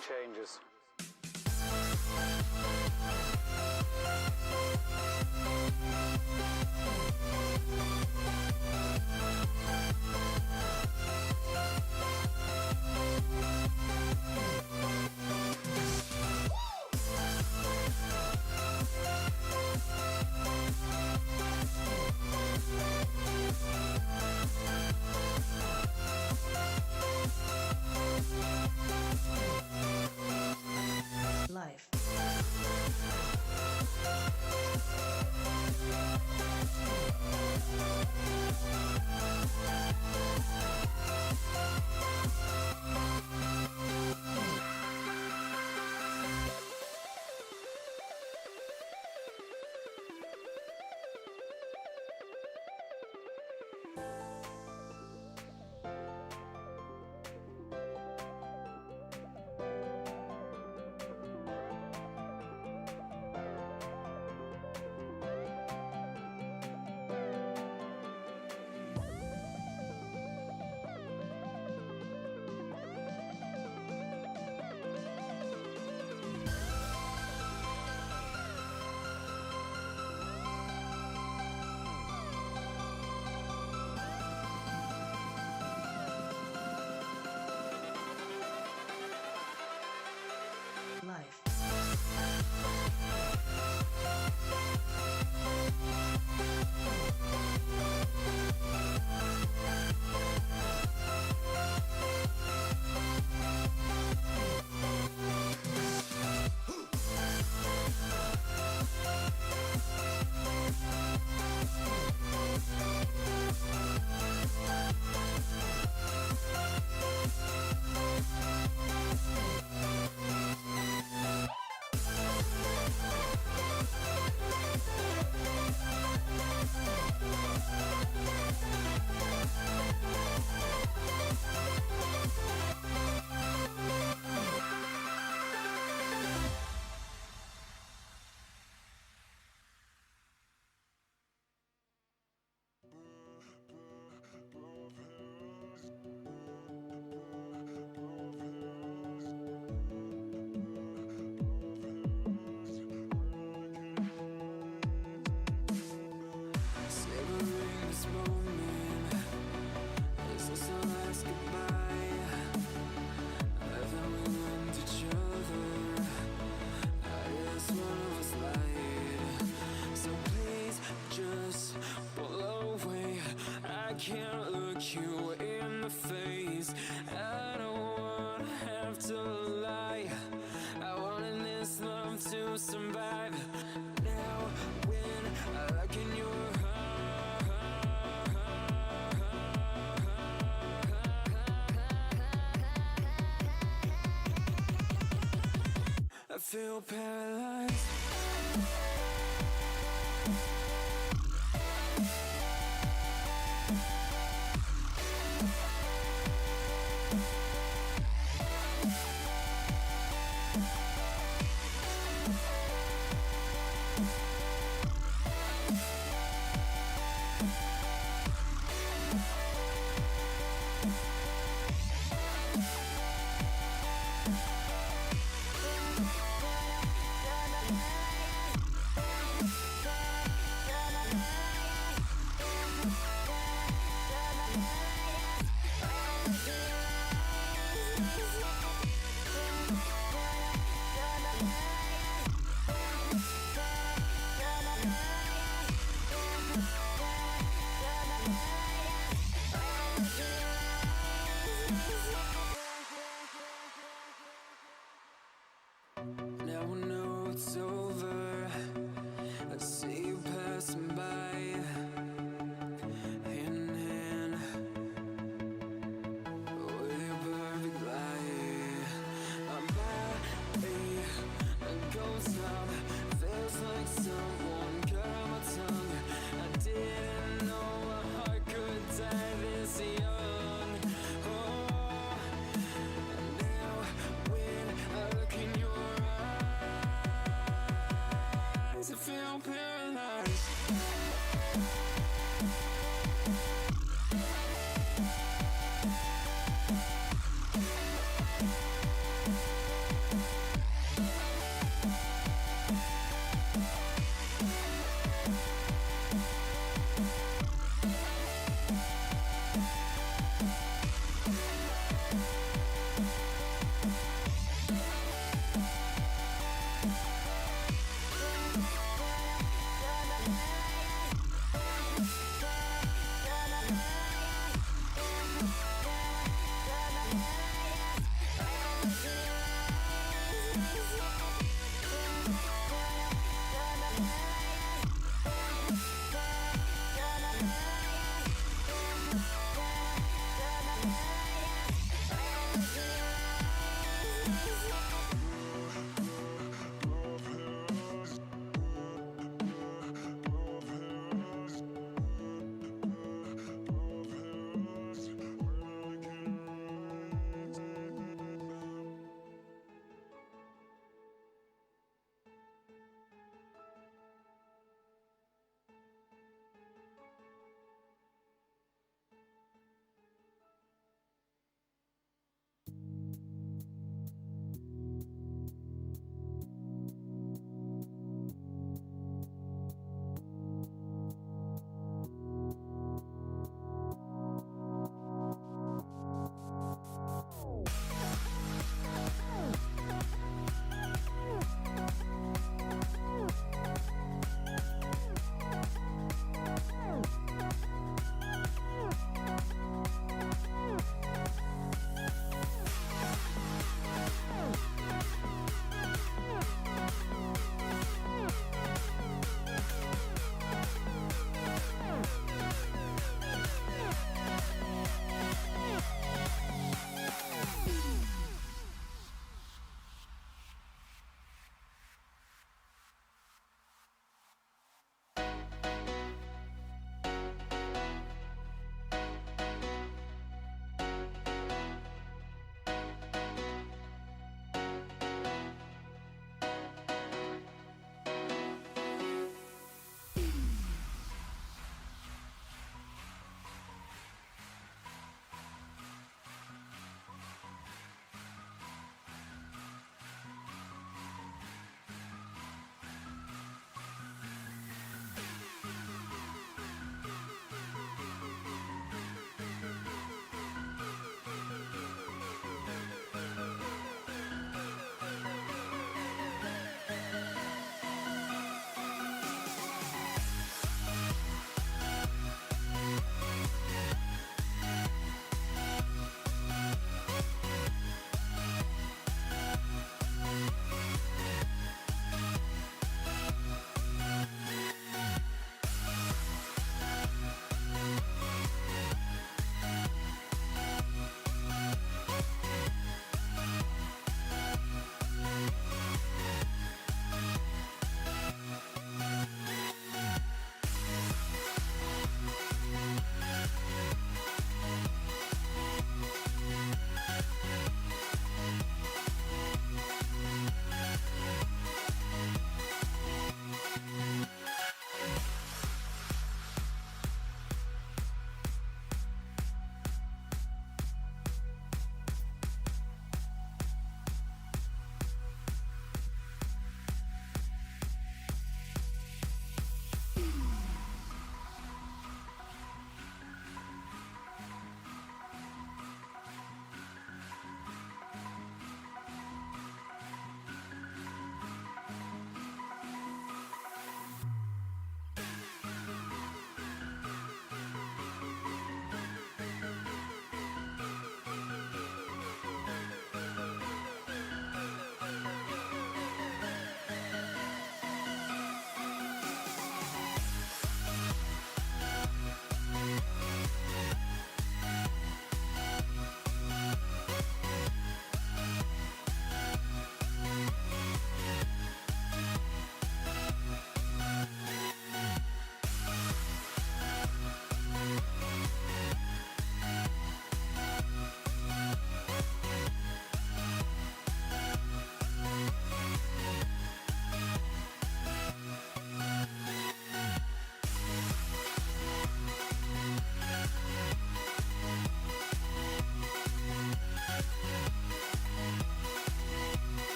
nothing changes. Life. Life. Savoring this moment, is this our last goodbye? Haven't we learned each other? I guess one of us lied. So please just pull away. I can't look you in the face. I don't wanna have to lie. I wanted this love to survive. Now when I look in your I feel paralyzed.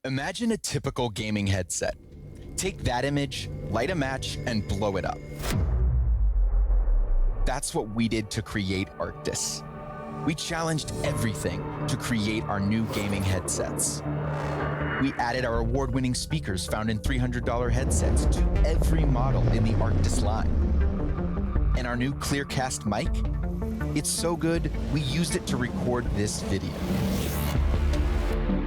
Imagine a typical gaming headset. Take that image, light a match, and blow it up. That's what we did to create Arctis. We challenged everything to create our new gaming headsets. We added our award-winning speakers found in $300 headsets to every model in the Arctis line. And our new Clearcast mic? It's so good, we used it to record this video.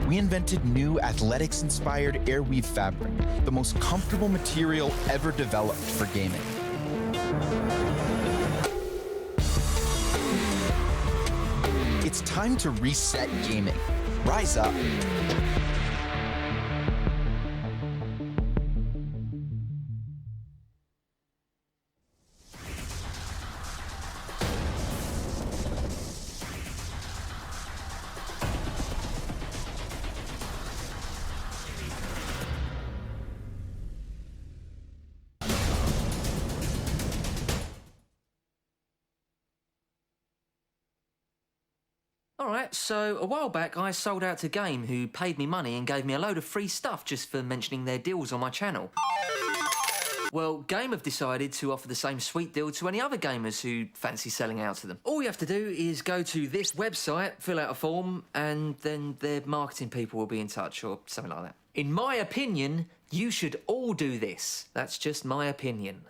We invented new athletics-inspired airweave fabric, the most comfortable material ever developed for gaming. It's time to reset gaming. Rise up. Alright, so a while back I sold out to Game, who paid me money and gave me a load of free stuff just for mentioning their deals on my channel. Well, Game have decided to offer the same sweet deal to any other gamers who fancy selling out to them. All you have to do is go to this website, fill out a form, and then their marketing people will be in touch or something like that. In my opinion, you should all do this. That's just my opinion.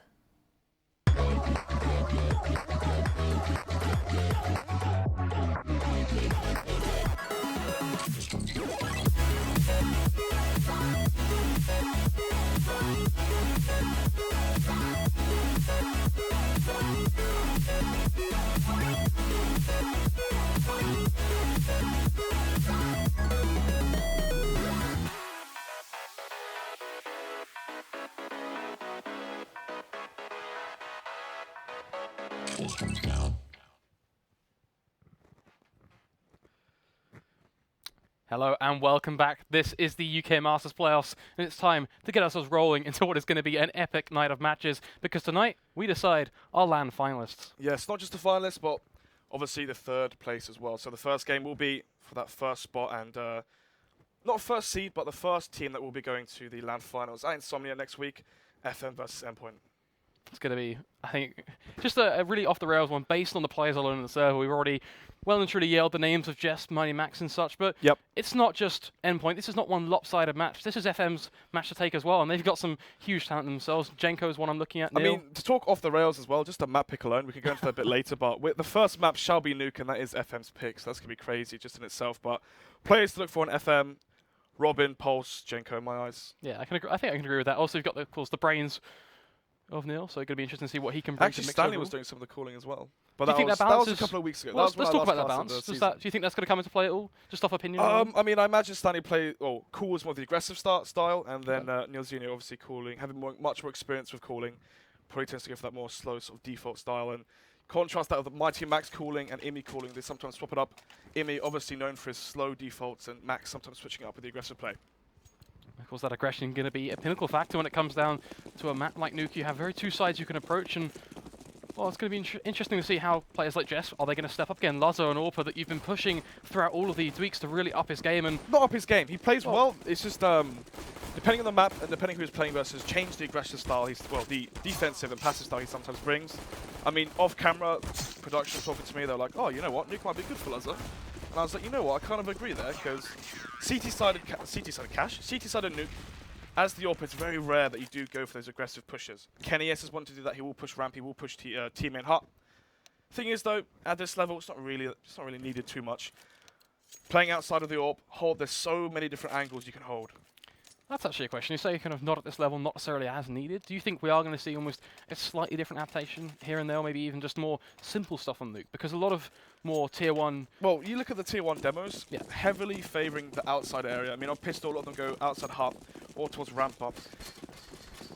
Hello and welcome back. This is the UK Masters Playoffs, and it's time to get ourselves rolling into what is going to be an epic night of matches, because tonight we decide our LAN finalists. Yes, not just the finalists, but obviously the third place as well. So the first game will be for that first spot, and not first seed, but the first team that will be going to the LAN finals at Insomnia next week, FM versus Endpoint. It's going to be, I think, just a really off-the-rails one based on the players alone in the server. We've already well and truly yelled the names of Jess, Mighty Max and such, but Yep. It's not just Endpoint. This is not one lopsided match. This is FM's match to take as well, and they've got some huge talent themselves. Jenko is one I'm looking at. I Neil. mean, to talk off the rails as well, just a map pick alone, we can go into that a bit later, but the first map shall be Nuke, and that is FM's pick, so that's going to be crazy just in itself. But players to look for on FM, Robin, Pulse, Jenko in my eyes. Yeah, I think I can agree with that. Also, you've got, of course, the brains of Neil, so it's going to be interesting to see what he can bring Actually, to the mix Stanley overall. was doing some of the calling as well. But Do you think that that was a balance couple of weeks ago. Well, That was let's when I talk about last that cast of balance. the Do season. you think that's going to come into play at all? Just off opinion? I mean, I imagine Stanley Cool was more the aggressive style, and then Neil Zeno obviously calling, having much more experience with calling, probably tends to go for that more slow sort of default style. And contrast that with the Mighty Max calling and Imi calling, they sometimes swap it up. Imi obviously known for his slow defaults, and Max sometimes switching up with the aggressive play. Of course, that aggression going to be a pinnacle factor when it comes down to a map like Nuke. You have very two sides you can approach, and well, it's going to be interesting to see how players like Jess, are they going to step up again? Lazo and Orpa that you've been pushing throughout all of these weeks to really up his game. And not up his game. He plays well. It's just depending on the map and depending who he's playing versus, change the aggressive style. The defensive and passive style he sometimes brings. I mean, off camera, production talking to me, they're like, oh, you know what, Nuke might be good for Lazo. And I was like, you know what, I kind of agree there, because CT-sided Nuke, as the AWP, it's very rare that you do go for those aggressive pushes. Kenny S is one to do that. He will push ramp. He will push team main hut. Thing is, though, at this level, it's not really needed too much. Playing outside of the AWP, there's so many different angles you can hold. that's actually a question. You say kind of not at this level, not necessarily as needed. Do you think we are going to see almost a slightly different adaptation here and there, or maybe even just more simple stuff on Nuke? Because a lot of more tier 1... Well, you look at the tier 1 demos, heavily favouring the outside area. I mean, on pistol, a lot of them go outside hut or towards ramp up.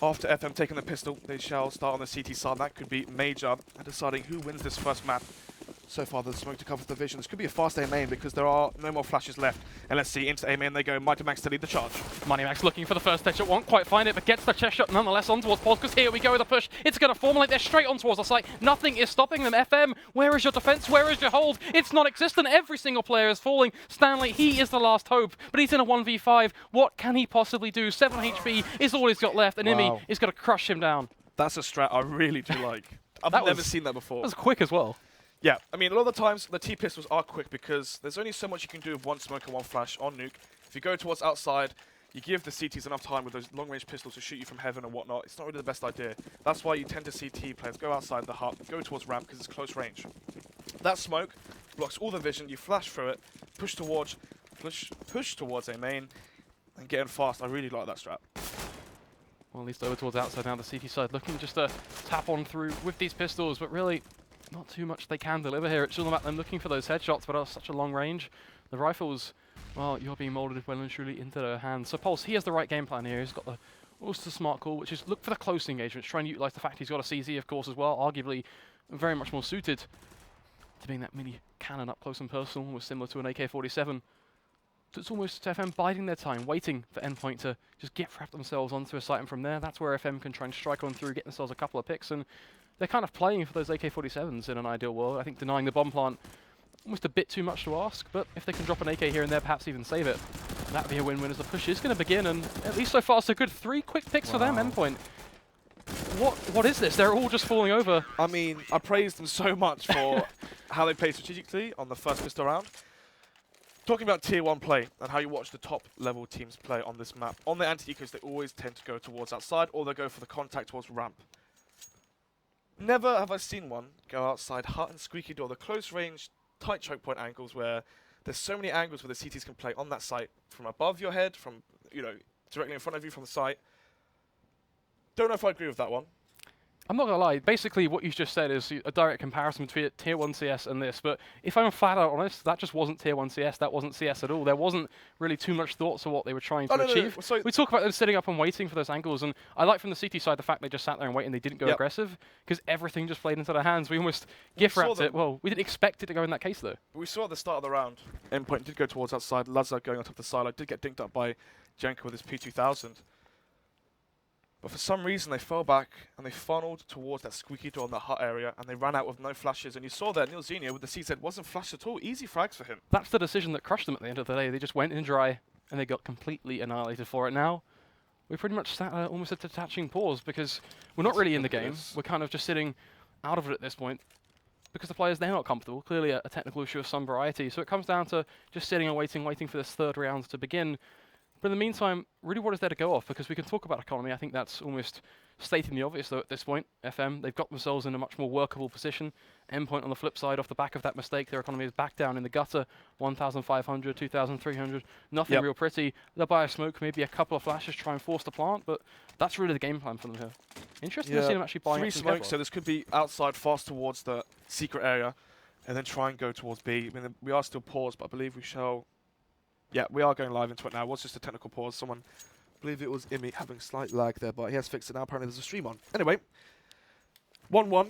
After FM taking the pistol, they shall start on the CT side. That could be major at deciding who wins this first map. so far the smoke to cover the vision. This could be a fast A main because there are no more flashes left. And let's see, into A main they go. Mighty Max to lead the charge. Money Max looking for the first headshot, won't quite find it, but gets the chest shot nonetheless on towards Pulse, because here we go with a push. It's going to formulate, they're straight on towards the site. Nothing is stopping them. FM, where is your defense? Where is your hold? It's non-existent. Every single player is falling. Stanley, he is the last hope, but he's in a 1v5. What can he possibly do? 7 HP is all he's got left, and Imi is going to crush him down. That's a strat I really do like. I've never seen that before. That was quick as well. Yeah, I mean, a lot of the times the T-pistols are quick because there's only so much you can do with one smoke and one flash on nuke. If you go towards outside, you give the CTs enough time with those long-range pistols to shoot you from heaven and whatnot. It's not really the best idea. That's why you tend to see T players go outside the hut, go towards ramp because it's close range. That smoke blocks all the vision. You flash through it, push towards a main, and get in fast. I really like that strat. Well, at least over towards outside now, the CT side looking just to tap on through with these pistols, but really not too much they can deliver here. It's all about them looking for those headshots, but at such a long range. The rifles, well, you're being molded well and truly into their hands. So Pulse, he has the right game plan here. He's got the also smart call, which is look for the close engagements, try and utilize the fact he's got a CZ, of course, as well, arguably very much more suited to being that mini cannon up close and personal, was similar to an AK-47. So it's almost FM biding their time, waiting for Endpoint to just get wrapped themselves onto a site, and from there, that's where FM can try and strike on through, get themselves a couple of picks, and they're kind of playing for those AK-47s in an ideal world. I think denying the bomb plant, almost a bit too much to ask, but if they can drop an AK here and there, perhaps even save it, that'd be a win-win as the push is going to begin, and at least so far, so good. 3 quick picks for them, Endpoint. What is this? They're all just falling over. I mean, I praised them so much for how they played strategically on the first pistol round. Talking about tier 1 play and how you watch the top level teams play on this map. On the anti-ecos, they always tend to go towards outside or they go for the contact towards ramp. Never have I seen one go outside hut and squeaky door, the close range, tight choke point angles where there's so many angles where the CTs can play on that site from above your head, from, you know, directly in front of you from the site. Don't know if I agree with that one. I'm not going to lie, basically what you just said is a direct comparison between Tier 1 CS and this, but if I'm flat out honest, that just wasn't Tier 1 CS, that wasn't CS at all. There wasn't really too much thought to what they were trying to achieve. No. We talk about them sitting up and waiting for those angles, and I like from the CT side the fact they just sat there and waited and they didn't go aggressive, because everything just played into their hands. We almost gift-wrapped it. Well, we didn't expect it to go in that case, though. But we saw at the start of the round, Endpoint did go towards outside, Lazar going on top of the silo, did get dinked up by Jenko with his P2000. But for some reason, they fell back and they funneled towards that squeaky door in the hut area, and they ran out with no flashes. And you saw that Neil Xenia with the CZ wasn't flashed at all. Easy frags for him. That's the decision that crushed them at the end of the day. They just went in dry, and they got completely annihilated for it. Now, we pretty much sat almost a detaching pause, because we're not really in the game. We're kind of just sitting out of it at this point, because the players, they're not comfortable. Clearly a technical issue of some variety. So it comes down to just sitting and waiting for this third round to begin. But in the meantime, really what is there to go off? Because we can talk about economy. I think that's almost stating the obvious, though, at this point. FM, they've got themselves in a much more workable position. Endpoint on the flip side, off the back of that mistake, their economy is back down in the gutter. 1,500, 2,300, nothing real pretty. They'll buy a smoke, maybe a couple of flashes, try and force the plant, but that's really the game plan for them here. Interesting to see them actually buying 3 smokes, so this could be outside fast towards the secret area, and then try and go towards B. I mean, we are still paused, but I believe we shall... Yeah, we are going live into it now. It was just a technical pause. Someone, I believe it was Imi, having slight lag there, but he has fixed it now. Apparently there's a stream on. Anyway, 1-1.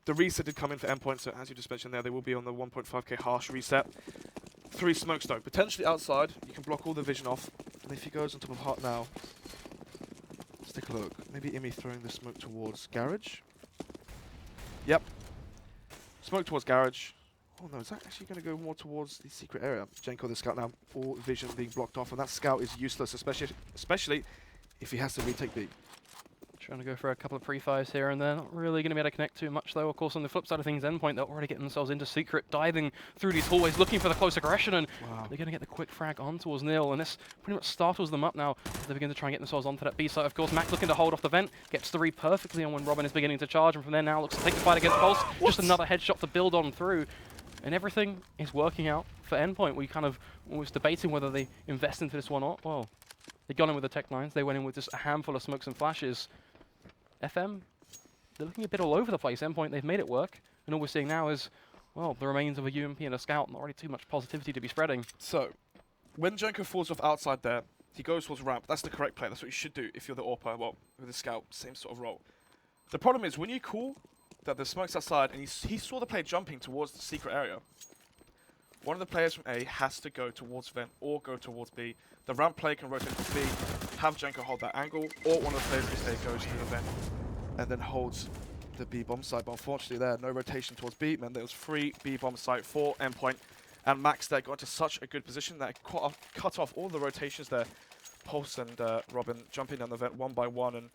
The reset did come in for Endpoint, so as you just mentioned there, they will be on the 1.5k harsh reset. 3 smokes though. Potentially outside, you can block all the vision off. And if he goes on top of hut now, let's take a look. Maybe Imi throwing the smoke towards garage. Yep. Smoke towards garage. Oh no, is that actually going to go more towards the secret area? Jenko, the scout now, all vision being blocked off, and that scout is useless, especially if he has to retake B. Trying to go for a couple of pre-fires here and there. Not really going to be able to connect too much, though. Of course, on the flip side of things, Endpoint, they're already getting themselves into secret, diving through these hallways, looking for the close aggression, and they're going to get the quick frag on towards Neil, and this pretty much startles them up now as they begin to try and get themselves onto that B site. Of course, Mac looking to hold off the vent, gets the read perfectly on when Robin is beginning to charge, and from there now looks to take the fight against Pulse. Just another headshot to build on through. And everything is working out for Endpoint. We kind of was debating whether they invest into this or not. Well, they got in with the Tech 9s. They went in with just a handful of smokes and flashes. FM, they're looking a bit all over the place. Endpoint, they've made it work. And all we're seeing now is, well, the remains of a UMP and a scout. Not really too much positivity to be spreading. So, when Jenko falls off outside there, he goes towards ramp. That's the correct play. That's what you should do if you're the AWPer. Well, with the scout, same sort of role. The problem is, when you call that the smoke's outside, and he saw the player jumping towards the secret area. One of the players from A has to go towards vent or go towards B. The ramp player can rotate to B, have Jenko hold that angle, or one of the players who stay goes to the vent and then holds the B bomb site. But unfortunately there, no rotation towards B, meant there was free B bomb site for Endpoint. And Max there got into such a good position that cut off all the rotations there. Pulse and Robin jumping down the vent one by one and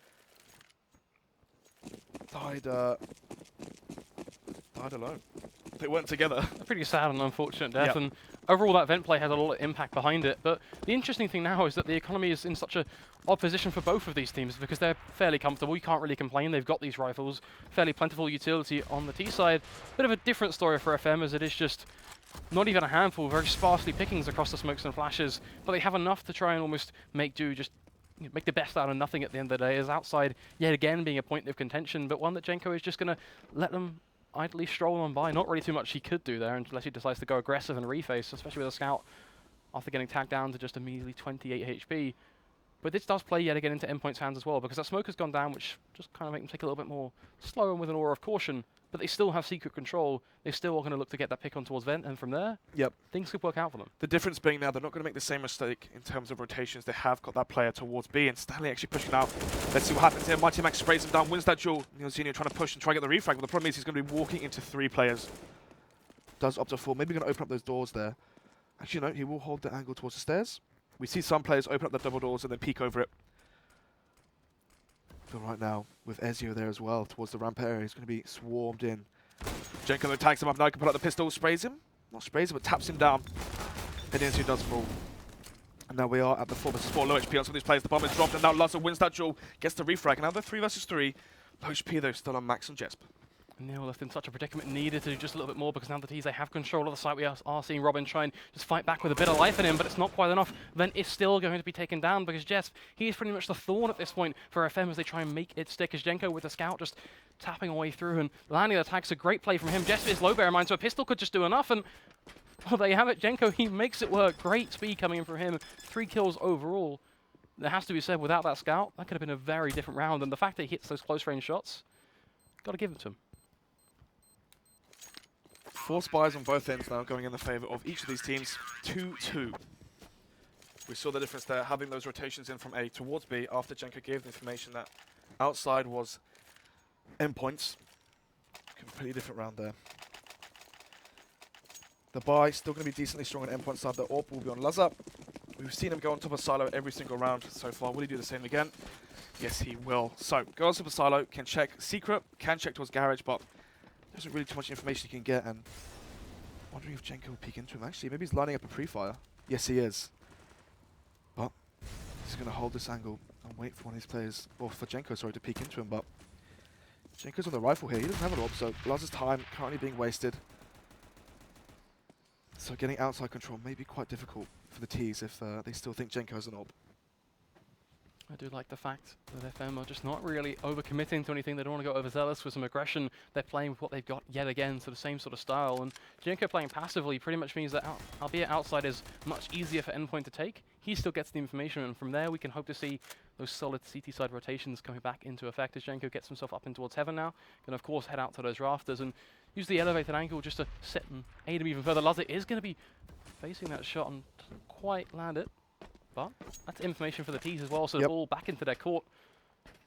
died alone. They weren't together. A pretty sad and unfortunate death, Yep. and overall that vent play has a lot of impact behind it. But the interesting thing now is that the economy is in such a odd position for both of these teams because they're fairly comfortable. You can't really complain. They've got these rifles, fairly plentiful utility on the T side. Bit of a different story for FM as it is just not even a handful, very sparsely pickings across the smokes and flashes, but they have enough to try and almost make do, just make the best out of nothing at the end of the day. As outside, yet again, being a point of contention, but one that Jenko is just going to let them idly stroll on by. Not really too much he could do there unless he decides to go aggressive and reface, especially with a scout after getting tagged down to just a measly 28 HP. But this does play yet again into Endpoint's hands as well, because that smoke has gone down, which just kind of make them take a little bit more slow and with an aura of caution. But they still have secret control. They still are going to look to get that pick on towards vent, and from there, Yep. things could work out for them. The difference being now they're not going to make the same mistake in terms of rotations. They have got that player towards B, and Stanley actually pushing out. Let's see what happens here. Mighty Max sprays him down, wins that duel. Neilzino trying to push and try to get the refrag, but the problem is he's going to be walking into 3 players. Does opt to 4, maybe going to open up those doors there. Actually, no, he will hold the angle towards the stairs. We see some players open up the double doors and then peek over it. But right now, with Ezio there as well, towards the ramp area, he's going to be swarmed in. Jenko tags him up, now he can put out the pistol, sprays him. Not sprays him, but taps him down. And Ezio does fall. And now we are at the 4 vs 4, low HP on some of these players. The bomb is dropped, and now Lazo wins that duel, gets the refrag. And now they're 3 vs 3. Low HP though, still on Max and Jesp. Neil left in such a predicament, needed to do just a little bit more because now the T's, they have control of the site. We are seeing Robin try and just fight back with a bit of life in him, but it's not quite enough. Vent is still going to be taken down because Jesp, he is pretty much the thorn at this point for FM as they try and make it stick. As Jenko with the scout just tapping away through and landing the attacks, a great play from him. Jesp is low, bear in mind, so a pistol could just do enough, and well, there you have it. Jenko, he makes it work. Great speed coming in from him. 3 kills overall. There has to be said, without that scout, that could have been a very different round, and the fact that he hits those close range shots, got to give it to him. 4 spies on both ends now going in the favour of each of these teams. 2-2. We saw the difference there, having those rotations in from A towards B after Jenko gave the information that outside was endpoints. Completely different round there. The buy still going to be decently strong on endpoint side. The AWP will be on Laza. We've seen him go on top of Silo every single round so far. Will he do the same again? Yes, he will. So, go on top of Silo, can check secret, can check towards garage, but there isn't really too much information you can get, and wondering if Jenko will peek into him. Actually, maybe he's lining up a pre-fire. Yes, he is. But he's going to hold this angle and wait for one of these players, or for Jenko, sorry, to peek into him. But Jenko's on the rifle here. He doesn't have an AWP, so Laza's time currently being wasted. So getting outside control may be quite difficult for the T's if they still think Jenko's an AWP. I do like the fact that FM are just not really overcommitting to anything. They don't want to go overzealous with some aggression. They're playing with what they've got yet again, so the same sort of style. And Jenko playing passively pretty much means that, albeit outside is much easier for Endpoint to take, he still gets the information, and from there we can hope to see those solid CT side rotations coming back into effect as Jenko gets himself up in towards heaven now. Can of course head out to those rafters and use the elevated angle just to sit and aid him even further. Laza is going to be facing that shot and doesn't quite land it. But that's information for the T's as well, so the ball back into their court.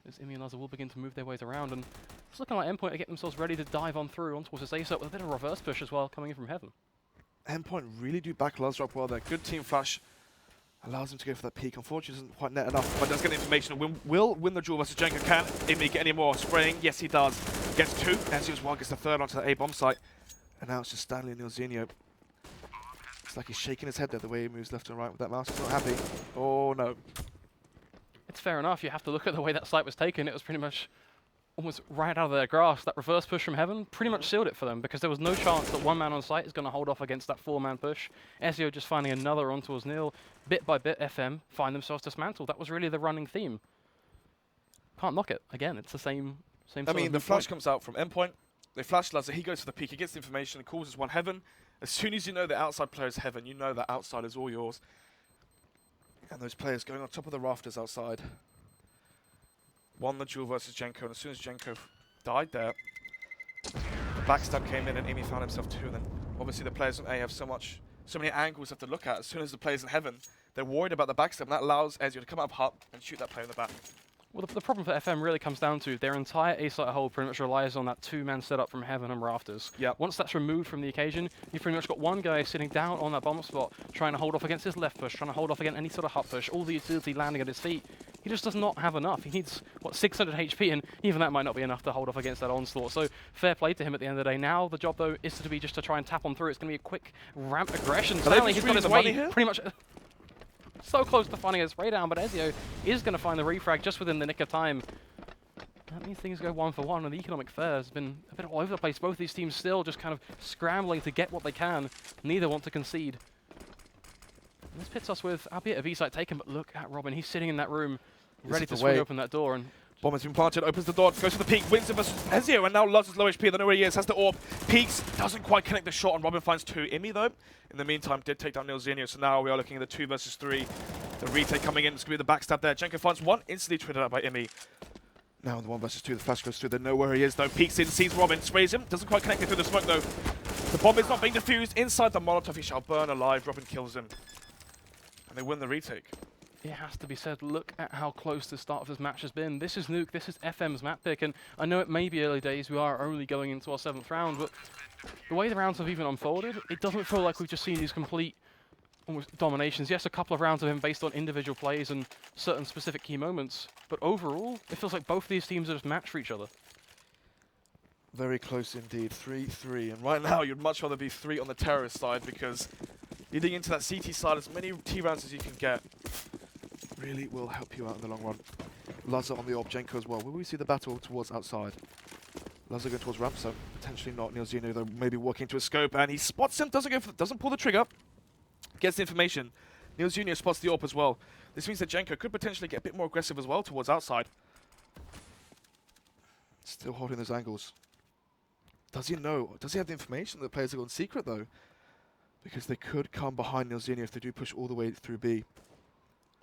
As Imi and Laza will begin to move their ways around, and it's looking like Endpoint to get themselves ready to dive on through on towards the safe side with a bit of reverse push as well coming in from heaven. Endpoint really do back Laza up well there. Good team flash allows him to go for that peak. Unfortunately, isn't quite net enough, but does get the information and will win the duel versus Jenko. Can Imi get any more spraying? Yes, he does. Gets 2. Ezio's 1, gets the 3rd onto the A bomb site, and now it's just Stanley and Neilzino. It's like he's shaking his head there the way he moves left and right with that mouse. He's not happy. Oh no. It's fair enough. You have to look at the way that site was taken. It was pretty much almost right out of their grasp. That reverse push from heaven pretty much sealed it for them because there was no chance that one man on site is going to hold off against that 4-man push. Ezio just finding another on towards Neil. Bit by bit, FM find themselves dismantled. That was really the running theme. Can't knock it. Again, it's the same I mean, the flash comes out from Endpoint. They flash Laza. He goes for the peak. He gets the information. Causes one heaven. As soon as you know the outside player is heaven, you know that outside is all yours. And those players going on top of the rafters outside. Won the duel versus Jenko, and as soon as Jenko died there, backstab came in and Amy found himself too. And then obviously the players on A have so many angles they have to look at. As soon as the players in heaven, they're worried about the backstab, and that allows Ezio to come out of hut and shoot that player in the back. Well, the problem for FM really comes down to their entire A-site hold pretty much relies on that two-man setup from Heaven and Rafters. Yep. Once that's removed from the occasion, you've pretty much got one guy sitting down on that bomb spot, trying to hold off against his left push, trying to hold off against any sort of hut push, all the utility landing at his feet. He just does not have enough. He needs, what, 600 HP, and even that might not be enough to hold off against that onslaught. So fair play to him at the end of the day. Now the job, though, is to be just to try and tap on through. It's going to be a quick ramp aggression. Stanley, he's got his way pretty much so close to finding his way down, but Ezio is going to find the refrag just within the nick of time. That means things go 1 for 1, and the economic fair has been a bit all over the place. Both of these teams still just kind of scrambling to get what they can. Neither want to concede. And this pits us with, albeit a V-site taken, but look at Robin. He's sitting in that room, ready to swing open that door. And Bomb has been planted, opens the door, goes to the peak, wins it versus Ezio, and now Luz is low HP. They know where he is, has the orb, peeks, doesn't quite connect the shot, and Robin finds 2. Imi, though, in the meantime, did take down Nilzinho, so now we are looking at the 2 versus 3. The retake coming in, it's going to be the backstab there. Jenko finds 1, instantly twittered out by Imi. Now in the 1 versus 2, the flash goes through, they know where he is, though. Peeks in, sees Robin, sprays him, doesn't quite connect it through the smoke, though. The bomb is not being defused. Inside the Molotov, he shall burn alive. Robin kills him. And they win the retake. it has to be said, look at how close the start of this match has been. This is Nuke, this is FM's map pick, and I know it may be early days, we are only going into our 7th round, but the way the rounds have even unfolded, it doesn't feel like we've just seen these complete almost dominations. Yes, a couple of rounds have been based on individual plays and certain specific key moments, but overall, it feels like both of these teams are just matched for each other. Very close indeed, 3-3, and right now you'd much rather be 3 on the terrorist side, because leading into that CT side, as many T rounds as you can get really will help you out in the long run. Lazar on the orb, Jenko as well. Will we see the battle towards outside? Lazar going towards ramp, so potentially not. Nilzinho though, maybe walking to a scope, and he spots him, doesn't pull the trigger, gets the information. Nilzinho spots the orb as well. This means that Jenko could potentially get a bit more aggressive as well towards outside. Still holding those angles. Does he know? Does he have the information that the players are gone secret though? Because they could come behind Nilzinho if they do push all the way through B.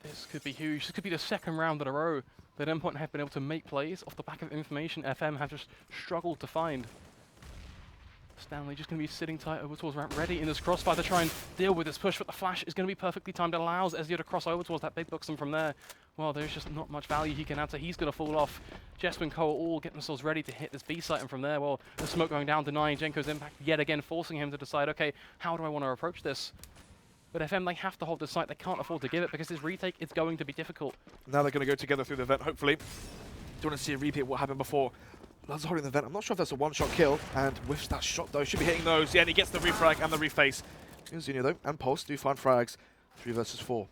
This could be huge. This could be the 2nd round in a row that Endpoint have been able to make plays off the back of information FM have just struggled to find. Stanley just going to be sitting tight over towards ramp, ready in this crossfire to try and deal with this push, but the flash is going to be perfectly timed. It allows Ezio to cross over towards that big box, and from there, well, there's just not much value he can add, so he's going to fall off. Jesper and Cole all get themselves ready to hit this B site, and from there, well, the smoke going down, denying Jenko's impact yet again, forcing him to decide, okay, how do I want to approach this? But FM, they have to hold the site. They can't afford to give it because this retake is going to be difficult. Now they're going to go together through the vent, hopefully. Do you want to see a repeat of what happened before? Lazar holding the vent. I'm not sure if that's a one-shot kill, and whiffs that shot though. Should be hitting those. Yeah, and he gets the refrag and the reface. Nilzinho though, and Pulse do find frags. 3 versus 4.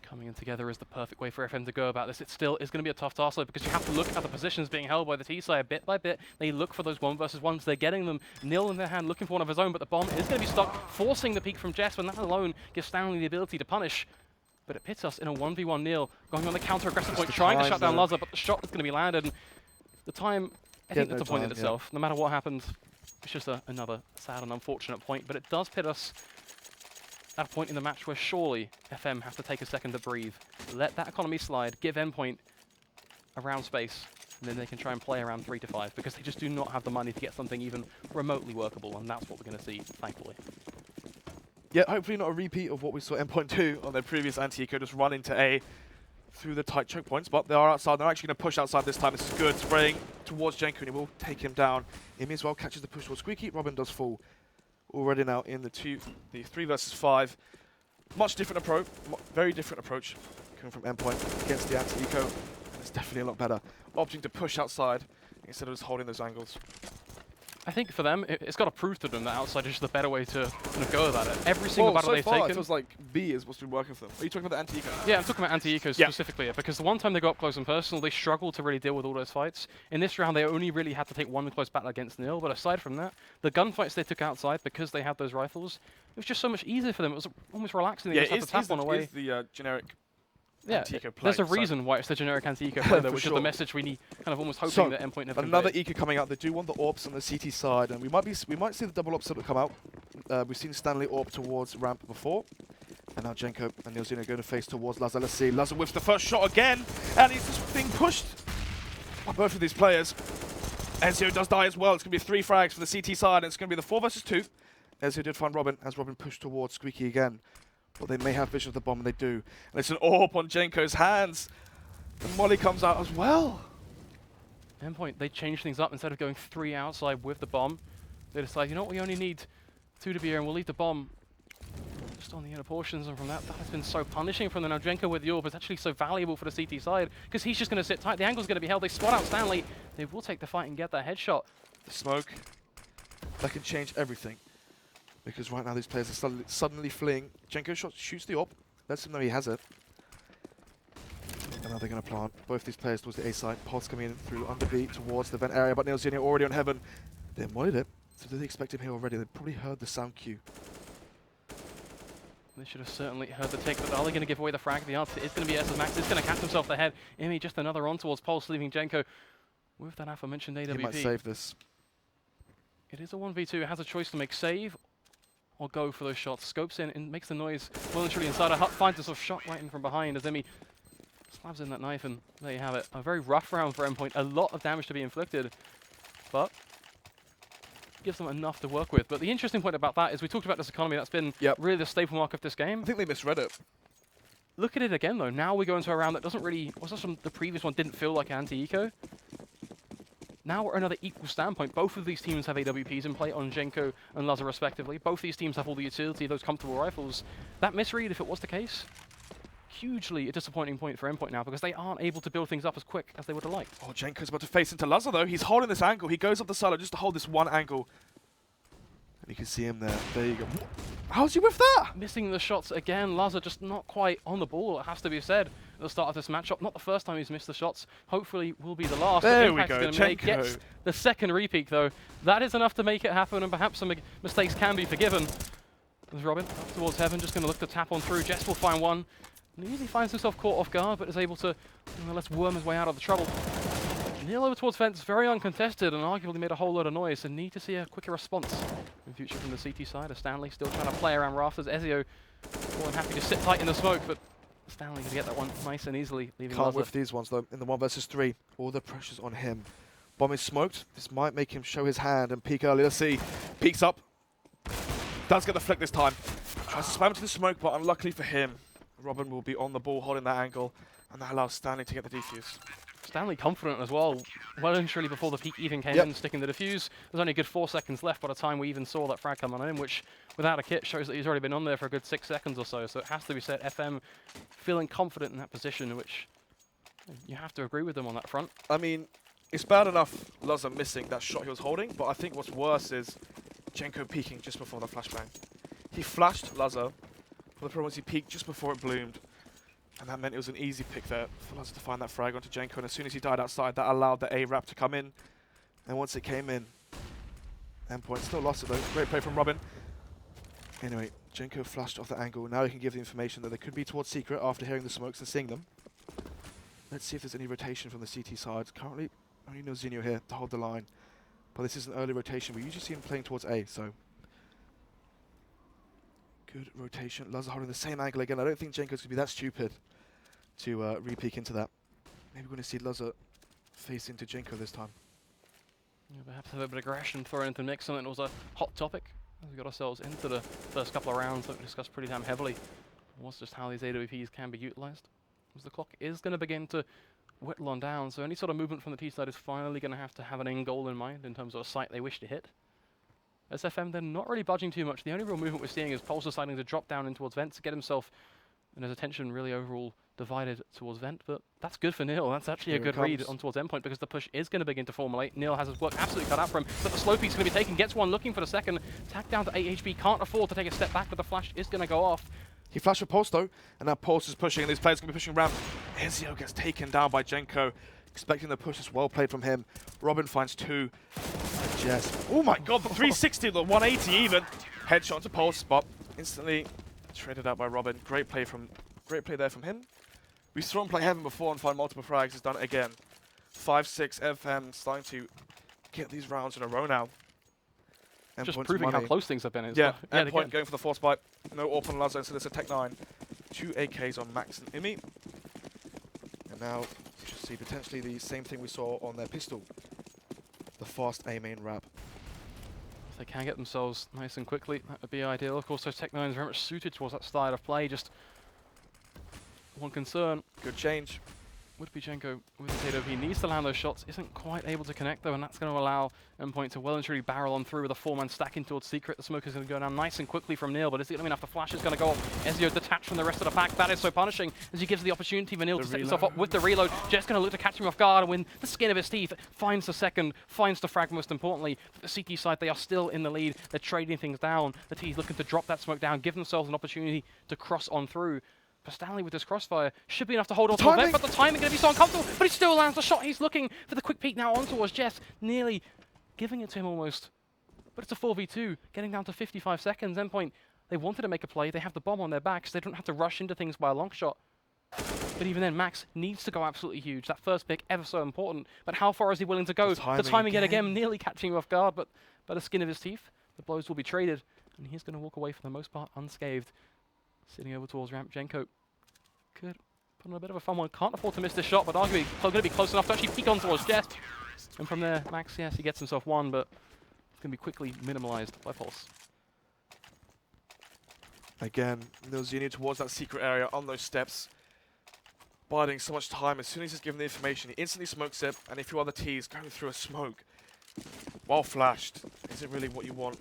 Coming in together is the perfect way for FM to go about this. It still is going to be a tough task though, because you have to look at the positions being held by the T-side bit by bit. They look for those 1 versus 1s. They're getting them. Nil in their hand, looking for one of his own, but the bomb is going to be stuck, forcing the peek from Jesper, and that alone gives Stanley the ability to punish. But it pits us in a 1v1 Neil, going on the counter-aggressive point, trying to shut down Lazar, but the shot is going to be landed. And the time, I think that's a point in itself. No matter what happens, it's just another sad and unfortunate point, but it does pit us at a point in the match where surely FM have to take a second to breathe. Let that economy slide, give Endpoint a round space, and then they can try and play around 3 to 5, because they just do not have the money to get something even remotely workable, and that's what we're going to see, thankfully. Yeah, hopefully not a repeat of what we saw Endpoint do on their previous anti-eco, just run into A through the tight choke points, but they are outside. They're actually going to push outside this time. This is good. Spraying towards Jenko, and he will take him down. Imi as well catches the push towards Squeaky. Robin does fall. Already now in the 3 versus 5. Much different approach, very different approach coming from Endpoint against the anti-eco, and it's definitely a lot better. Opting to push outside instead of just holding those angles. I think for them, it's got to prove to them that outside is just the better way to kind of go about it. Every single battle they've taken. It feels like B is what's been working for them. Are you talking about the anti-eco? Yeah, I'm talking about anti-eco specifically, because the one time they go up close and personal, they struggled to really deal with all those fights. In this round, they only really had to take one close battle against Nil, but aside from that, the gunfights they took outside, because they had those rifles, it was just so much easier for them. It was almost relaxing. They just had to tap one away. The generic yeah, anti-eco play. there's a reason why it's the generic anti-eco play, though, which is the message we need, kind of almost hoping that Endpoint never another convey. eco coming out. They do want the orbs on the CT side, and we might see the double orbs that come out. We've seen Stanley orb towards ramp before, and now Jenko and Nilzinho going to face towards Lazar. Let's see, Lazar whiffs the first shot again, and he's just being pushed by both of these players. Ezio does die as well. It's going to be 3 frags for the CT side, and it's going to be the 4 versus 2. Ezio did find Robin, as Robin pushed towards Squeaky again. But they may have vision of the bomb, and they do. And it's an AWP on Jenko's hands. And Molly comes out as well. Endpoint, they changed things up. Instead of going 3 outside with the bomb, they decide, you know what, we only need 2 to be here, and we'll leave the bomb just on the inner portions. And from that has been so punishing from them. Now Jenko with the AWP is actually so valuable for the CT side, because he's just going to sit tight. The angle's going to be held. They spot out Stanley. They will take the fight and get that headshot. The smoke, that can change everything. Because right now these players are suddenly fleeing. Jenko shoots the AWP, lets him know he has it. And now they're going to plant both these players towards the A side. Pulse coming in through under B towards the vent area, but Neil Zinio already on heaven. They mollied it, so did they expect him here already? They probably heard the sound cue. They should have certainly heard the tick, but are they going to give away the frag? The answer is going to be SS Max. It's going to catch himself the head. Imi just another on towards Pulse, leaving Jenko with that aforementioned AWP. He might save this. It is a 1v2. It has a choice to make save or go for those shots. Scopes in and makes the noise well and truly inside. A hut finds a sort of shot right in from behind as Imi slabs in that knife, and there you have it. A very rough round for Endpoint. A lot of damage to be inflicted, but gives them enough to work with. But the interesting point about that is we talked about this economy. That's been really the staple mark of this game. I think they misread it. Look at it again, though. Now we go into a round that doesn't really... from the previous one didn't feel like anti-eco. Now we're at another equal standpoint. Both of these teams have AWPs in play on Jenko and Laza respectively. Both these teams have all the utility of those comfortable rifles. That misread, if it was the case, hugely a disappointing point for Endpoint now, because they aren't able to build things up as quick as they would have liked. Oh, Jenko's about to face into Laza though. He's holding this angle. He goes up the silo just to hold this one angle. And you can see him there. There you go. How's he with that? Missing the shots again. Laza just not quite on the ball, it has to be said, at the start of this matchup. Not the first time he's missed the shots. Hopefully will be the last. There the we go, gets the second repeat though. That is enough to make it happen, and perhaps some mistakes can be forgiven. There's Robin up towards heaven, just going to look to tap on through. Jess will find one. And he usually finds himself caught off guard, but is able to let's worm his way out of the trouble. Neil over towards fence, very uncontested, and arguably made a whole lot of noise, so need to see a quicker response in future from the CT side. As Stanley still trying to play around rafters. Ezio more than happy to sit tight in the smoke, but Stanley going to get that one nice and easily, leaving Can't Laza. whiff these ones though. In the 1 versus 3, all the pressure's on him. Bomb is smoked. This might make him show his hand and peek early. Let's see. Peeks up. Does get the flick this time. Tries to spam into the smoke, but unluckily for him, Robin will be on the ball holding that angle, and that allows Stanley to get the defuse. Stanley confident as well, well and truly before the peak even came in, sticking the defuse. There's only a good 4 seconds left by the time we even saw that frag come on in, which without a kit shows that he's already been on there for a good 6 seconds or so. So it has to be said, FM feeling confident in that position, which you have to agree with them on that front. I mean, it's bad enough Laza missing that shot he was holding, but I think what's worse is Jenko peeking just before the flashbang. He flashed Laza, but the problem was he peeked just before it bloomed. And that meant it was an easy pick there for Laza to find that frag onto Jenko, and as soon as he died outside, that allowed the A-Rap to come in. And once it came in, Endpoint still lost it though. Great play from Robin. Anyway, Jenko flashed off the angle. Now he can give the information that they could be towards Secret after hearing the smokes and seeing them. Let's see if there's any rotation from the CT side. Currently, only no Zinio here to hold the line. But this is an early rotation. We usually see him playing towards A, so... Good rotation. Laza holding the same angle again. I don't think Jenko's going to be that stupid to re-peek into that. Maybe we're going to see Laza face into Jenko this time. Yeah, perhaps a bit of aggression thrown into the mix, something that was a hot topic as we got ourselves into the first couple of rounds that we discussed pretty damn heavily. Was just how these AWPs can be utilised. As the clock is going to begin to whittle on down, so any sort of movement from the T side is finally going to have an end goal in mind in terms of a site they wish to hit. SFM, they're not really budging too much. The only real movement we're seeing is Pulse deciding to drop down in towards Vent to get himself and his attention really overall divided towards Vent, but that's good for Neil. That's actually a good read on towards Endpoint, because the push is going to begin to formulate. Neil has his work absolutely cut out for him, but the slow piece is going to be taken, gets one looking for the second, tack down to 8 HP, can't afford to take a step back, but the flash is going to go off. He flashed for Pulse though, and now Pulse is pushing, and these players are going to be pushing around. Ezio gets taken down by Jenko, expecting the push is well played from him. Robin finds 2. Jess. Oh my god, the 360, the 180 even. Headshot to Pulse, but instantly traded out by Robin. Great play there from him. We saw him play Heaven before and find multiple frags. He's done it again. 5-6 FM starting to get these rounds in a row now. Just proving how close things have been. Yeah, Endpoint going for the force bite. No AWP on Lazo, so there's a Tech 9. 2 AKs on Max and Imi. And now we should see potentially the same thing we saw on their pistol. the fast A main wrap. If they can get themselves nice and quickly, that would be ideal. Of course, those Tech-9s are very much suited towards that style of play. Just one concern Good change. would be Jenko with the potato. He needs to land those shots, isn't quite able to connect though, and that's going to allow Endpoint to well and truly barrel on through with a 4-man stacking towards Secret. The smoke is going to go down nice and quickly from Neil, but is it going to be enough? The flash is going to go off. Ezio detached from the rest of the pack. That is so punishing as he gives the opportunity for Neil to set himself up with the reload. Jet's going to look to catch him off guard and win the skin of his teeth. Finds the second, finds the frag most importantly. The CT side, they are still in the lead. They're trading things down. The T's looking to drop that smoke down, give themselves an opportunity to cross on through. For Stanley with this crossfire, should be enough to hold on to the vent, but the timing going to be so uncomfortable, but he still lands the shot. He's looking for the quick peek now on towards Jess, nearly giving it to him almost. But it's a 4v2, getting down to 55 seconds. Endpoint, they wanted to make a play. They have the bomb on their backs. They don't have to rush into things by a long shot. But even then, Max needs to go absolutely huge. That first pick, ever so important. But how far is he willing to go? The timing yet again, nearly catching him off guard, but by the skin of his teeth. The blows will be traded, and he's going to walk away for the most part unscathed. Sitting over towards ramp, Jenko could put on a bit of a fun one. Can't afford to miss this shot, but arguably going to be close enough to actually peek on towards Jess. And from there, Max, yes, he gets himself one, but it's going to be quickly minimalized by Pulse. Again, Nilzini towards that secret area on those steps. Biding so much time. As soon as he's given the information, he instantly smokes it, and if you are the T's going through a smoke, while flashed, is it really what you want?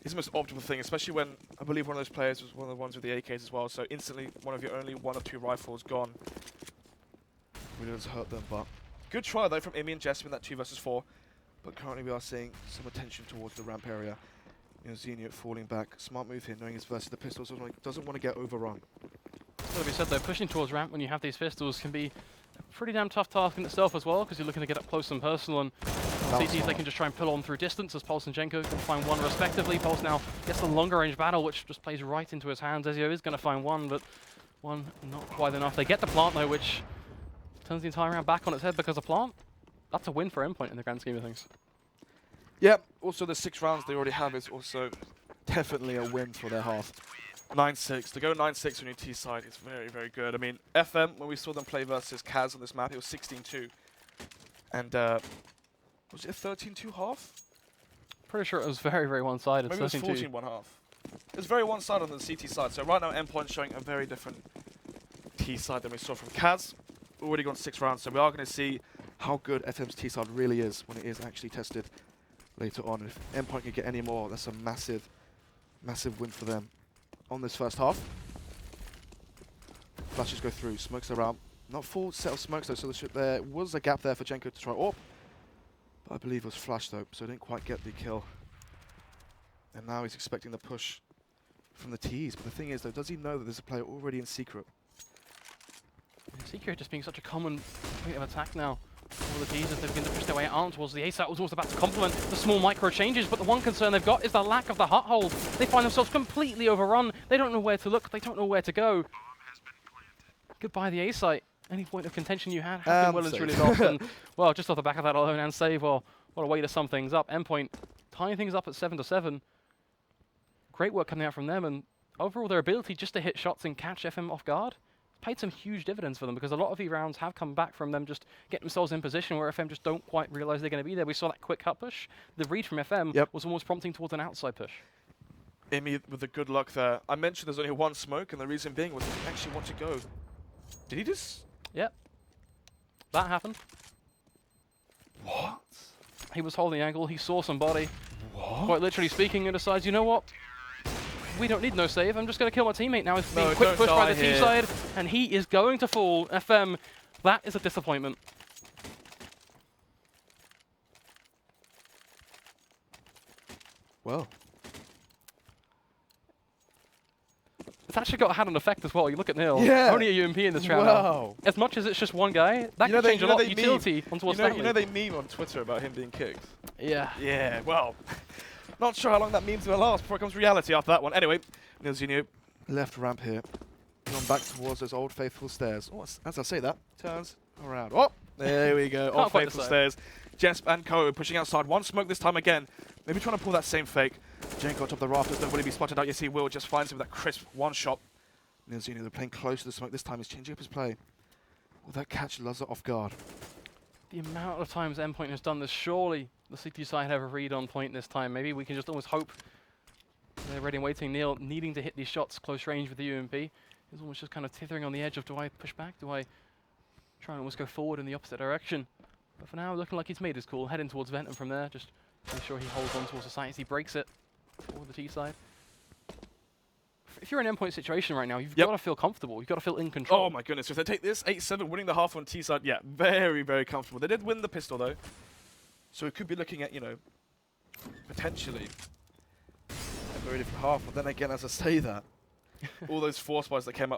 It's the most optimal thing, especially when I believe one of those players was one of the ones with the AKs as well, so instantly one of your only 1 or 2 rifles gone. Really does hurt them, but good try though from Imi and Jess in that 2 versus 4. But currently we are seeing some attention towards the ramp area. Zenio falling back. Smart move here, knowing he's versus the pistols, doesn't want to get overrun. It's got to be said though, pushing towards ramp when you have these pistols can be a pretty damn tough task in itself as well, because you're looking to get up close and personal, and CTs they can just try and pull on through distance as Pulse and Jenko can find one respectively. Pulse now gets the longer range battle, which just plays right into his hands. Ezio is going to find one, but one not quite enough. They get the plant though, which turns the entire round back on its head, because a plant, that's a win for Endpoint in the grand scheme of things. Yep, also the 6 rounds they already have is also definitely a win for their half. 9-6. To go 9-6 on your T side is very, very good. I mean, FM, when we saw them play versus Kaz on this map, it was 16-2. And was it a 13-2 half? Pretty sure it was very, very one-sided. Maybe it was 14-1 half. It was very one-sided on the CT side. So right now, Endpoint showing a very different T side than we saw from Kaz. Already gone 6 rounds, so we are going to see how good FM's T side really is when it is actually tested later on. If Endpoint can get any more, that's a massive, massive win for them on this first half. Flashes go through, smokes around. Not full set of smokes though, so there was a gap there for Jenko to try AWP. But I believe it was flash though, so didn't quite get the kill. And now he's expecting the push from the T's. But the thing is though, does he know that there's a player already in secret? Secret just being such a common point of attack now. All the T's, as they begin to push their way out towards the A site, was also about to complement the small micro changes, but the one concern they've got is the lack of the hut hold. They find themselves completely overrun. They don't know where to look. They don't know where to go. Goodbye the A site. Any point of contention you had has been well and truly lost. And, well, just off the back of that alone and save, well, what a way to sum things up. Endpoint tying things up at 7-7. Great work coming out from them, and overall their ability just to hit shots and catch FM off guard paid some huge dividends for them, because a lot of the rounds have come back from them just getting themselves in position where FM just don't quite realize they're going to be there. We saw that quick cut push. The read from FM was almost prompting towards an outside push. Imi with the good luck there. I mentioned there's only 1 smoke, and the reason being was he didn't actually want to go. Did he just? Yep. That happened. What? He was holding the angle. He saw somebody. What? Quite literally speaking, and decides, you know what? We don't need no save. I'm just going to kill my teammate now. He's being quick pushed by the T side, and he is going to fall. FM, that is a disappointment. Well. It's actually had an effect as well. You look at Neil. Yeah. Only a UMP in this round. Wow. As much as it's just one guy, that can change a lot of utility on towards Stanley. You know they meme on Twitter about him being kicked? Yeah. Yeah, well, not sure how long that meme's going to last before it comes reality after that one. Anyway, Nilzini left ramp here. Gone back towards those old faithful stairs. Oh, as I say that, turns around. Oh, there we go. Old faithful stairs. Jesp and Ko pushing outside. 1 smoke this time again. Maybe trying to pull that same fake. Jenko on top of the rafters. Don't really be spotted out. Yes, he will. Just finds him with that crisp 1 shot. Nilzini, they're playing close to the smoke this time. He's changing up his play. Will that catch Lazar off guard? the amount of times Endpoint has done this, surely the CT side have a read on point this time. Maybe we can just almost hope they're ready and waiting. Neil needing to hit these shots close range with the UMP. He's almost just kind of tethering on the edge of, do I push back? Do I try and almost go forward in the opposite direction? But for now, looking like he's made his call, heading towards Vent, and from there, just make sure he holds on towards the site as he breaks it for the T side. If you're in an Endpoint situation right now, you've got to feel comfortable. You've got to feel in control. Oh my goodness, if they take this, 8-7, winning the half on T side, yeah, very, very comfortable. They did win the pistol though, so we could be looking at, you know, potentially a very different half. But then again, as I say that, all those force buys that came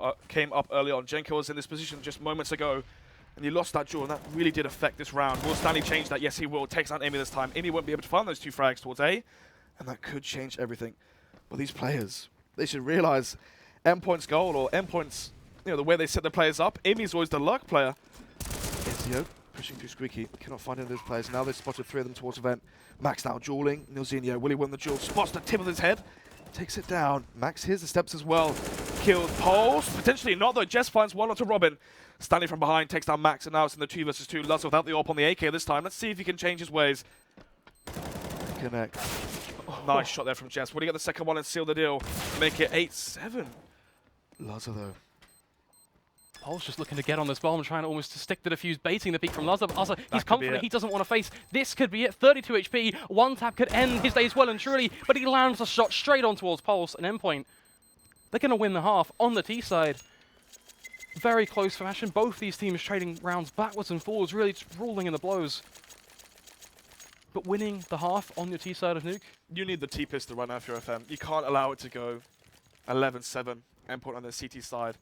up early on, Jenko was in this position just moments ago, and he lost that duel, and that really did affect this round. Will Stanley change that? Yes, he will. Takes out Amy this time. Amy won't be able to find those 2 frags towards A, and that could change everything. But these players, they should realize Endpoint's goal, or Endpoint's, you know, the way they set their players up. Amy's always the luck player. Ezio pushing through Squeaky, cannot find any of those players. Now they've spotted 3 of them towards Event. Max now dueling. Nilzinho, will he win the duel? Spots the tip of his head, takes it down. Max hears the steps as well. Kills Pulse, potentially not though. Jess finds one onto Robin. Stanley from behind takes down Max, and now it's in the 2 versus 2. Luz without the AWP on the AK this time. Let's see if he can change his ways. Connect. Nice shot there from Jess. Would he get the second one and seal the deal? Make it 8-7. Lazar though. Pulse just looking to get on this bomb, trying to almost to stick the defuse, baiting the peek from Lazar. But Lazar, he's confident he doesn't want to face. This could be it. 32 HP. One tap could end his days well and truly, but he lands a shot straight on towards Pulse and Endpoint. They're going to win the half on the T side. Very close fashion. Both these teams trading rounds backwards and forwards, really just ruling in the blows. But winning the half on your T side of Nuke. You need the T pistol right now if you're FM. You can't allow it to go 11-7, Endpoint on the CT side.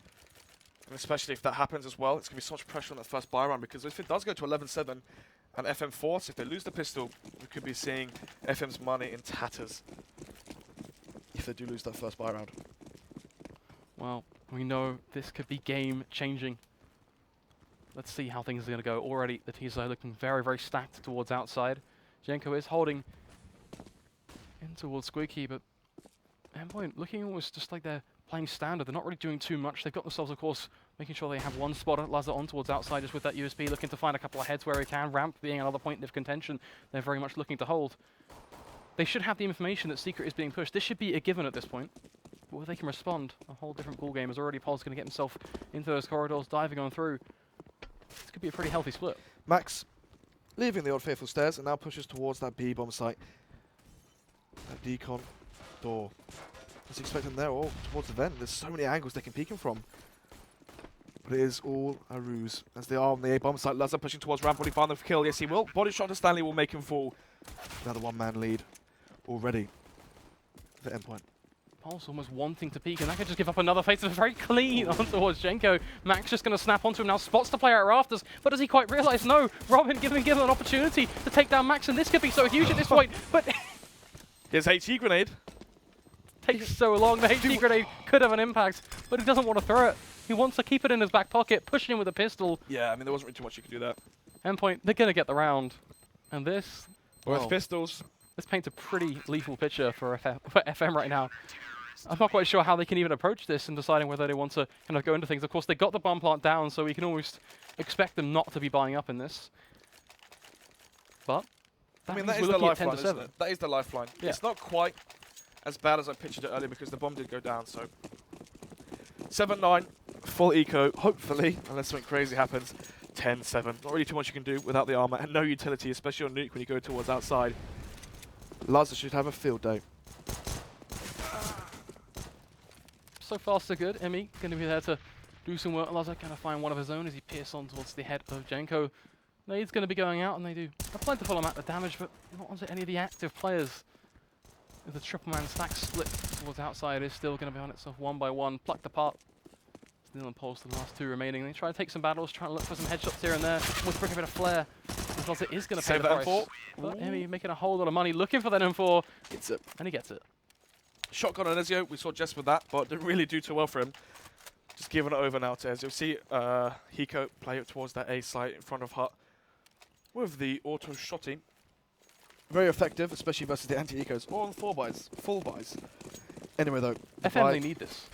And especially if that happens as well, it's going to be so much pressure on that first buy round, because if it does go to 11-7 and FM force, if they lose the pistol, we could be seeing FM's money in tatters if they do lose that first buy round. Well, we know this could be game changing. Let's see how things are going to go. Already the T side looking very, very stacked towards outside. Jenko is holding in towards Squeaky, but Endpoint looking almost just like they're playing standard. They're not really doing too much. They've got themselves, of course, making sure they have one spotter, Lazar on towards outside, just with that USB, looking to find a couple of heads where he can. Ramp being another point of contention they're very much looking to hold. They should have the information that Secret is being pushed. This should be a given at this point. But where they can respond, a whole different ball game. As already Paul's going to get himself into those corridors, diving on through. This could be a pretty healthy split. Max leaving the Old Faithful stairs and now pushes towards that B bomb site. That decon door. What's he expecting there? Or towards the vent. There's so many angles they can peek him from. But it is all a ruse. As they are on the A bomb site, Lazar pushing towards ramp. Will he find the kill? Yes, he will. Body shot to Stanley will make him fall. Another one-man lead already for Endpoint. Paul's almost wanting to peek, and that could just give up another face. It's very clean on towards Jenko. Max just going to snap onto him now, spots the player at rafters, but does he quite realise? No, Robin given an opportunity to take down Max, and this could be so huge at this point, but... There's HE grenade. Takes so long, the HE grenade could have an impact, but he doesn't want to throw it. He wants to keep it in his back pocket, pushing him with a pistol. Yeah, I mean, there wasn't really too much you could do that. Endpoint, they're going to get the round. And this... Both pistols. This paints a pretty lethal picture for FM right now. I'm not quite sure how they can even approach this and deciding whether they want to kind of go into things. Of course, they got the bomb plant down, so we can almost expect them not to be buying up in this. But I mean, that is the lifeline, isn't it? That is the lifeline. Yeah. It's not quite as bad as I pictured it earlier because the bomb did go down, so... 7-9, full eco, hopefully, unless something crazy happens. 10-7. Not really too much you can do without the armor, and no utility, especially on Nuke when you go towards outside. Lazar should have a field day. So far, so good. Emmy going to be there to do some work. Lazar going to find one of his own as he pierces on towards the head of Jenko. Nade's going to be going out, and they do a plentiful amount of damage, but not onto any of the active players. The triple man stack split towards outside is still going to be on itself one by one, plucked apart. Still and Pulse, the last two remaining. They try to take some battles, try to look for some headshots here and there, with bring a bit of flair. Because it is going to pay the price. But Emmy making a whole lot of money, looking for that M4. Gets it. And he gets it. Shotgun on Ezio, we saw Jess with that, but didn't really do too well for him. Just giving it over now to Ezio. See Hiko play it towards that A site in front of Hut with the auto shotting. Very effective, especially versus the anti-ecos or on 4-buys, full buys. Anyway though, FM, they need this.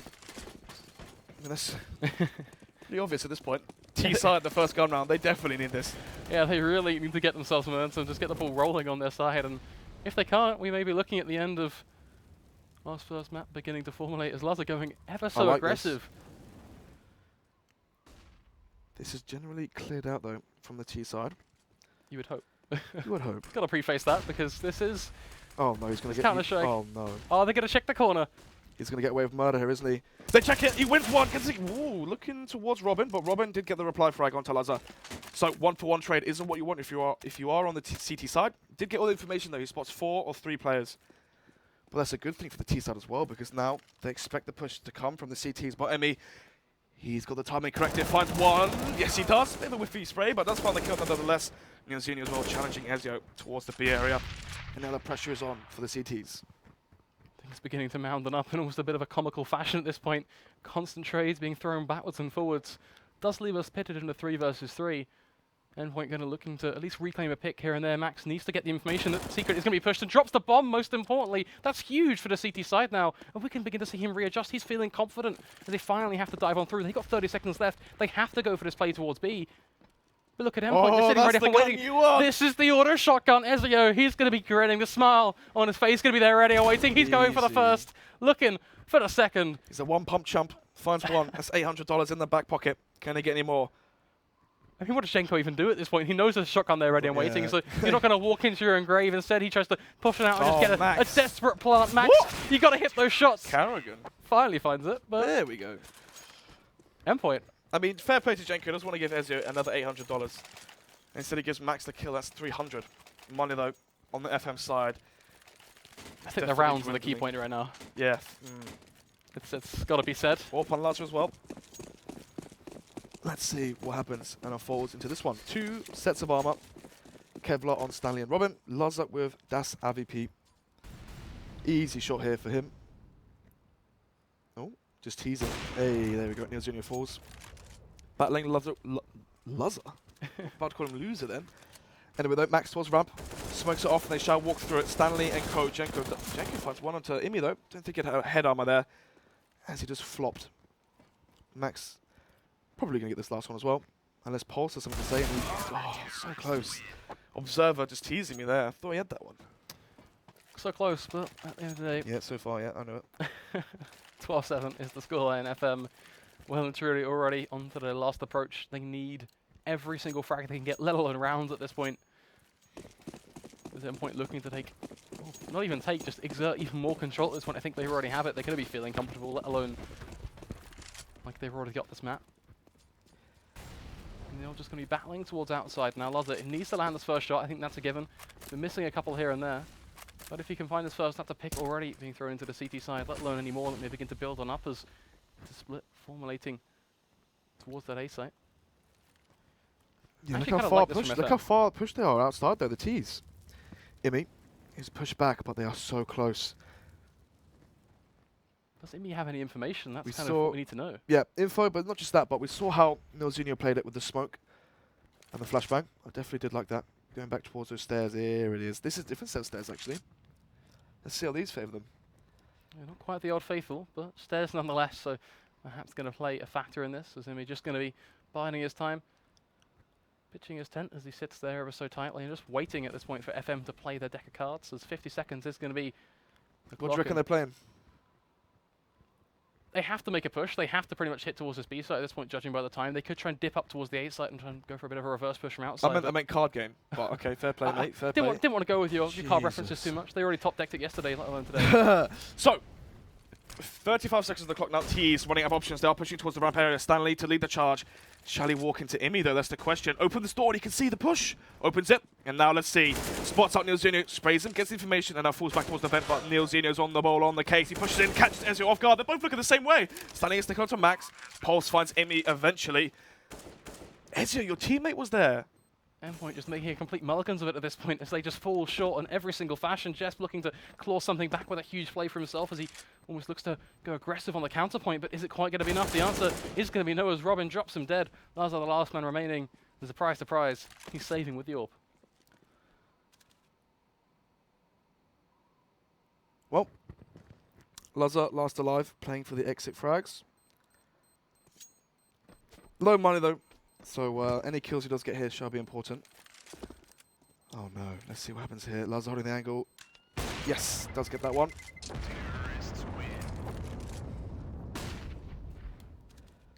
I mean, that's pretty obvious at this point. T side the first gun round, they definitely need this. Yeah, they really need to get themselves momentum, just get the ball rolling on their side, and if they can't, we may be looking at the end of last first map beginning to formulate as Luz are going ever so like aggressive. This is generally cleared out though from the T side. You would hope. You would hope. Gotta preface that because this is. Oh no, he's gonna It's get. Counter-Strike. Oh no, Oh, they're gonna check the corner. he's gonna get away with murder here, isn't he? They check it. He wins one. Gets it. Ooh, looking towards Robin, but Robin did get the reply frag onto Lazar. So 1-for-1 trade isn't what you want if you are on the CT side. Did get all the information though. He spots 4 or 3 players. But that's a good thing for the T side as well because now they expect the push to come from the CTs. But Emmy, he's got the timing corrected. Finds one. Yes, he does. Bit of a whiffy spray, but does find the kill nonetheless. Neozino as well challenging Ezio towards the B area. And now the pressure is on for the CTs. Things beginning to mound up in almost a bit of a comical fashion at this point. Constant trades being thrown backwards and forwards. Does leave us pitted into 3 versus 3. Endpoint going to looking to at least reclaim a pick here and there. Max needs to get the information that the secret is going to be pushed and drops the bomb, most importantly. That's huge for the CT side now. And we can begin to see him readjust. He's feeling confident as they finally have to dive on through. They've got 30 seconds left. They have to go for this play towards B. But look at Endpoint, just sitting ready for waiting. This is the auto shotgun. Ezio, he's going to be grinning. The smile on his face going to be there ready and waiting. He's going for the first, looking for the second. He's a one-pump chump. Finds one. That's $800 in the back pocket. Can he get any more? I mean, what does Shenko even do at this point? He knows there's a shotgun there ready and waiting, so you're not going to walk into your own grave. Instead, he tries to push it out and just get a desperate plant. Max, you got to hit those shots. Carrigan. Finally finds it, but There we go. Endpoint. I mean, fair play to Jenko. Doesn't want to give Ezio another $800. Instead, he gives Max the kill. That's 300 money, though, on the FM side. I think the rounds are the key point right now. Yeah. It's got to be said. Warp on Lazar as well. Let's see what happens and unfolds into this one. 2 sets of armor. Kevlar on Stanley and Robin. Lazar with Das AVP. Easy shot here for him. Oh, just teasing. Hey, there we go. Neil Jr. falls. Battling Lazar. Lazar? About to call him loser then. Anyway, though, Max towards ramp. Smokes it off and they shall walk through it. Stanley and Co. Jenko finds one onto Imi though. Don't think it had head armor there. As he just flopped. Max probably going to get this last one as well. Unless Pulse has something to say. And oh, so close. Observer just teasing me there. I thought he had that one. So close, but at the end of the day. Yeah, so far, yeah, I know it. 12-7 is the scoreline. FM well and truly already onto their last approach. They need every single frag they can get, let alone rounds at this point. Is Endpoint looking to take, well, not even take, just exert even more control at this point. I think they already have it. They're going to be feeling comfortable, let alone like they've already got this map. And they're just going to be battling towards outside now. Lazar needs to land this first shot. I think that's a given. They're missing a couple here and there. But if he can find his first, that's a pick already being thrown into the CT side, let alone any more that may begin to build on uppers to split, formulating towards that A site. Yeah, look Actually how kinda far like this pushed. from Look FM. how far pushed they are outside though. The T's. Imi is pushed back, but they are so close. Does Imi have any information? That's We kind of saw- what we need to know. Yeah, info, but not just that. But we saw how Nilzinho played it with the smoke and the flashbang. I definitely did like that. Going back towards those stairs. Here it is. This is a different set of stairs actually. Let's see how these favour them. Yeah, not quite the odd faithful, but stairs nonetheless, so perhaps going to play a factor in this, as Imi just going to be biding his time, pitching his tent as he sits there ever so tightly, and just waiting at this point for FM to play their deck of cards, as 50 seconds is going to be the What do you clock reckon and they're playing? they have to make a push. They have to pretty much hit towards this B site at this point, judging by the time. They could try and dip up towards the A site and try and go for a bit of a reverse push from outside. I meant card game. But okay, fair play, mate. Fair play. Didn't want to go with your card references Jesus. too much. They already top decked it yesterday, let alone today. So, 35 seconds on the clock now. T's running out of options. They are pushing towards the ramp area. Stanley to lead the charge. Shall he walk into Imi though? That's the question. Open this door and you can see the push. Opens it. And now let's see. Spots out Nilzinho, sprays him, gets the information, and now falls back towards the vent. But Nilzinho's on the ball, on the case. He pushes in, catches Ezio off guard. They're both looking the same way. Stanley gets the counter to Max. Pulse finds Imi eventually. Ezio, your teammate was there. Endpoint just making a complete mulligans of it at this point as they just fall short on every single fashion. Jess looking to claw something back with a huge play for himself as he almost looks to go aggressive on the counterpoint, but is it quite going to be enough? The answer is going to be no as Robin drops him dead. Lazar, the last man remaining. There's a surprise. He's saving with the AWP. Well, Lazar last alive, playing for the exit frags. Low money though. So any kills he does get here shall be important. Oh no, let's see what happens here. Lazar holding the angle. Yes, does get that one.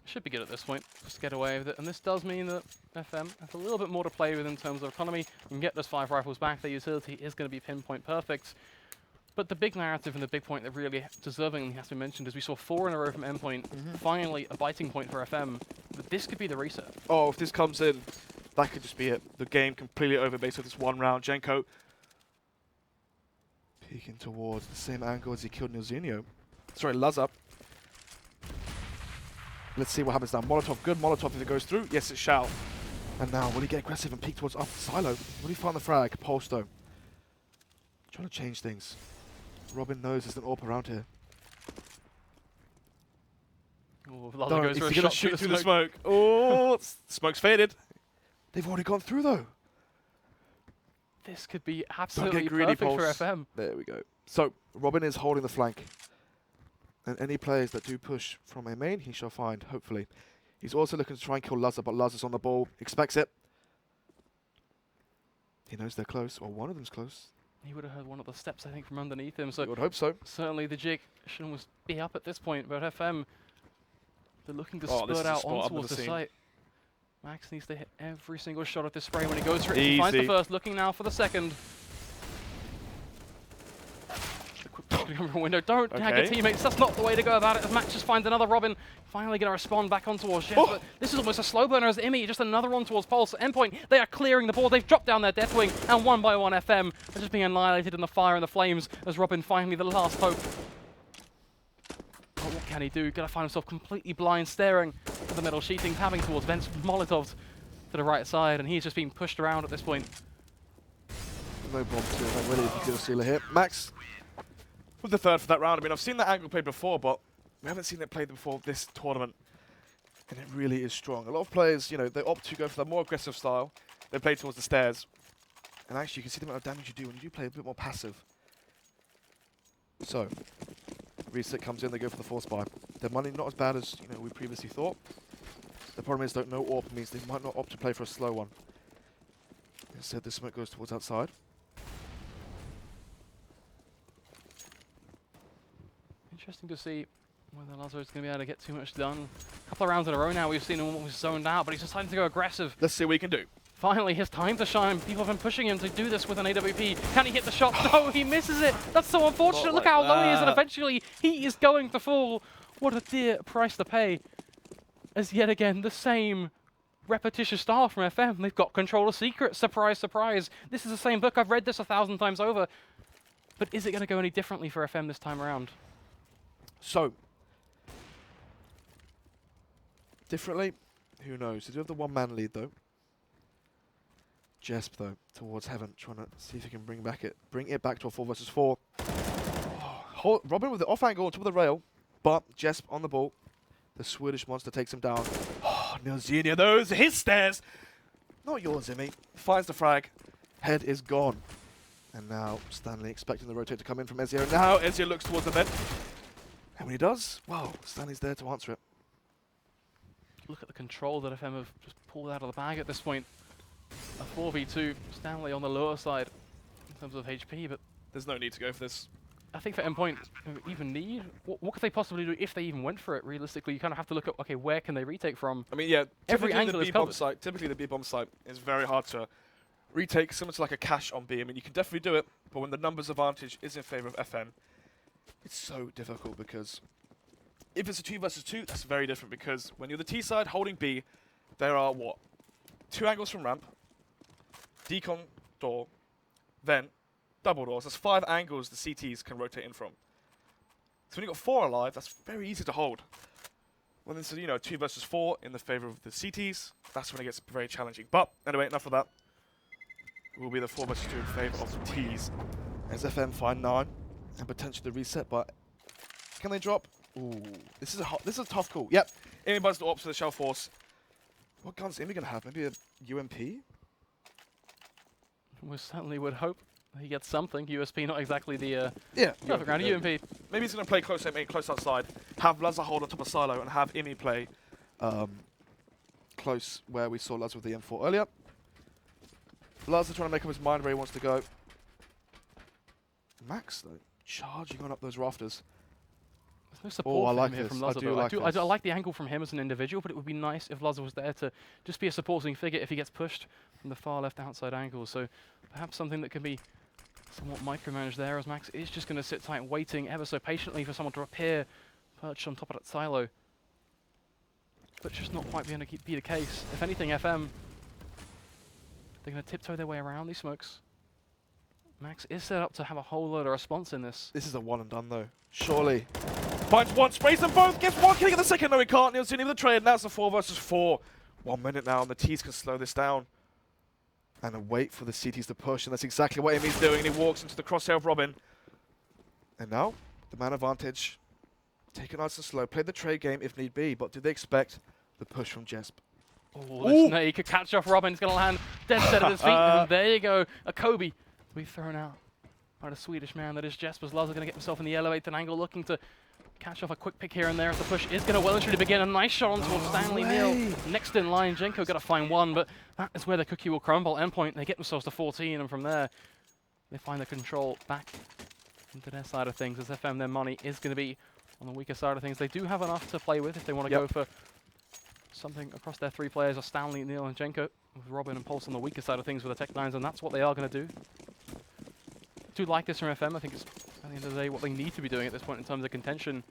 Should be good at this point. Just get away with it. And this does mean that FM has a little bit more to play with in terms of economy. You can get those 5 rifles back. Their utility is going to be pinpoint perfect. But the big narrative and the big point that really deservingly has to be mentioned is we saw 4 in a row from Endpoint. Finally, a biting point for FM. But this could be the reset. Oh, if this comes in, that could just be it. The game completely over based on this one round. Jenko peeking towards the same angle as he killed Nilzinho. Sorry, Lazar. Let's see what happens now. Molotov, good Molotov if it goes through. Yes, it shall. And now, will he get aggressive and peek towards up Silo? Will he find the frag? Polsto. Trying to change things. Robin knows there's an AWP around here. Oh, Lazar goes for a he's gonna shot shoot through the smoke. Oh, smoke's faded. They've already gone through though. This could be Don't absolutely get greedy, perfect for Pulse. FM. There we go. So, Robin is holding the flank. And any players that do push from a main, he shall find, hopefully. He's also looking to try and kill Lazar, but Lazar's on the ball. Expects it. He knows they're close, or one of them's close. He would have heard one of the steps, I think, from underneath him. So I would hope so. certainly the jig should almost be up at this point. But FM, they're looking to Oh, this split is a out spot I've onto never the seen. site. Max needs to hit every single shot at this spray when he goes for it. He finds the Easy. first, looking now for the second. Over a window. Don't tag your Okay. teammates. That's not the way to go about it. As Max just finds another Robin, finally going to respond back on towards Jeff. Oh. But this is almost a slow burner as Imi, just another one towards Pulse. Endpoint, they are clearing the board. They've dropped down their Deathwing, and one by one FM are just being annihilated in the fire and the flames as Robin finally the last hope. Oh, what can he do? Gonna find himself completely blind, staring at the metal sheeting, tabbing towards Vents Molotovs to the right side, and he's just being pushed around at this point. No bomb to it. Really, if you could have sealed here. Max with the third for that round. I mean, I've seen that angle played before, but we haven't seen it played before this tournament. And it really is strong. A lot of players, you know, they opt to go for the more aggressive style. They play towards the stairs. And actually, you can see the amount of damage you do when you do play a bit more passive. So, reset comes in, they go for the force buy. Their money not as bad as, you know, we previously thought. The problem is, no AWP means they might not opt to play for a slow one. Instead, the smoke goes towards outside. Interesting to see whether Lazar is going to be able to get too much done. A couple of rounds in a row now, we've seen him almost zoned out, but he's deciding to go aggressive. Let's see what he can do. Finally, his time to shine. People have been pushing him to do this with an AWP. Can he hit the shot? No, he misses it. That's so unfortunate. Not Look like how low he is, and that. eventually he is going to fall. What a dear price to pay. As yet again, the same repetitious style from FM. They've got control of secrets. Surprise, surprise. This is the same book. I've read this 1,000 times over. But is it going to go any differently for FM this time around? So, differently, who knows? They do have the one-man lead though. Jesp though, towards heaven, trying to see if he can bring it back to a 4 versus 4. Oh, Robin with the off angle on top of the rail, but Jesp on the ball. The Swedish monster takes him down. Oh, Nilzinho, those are his stairs. Not yours, Imi. Finds the frag. Head is gone. And now Stanley expecting the rotate to come in from Ezio. Now Ezio looks towards the vent. And when he does, well, Stanley's there to answer it. Look at the control that FM have just pulled out of the bag at this point. A 4v2, Stanley on the lower side in terms of HP, but There's no need to go for this. I think for Endpoint, even need, what could they possibly do if they even went for it? Realistically, you kind of have to look at, okay, where can they retake from? I mean, yeah, Every typically angle the is B-bomb covered. site, typically the B-bomb site is very hard to retake, similar to like a cache on B. I mean, you can definitely do it, but when the numbers advantage is in favor of FN, it's so difficult because if it's a 2 versus 2, that's very different because when you're the T side holding B, there are what? 2 angles from ramp, decon door, then double doors. There's 5 angles the CTs can rotate in from. So when you've got 4 alive, that's very easy to hold. When this is, you know, 2 versus 4 in the favor of the CTs, that's when it gets very challenging. But anyway, enough of that. It will be the 4 versus 2 in favor of the Ts. As FM find 9 and potentially the reset, but can they drop? Ooh, this is a tough call. Yep, Amy buys the ops for the Shell Force. What guns is Amy gonna have? Maybe a UMP? We certainly would hope he gets something. USP, not exactly the Yeah, perfect round. yeah. UMP. Maybe he's gonna play close aim, close outside. Have Lazar hold on top of Silo and have Imi play close where we saw Luz with the M4 earlier. Luz is trying to make up his mind where he wants to go. Max, though, charging on up those rafters. There's no support I from like him here this. from I Luzza, do though. like this. I like the angle from him as an individual, but it would be nice if Luzza was there to just be a supporting figure if he gets pushed from the far left outside angle. So perhaps something that can be somewhat micromanaged there, as Max is just going to sit tight, waiting ever so patiently for someone to appear perched on top of that silo. But just not quite going to be the case. If anything, FM, they're going to tiptoe their way around these smokes. Max is set up to have a whole load of response in this. This is a one and done, though. Surely. Finds one, sprays them both, gets one, can he get the second? No, he can't. Neil's in with the trade, and that's a 4 versus 4. 1 minute now, and the T's can slow this down. And a wait for the CTs to push, and that's exactly what Emmy's doing. And he walks into the crosshair of Robin. And now, the man advantage. Take it nice and slow. Play the trade game if need be, but do they expect the push from Jesp? Oh, the snake could catch off Robin. He's going to land dead set at his feet. And there you go. A Kobe will be thrown out by the Swedish man that is Jesper's. Luzza going to get himself in the elevated angle, looking to catch off a quick pick here and there as the push is going to well and truly begin. A nice shot on towards Stanley Neal. Next in line, Jenko got to find one, but that is where the cookie will crumble. Endpoint, they get themselves to 14, and from there, they find the control back into their side of things, as FM, their money is going to be on the weaker side of things. They do have enough to play with if they want to go for something across their 3 players, are Stanley, Neal, and Jenko, with Robin and Pulse on the weaker side of things with the Tech 9s, and that's what they are going to do. I do like this from FM. I think it's, at the end of the day, what they need to be doing at this point in terms of contention.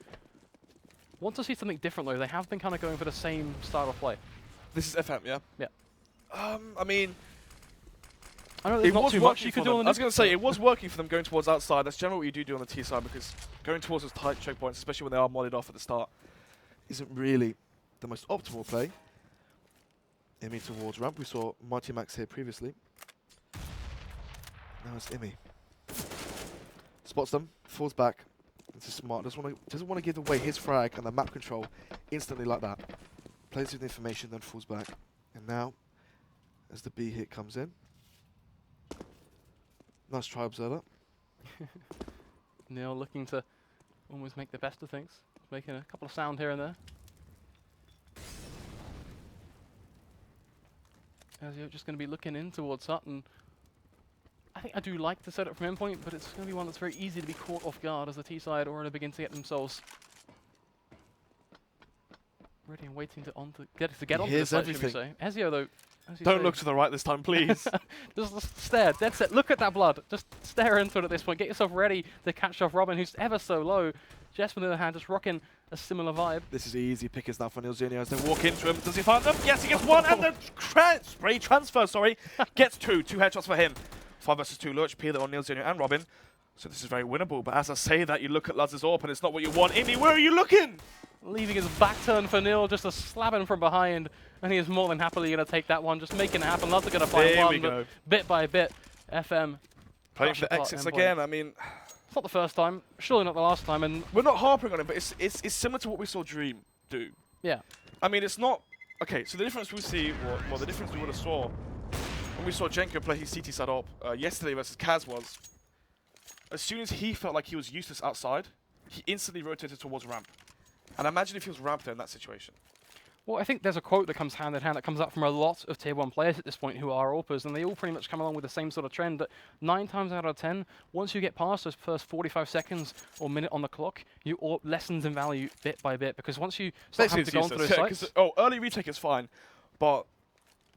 Want to see something different, though. They have been kind of going for the same style of play. This is FM, yeah? Yeah. I mean, I know there's not too much you can do on the I was going to say, it was working for them going towards outside. That's generally what you do on the T side, because going towards those tight choke points, especially when they are modded off at the start, isn't really the most optimal play. Emmy towards ramp. We saw Mighty Max here previously. Now it's Emmy. Spots them, falls back. This is smart. Doesn't want to give away his frag and the map control instantly like that. Plays with the information, then falls back. And now, as the B hit comes in, nice try, observer. Neal looking to almost make the best of things, making a couple of sound here and there. As you're just going to be looking in towards Sutton. I think I do like the setup from Endpoint, but it's going to be one that's very easy to be caught off guard as the T side already begin to get themselves ready and waiting to get onto the site, should we say. Ezio, though, as you Don't say, look to the right this time, please. just stare, dead set. Look at that blood. Just stare into it at this point. Get yourself ready to catch off Robin, who's ever so low. Jess, on the other hand, just rocking a similar vibe. This is easy pickers now for Neil Jr. as they walk into him. Does he find them? Yes, he gets one, and the spray transfer, gets 2. 2 headshots for him. 5 versus 2, low HP there on Neil Jr. and Robin. So this is very winnable, but as I say that, you look at Luz's AWP, and it's not what you want. Imi, where are you looking? Leaving his back turn for Neil, just to slap him from behind, and he is more than happily going to take that one, just making it happen. Luz are going to find There one, we but go. bit by bit, FM Playing crush for the apart exits Endpoint. again, I mean, It's not the first time, surely not the last time, and we're not harping on it, but it's similar to what we saw Dream do. yeah. I mean, it's not... Okay, so the difference we see, well, the difference we would have saw when we saw Jenko play his CT side up yesterday versus Kaz was, as soon as he felt like he was useless outside, he instantly rotated towards ramp. And imagine if he was ramp there in that situation. Well, I think there's a quote that comes hand in hand that comes out from a lot of Tier 1 players at this point who are AWPers, and they all pretty much come along with the same sort of trend that 9 times out of 10, once you get past those first 45 seconds or minute on the clock, you AWP lessens in value bit by bit, because once you start having to go onto those sites... early retake is fine, but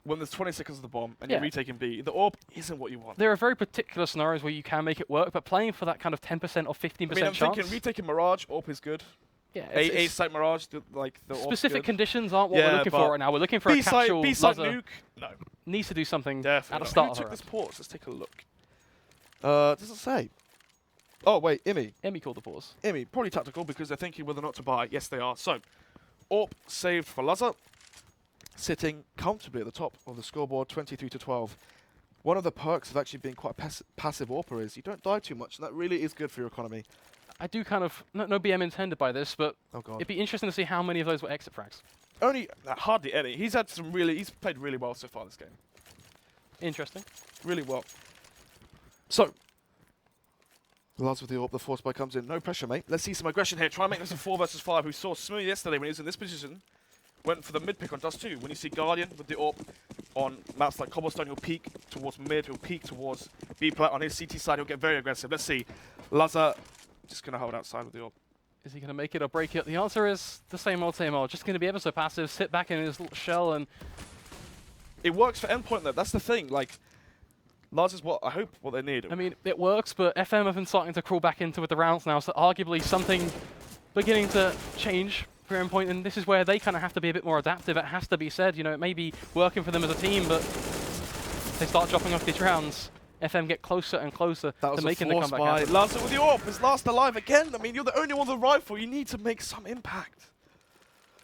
when there's 20 seconds of the bomb and you're retaking B, the AWP isn't what you want. There are very particular scenarios where you can make it work, but playing for that kind of 10% or 15% I mean, I'm chance... thinking retaking Mirage, AWP is good. Yeah, A-site Mirage, the specific good. conditions aren't what we're looking for right now. We're looking for a capsule. B-site Luzza nuke, no. needs to do something Definitely at the not. start Who of took the this round. pause? Let's take a look. Does it say? Oh, wait, Imi. Emmy called the pause. Imi, probably tactical because they're thinking whether or not to buy. Yes, they are. So, AWP saved for Luzza, sitting comfortably at the top of the scoreboard, 23-12. One of the perks of actually being quite passive AWPer is you don't die too much, and that really is good for your economy. I do kind of... No BM intended by this, but Oh, God. it'd be interesting to see how many of those were exit frags. Hardly any. He's played really well so far this game. Interesting. Really well. So, Luz with the AWP, the force buy comes in. No pressure, mate. Let's see some aggression here. Try and make this a 4 versus 5. We saw Smooth yesterday when he was in this position. went for the mid pick on Dust 2. When you see Guardian with the AWP on maps like Cobblestone, he'll peek towards mid, he'll peek towards B plat. On his CT side, he'll get very aggressive. Let's see. Laza just going to hold outside with the AWP. Is he going to make it or break it? The answer is the same old, same old. Just going to be ever so passive, sit back in his little shell, and it works for Endpoint though. That's the thing. Like, Laza's I hope what they need. I mean, it works, but FM have been starting to crawl back into with the rounds now, so arguably something beginning to change for Endpoint, and this is where they kind of have to be a bit more adaptive. It has to be said, you know, it may be working for them as a team, but they start dropping off these rounds. FM get closer and closer to making the comeback happen. Laza with the AWP is last alive again. I mean, you're the only one with the rifle. You need to make some impact.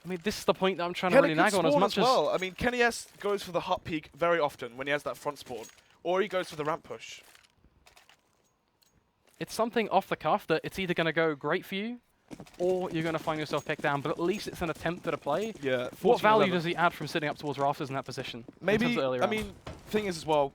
I mean, this is the point that I'm trying to really nag on as much as... I mean, Kenny S goes for the hut peek very often when he has that front spawn, or he goes for the ramp push. It's something off the cuff that it's either going to go great for you, or you're going to find yourself picked down, but at least it's an attempt at a play. Yeah. What value does he add from sitting up towards rafters in that position? Maybe, I mean, thing is as well,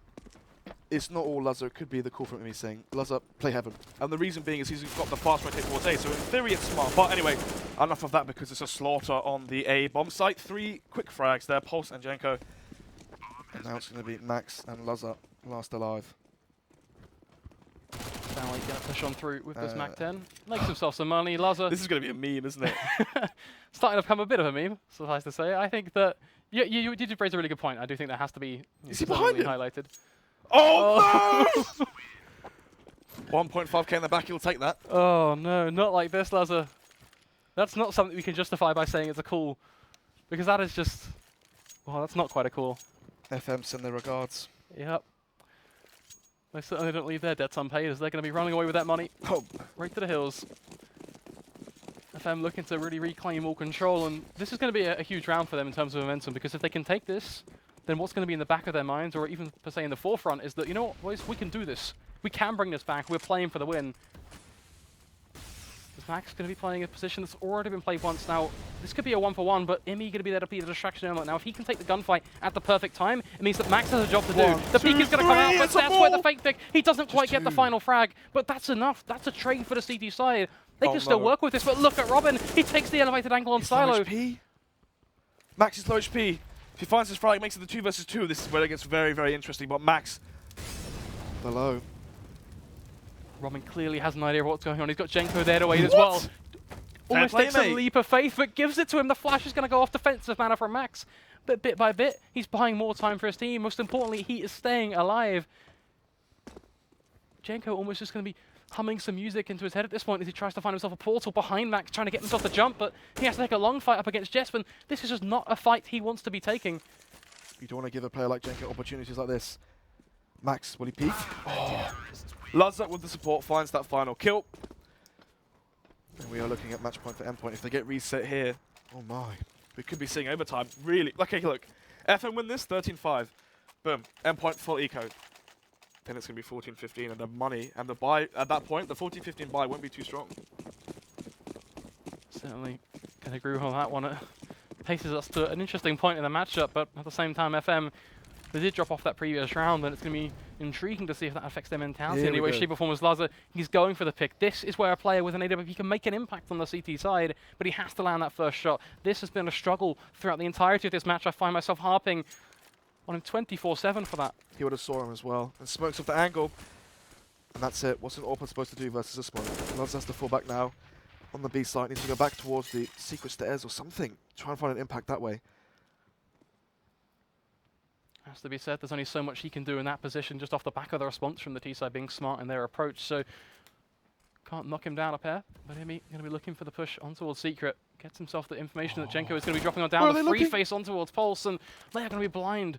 it's not all Laza. It could be the call from me saying, Laza, play heaven. And the reason being is he's got the fast rotate towards A, so in theory it's smart. But anyway, enough of that because it's a slaughter on the A bomb site. 3 quick frags there, Pulse and Jenko. And now it's going to be Max and Laza last alive. Stanley going to push on through with this MAC-10. Makes himself some money. Laza... This is going to be a meme, isn't it? starting to become a bit of a meme, suffice to say. I think that... You did raise a really good point. I do think that has to be highlighted. Oh, no! 1.5k in the back, he'll take that. Oh, no, not like this, Laza. That's not something we can justify by saying it's a call. Because that is just... Well, that's not quite a call. FM send their regards. Yep. They certainly don't leave their debts unpaid as they're going to be running away with that money. Oh. Right to the hills. FM looking to really reclaim all control, and this is going to be a huge round for them in terms of momentum, because if they can take this, then what's going to be in the back of their minds, or even per se in the forefront, is that, you know what, boys, we can do this. We can bring this back. We're playing for the win. Is Max going to be playing a position that's already been played once now? This could be a 1-for-1, but Imi going to be there to be the distraction element. Now, if he can take the gunfight at the perfect time, it means that Max has a job to do. The peek is going to come out, but that's where the fake pick. He doesn't quite get the final frag, but that's enough. That's a trade for the CT side. They can still work with this, but look at Robin. He takes the elevated angle on Silo. Low HP. Max is low HP. If he finds his frag, makes it the 2 versus 2. This is where it gets very, very interesting. But Max, below. Robin clearly has an idea of what's going on. He's got Jenko there to wait as well. Almost takes a leap of faith, but gives it to him. The flash is going to go off defensive mana from Max. But bit by bit, he's buying more time for his team. Most importantly, he is staying alive. Jenko almost just going to be humming some music into his head at this point as he tries to find himself a portal behind Max, trying to get himself to jump, but he has to take a long fight up against Jespen. This is just not a fight he wants to be taking. You don't want to give a player like Jenko opportunities like this. Max, will he peek? Oh. Laza with the support finds that final kill. And we are looking at match point for Endpoint. If they get reset here, oh my. We could be seeing overtime. Really. Okay, look. FM win this, 13-5. Boom. Endpoint full eco. Then it's going to be 14-15, and the money and the buy at that point, the 14-15 buy won't be too strong. Certainly can agree on that one. It paces us to an interesting point in the matchup, but at the same time, FM, they did drop off that previous round, and it's going to be intriguing to see if that affects their mentality in any way, shape, or form. As Laza, he's going for the pick. This is where a player with an AWP can make an impact on the CT side, but he has to land that first shot. This has been a struggle throughout the entirety of this match. I find myself harping on him 24/7 for that. He would have saw him as well. And smokes off the angle. And that's it. What's an AWP supposed to do versus a smoke? Laza has to fall back now. On the B side, needs to go back towards the secret stairs or something. Try and find an impact that way. Has to be said, there's only so much he can do in that position just off the back of the response from the T side being smart in their approach. So can't knock him down up here. But Imi going to be looking for the push on towards Secret. Gets himself the information that Jenko is going to be dropping on down. The free face on towards Pulse, and they are going to be blind.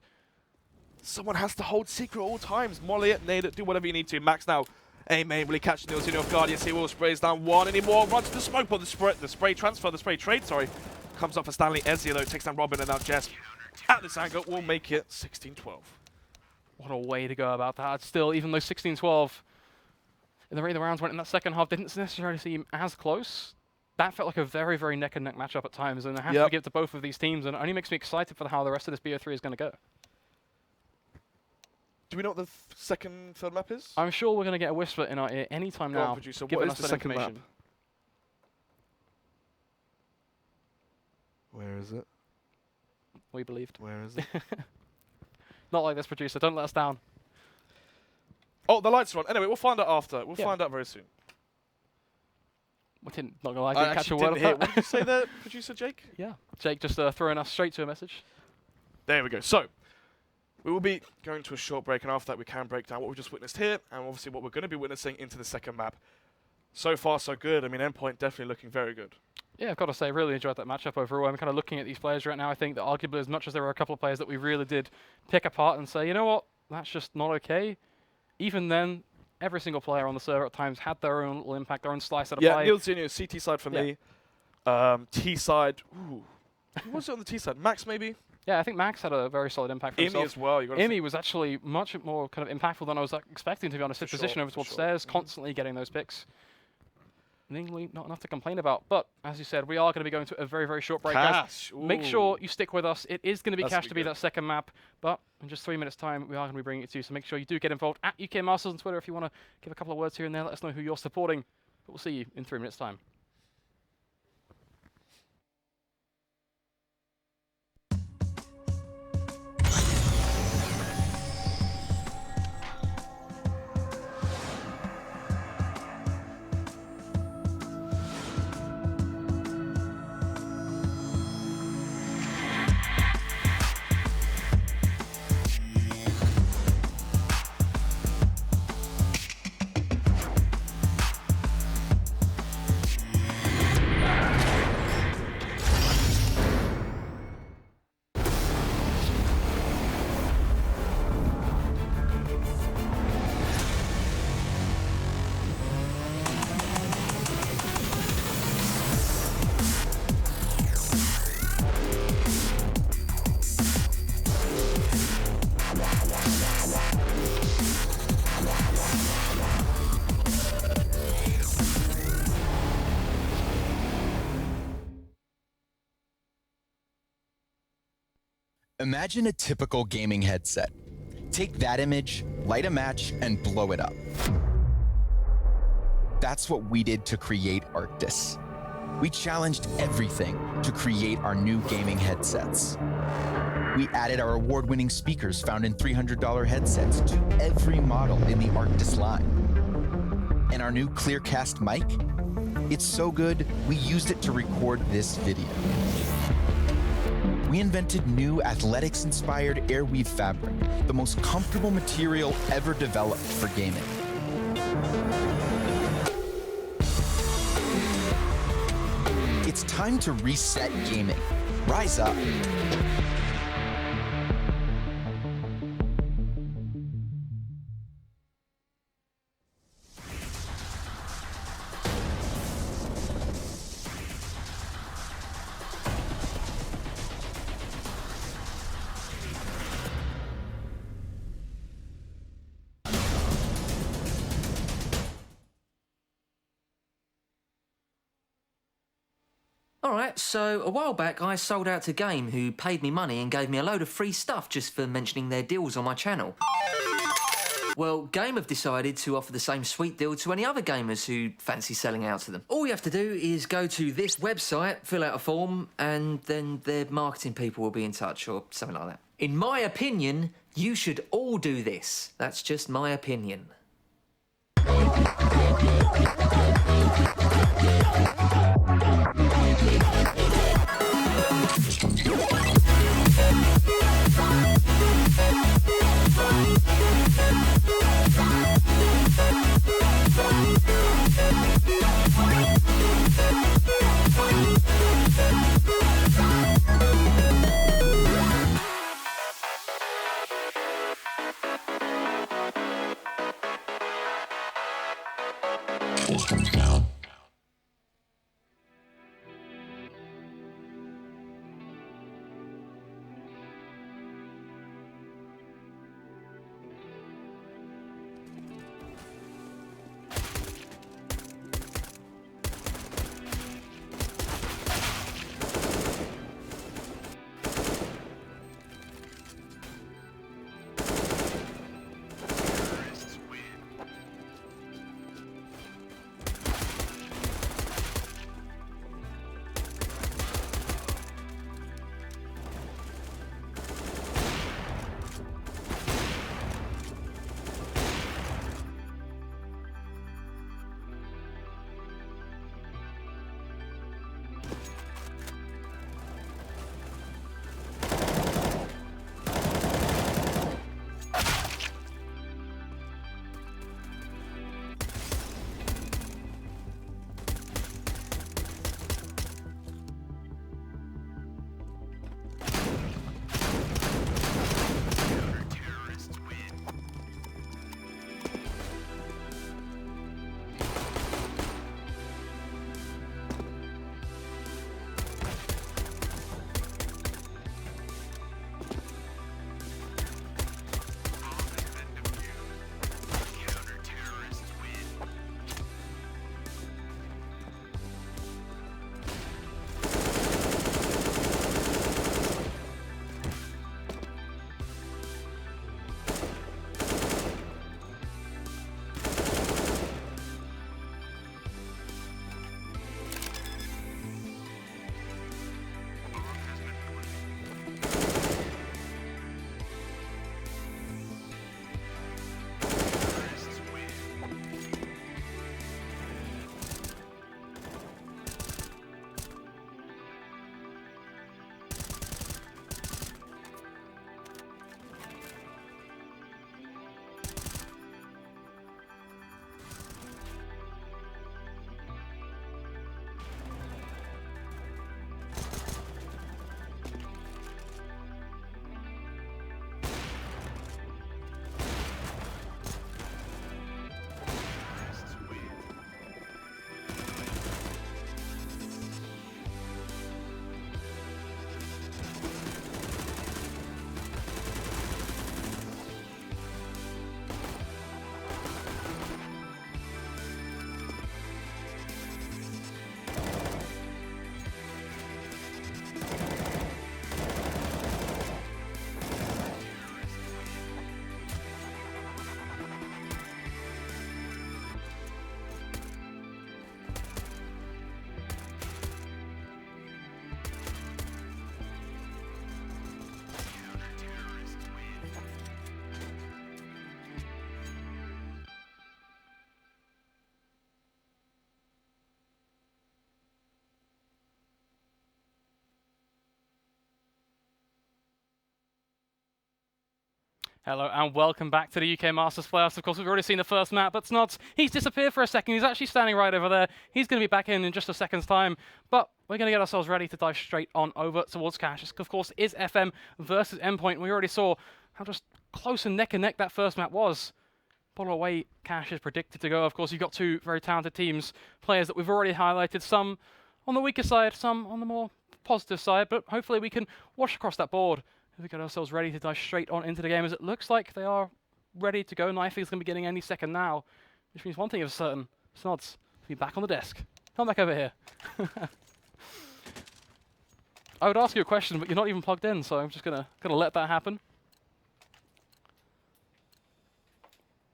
Someone has to hold Secret at all times. Molly it, nade it, do whatever you need to. Max now. Aim, will he catch Nilsino off guard? Yes, he will. Sprays down one anymore. Runs to the smoke, but the spray trade, sorry. Comes up for Stanley. Ezio, though, takes down Robin, and now Jess at this angle will make it 16-12. What a way to go about that. Still, even though 16-12 in the way the rounds went in that second half didn't necessarily seem as close, that felt like a very, very neck-and-neck matchup at times, and I have to give to both of these teams, and it only makes me excited for how the rest of this BO3 is going to go. Do we know what the third map is? I'm sure we're going to get a whisper in our ear anytime now. Producer, what is the second map? Where is it? We believed. Where is it? Not like this, producer. Don't let us down. Oh, the lights are on. Anyway, we'll find out after. We'll find out very soon. We didn't, not gonna lie, I I didn't catch a actually word didn't of hear. that. What did you say there, producer Jake? Yeah. Jake just throwing us straight to a message. There we go. So, we will be going to a short break, and after that we can break down what we just witnessed here, and obviously what we're going to be witnessing into the second map. So far, so good. I mean, Endpoint definitely looking very good. Yeah, I've got to say, really enjoyed that matchup overall. I'm kind of looking at these players right now. I think that arguably, as much as there were a couple of players that we really did pick apart and say, you know what, that's just not okay, even then, every single player on the server at times had their own little impact, their own slice of the Yeah, pie. Neil Zinio, CT side for me. T side, ooh. Who was it on the T side? Max, maybe? Yeah, I think Max had a very solid impact for Imi himself. as well. You got Imi was actually much more kind of impactful than I was expecting, to be honest. His For position sure, over for towards sure. stairs, constantly getting those picks. Ningly, not enough to complain about. But, as you said, we are going to be going to a very, very short break, guys. Cash. Make sure you stick with us. It is going to be That's Cash gonna to be be good. that second map, but in just 3 minutes' time, we are going to be bringing it to you. So make sure you do get involved at UK Masters on Twitter if you want to give a couple of words here and there. Let us know who you're supporting. But we'll see you in 3 minutes' time. Imagine a typical gaming headset. Take that image, light a match, and blow it up. That's what we did to create Arctis. We challenged everything to create our new gaming headsets. We added our award-winning speakers found in $300 headsets to every model in the Arctis line. And our new Clearcast mic? It's so good, we used it to record this video. We invented new athletics-inspired airweave fabric, the most comfortable material ever developed for gaming. It's time to reset gaming. Rise up. Alright, so a while back I sold out to Game, who paid me money and gave me a load of free stuff just for mentioning their deals on my channel. Well, Game have decided to offer the same sweet deal to any other gamers who fancy selling out to them. All you have to do is go to this website, fill out a form, and then their marketing people will be in touch or something like that. In my opinion, you should all do this. That's just my opinion. Hello and welcome back to the UK Masters Playoffs. Of course, we've already seen the first map, but Snods, he's disappeared for a second. He's actually standing right over there. He's going to be back in just a second's time, but we're going to get ourselves ready to dive straight on over towards Cash. This, of course, is FM versus Endpoint. We already saw how just close and neck that first map was. Bottle away, Cash is predicted to go. Of course, you've got two very talented teams, players that we've already highlighted, some on the weaker side, some on the more positive side, but hopefully we can wash across that board. We get ourselves ready to dive straight on into the game, as it looks like they are ready to go. Knifey is going to be getting any second now, which means one thing is certain. Snods, be back on the desk. Come back over here. I would ask you a question, but you're not even plugged in, so I'm just gonna let that happen.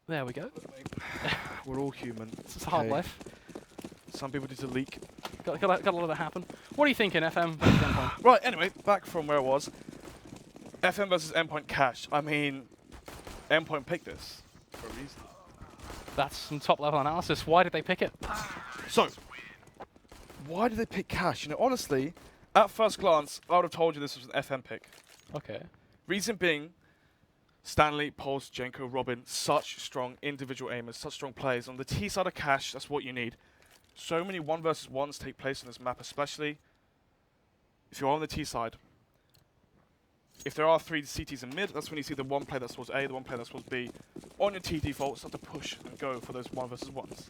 There we go. We're all human. It's a hard life. Some people need to leak. Got to let that happen. What are you thinking, FM versus Endpoint? Right, anyway, back from where I was. FM versus Endpoint Cash. I mean, Endpoint picked this for a reason. That's some top-level analysis. Why did they pick it? So, why did they pick Cash? You know, honestly, at first glance, I would have told you this was an FM pick. Okay. Reason being, Stanley, Pulse, Jenko, Robin, such strong individual aimers, such strong players. On the T side of Cash, that's what you need. So many 1 versus 1s take place on this map, especially if you're on the T side. If there are 3 CTs in mid, that's when you see the one player that's towards A, the one player that's towards B. On your T default, start to push and go for those 1 versus 1s.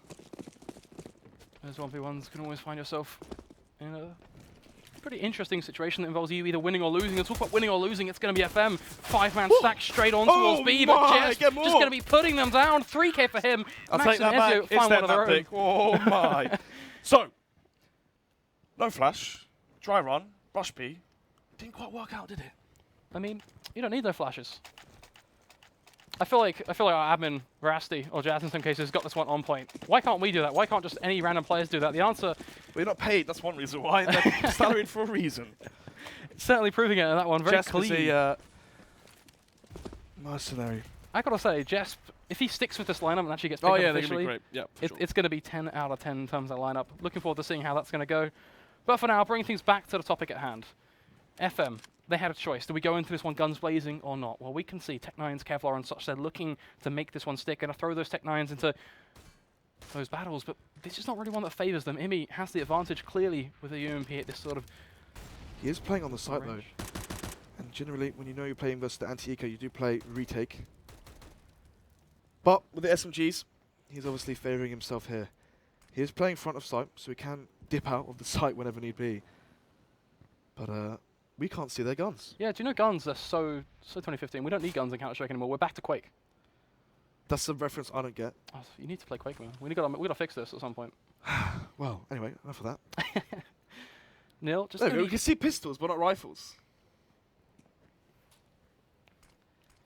Those 1v1s can always find yourself in a pretty interesting situation that involves you either winning or losing. And talk about winning or losing, it's going to be FM. 5-man stack straight on towards B, but Jess just going to be putting them down. 3k for him. I'll Max take that and Ezio back. It's find one of their own. pick. Oh my. So, no flash, dry run, rush B. Didn't quite work out, did it? I mean, you don't need no flashes. I feel like our admin, Rasty, or Jazz in some cases, got this one on point. Why can't we do that? Why can't just any random players do that? The answer... We're not paid, that's one reason why. They're salaried for a reason. Certainly proving it in that one. Very Jesp clean. is a mercenary. I gotta say, Jesp, if he sticks with this lineup and actually gets picked Oh up yeah, they're officially, gonna be great. Yeah, for sure. it's going to be 10 out of 10 in terms of that lineup. Looking forward to seeing how that's going to go. But for now, bringing things back to the topic at hand. FM, they had a choice. Do we go into this one guns blazing or not? Well, we can see Tech9's, Kevlar and such, they're looking to make this one stick and to throw those Tech9s into those battles, but this is not really one that favors them. Imi has the advantage clearly with the UMP at this sort of... He is playing on the site range. though. And generally, when you know you're playing versus the anti-eco, you do play retake. But with the SMGs, he's obviously favouring himself here. He is playing front of site, so he can dip out of the site whenever need be. But we can't see their guns. Yeah, do you know guns are so 2015? We don't need guns in Counter-Strike anymore. We're back to Quake. That's a reference I don't get. Oh, you need to play Quake, man. We gotta fix this at some point. Well, anyway, enough of that. Neil, just There we go. We can see pistols, but not rifles.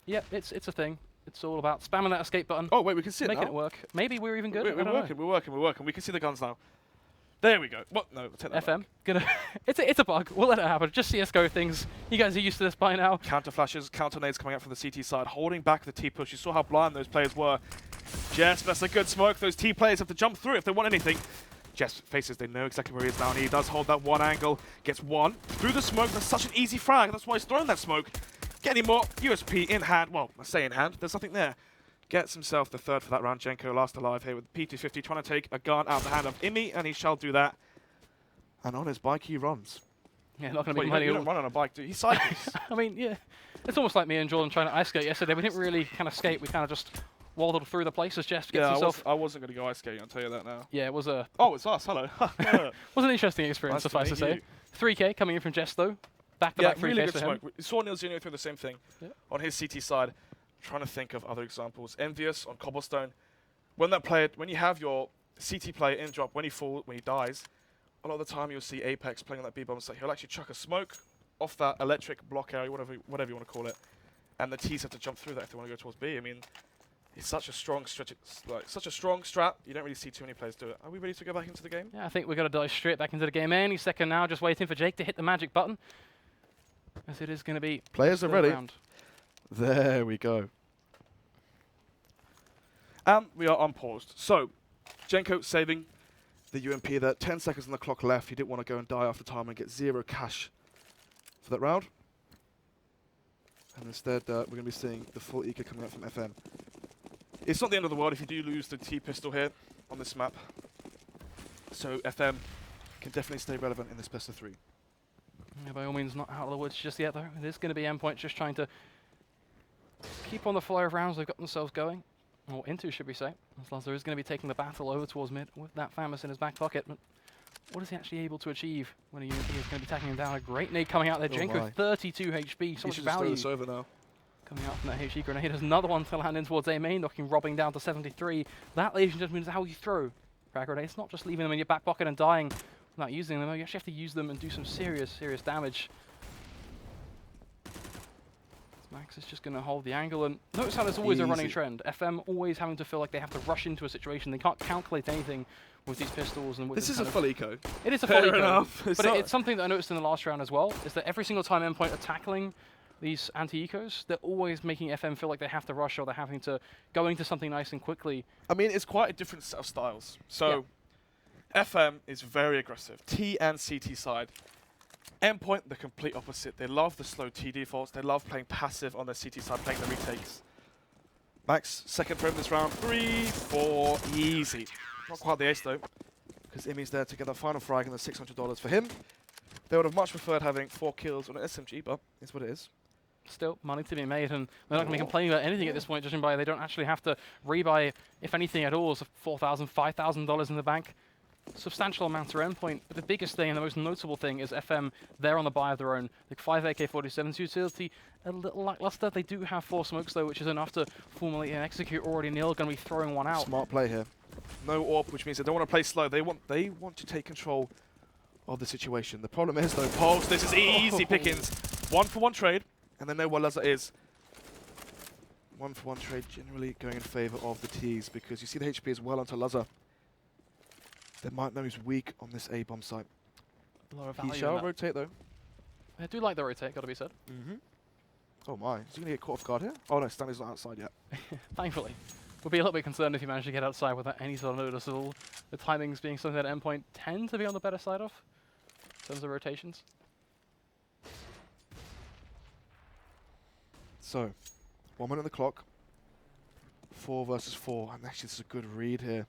yeah, it's a thing. It's all about spamming that escape button, Oh wait, we can see it making now. it work. Maybe we're even good. We're I don't know. working. We can see the guns now. There we go. What? No, take that FM, back. gonna it's a bug. We'll let it happen. Just CSGO things. You guys are used to this by now. Counter flashes, counter nades coming out from the CT side, holding back the T push. You saw how blind those players were. Jess, that's a good smoke. Those T players have to jump through if they want anything. Jess faces, they know exactly where he is now, and he does hold that one angle. Gets one through the smoke. That's such an easy frag. That's why he's throwing that smoke. Get any more USP in hand. Well, I say in hand. There's nothing there. Gets himself the third for that round. Jenko last alive here with P250 trying to take a gun out of the hand of Imi, and he shall do that. And on his bike he runs. Yeah, not gonna Well, be you money. don't run on a bike, do you? He cycles. I mean, yeah, it's almost like me and Jordan trying to ice skate yesterday. We didn't really kind of skate. We kind of just waddled through the place as Jeff gets Yeah, himself. I wasn't going to go ice skating, I'll tell you that now. Yeah, it was a Oh, it's us, hello. was an interesting experience, Nice to suffice to meet say. 3k coming in from Jess though. Back to Yeah, back 3k really good for him. smoke. We saw Neil Jr. through the same thing on his CT side. Trying to think of other examples. Envious on Cobblestone. When you have your CT player in drop, when he dies, a lot of the time you'll see Apex playing on that B-bomb site. He'll actually chuck a smoke off that electric block area, whatever you want to call it, and the T's have to jump through that if they want to go towards B. I mean, it's such a strong such a strong strat. You don't really see too many players do it. Are we ready to go back into the game? Yeah, I think we're going to dive straight back into the game any second now, just waiting for Jake to hit the magic button. As it is going to be... Players are third ready. round. There we go. And we are unpaused. So, Jenko saving the UMP there. 10 seconds on the clock left. He didn't want to go and die after time and get 0 cash for that round. And instead, we're going to be seeing the full eco coming out from FM. It's not the end of the world if you do lose the T-pistol here on this map. So FM can definitely stay relevant in this best of 3. Yeah, by all means, not out of the woods just yet, though. It is going to be Endpoint just trying to keep on the flow of rounds they've got themselves going. Or into, should we say. As Lazar is going to be taking the battle over towards mid with that Famous in his back pocket. But what is he actually able to achieve when he is going to be taking him down? A great nade coming out there. Jenko, 32 HP, so much value this over now. coming out from that HE grenade. There's another one to land in towards A main, knocking Robbing down to 73. That, ladies and gentlemen, is how you throw frag grenades. It's not just leaving them in your back pocket and dying without using them. You actually have to use them and do some serious damage. Max is just going to hold the angle, and notice how there's always a running trend. FM always having to feel like they have to rush into a situation. They can't calculate anything with these pistols. And with This is a full eco. It is a full eco. Enough. But it's something that I noticed in the last round as well, is that every single time Endpoint are tackling these anti-ecos, they're always making FM feel like they have to rush or they're having to go into something nice and quickly. I mean, it's quite a different set of styles. So, FM is very aggressive. T and CT side. Endpoint, the complete opposite. They love the slow T defaults. They love playing passive on their CT side, playing the retakes. Max, second for him this round. 3, 4, easy. Not quite the ace though, because Imi's there to get the final frag and the $600 for him. They would have much preferred having 4 kills on an SMG, but it's what it is. Still, money to be made, and they're not going to be complaining about anything at this point, judging by they don't actually have to rebuy, if anything at all, so $4,000, $5,000 in the bank. Substantial amounts are Endpoint, but the biggest thing and the most notable thing is FM, they're on the buy of their own. The 5 AK-47's utility, a little lackluster. They do have 4 smokes though, which is enough to formulate and execute already nil. Going to be throwing one out. Smart play here. No AWP, which means they don't want to play slow. They want to take control of the situation. The problem is though, Pulse, this is easy pickings. 1-for-1 trade, and they know where Lazar is. 1-for-1 trade generally going in favor of the Ts, because you see the HP as well onto Lazar. They might know he's weak on this A-bomb site. A lot of He value shall in that. rotate though. I do like the rotate, gotta be said. Oh my, is he going to get caught off guard here? Oh no, Stanley's not outside yet. Thankfully. Would be a little bit concerned if you managed to get outside without any sort of notice at all. The timings being something that Endpoint tend to be on the better side of, in terms of rotations. So, 1 minute on the clock. 4 versus 4, and actually this is a good read here.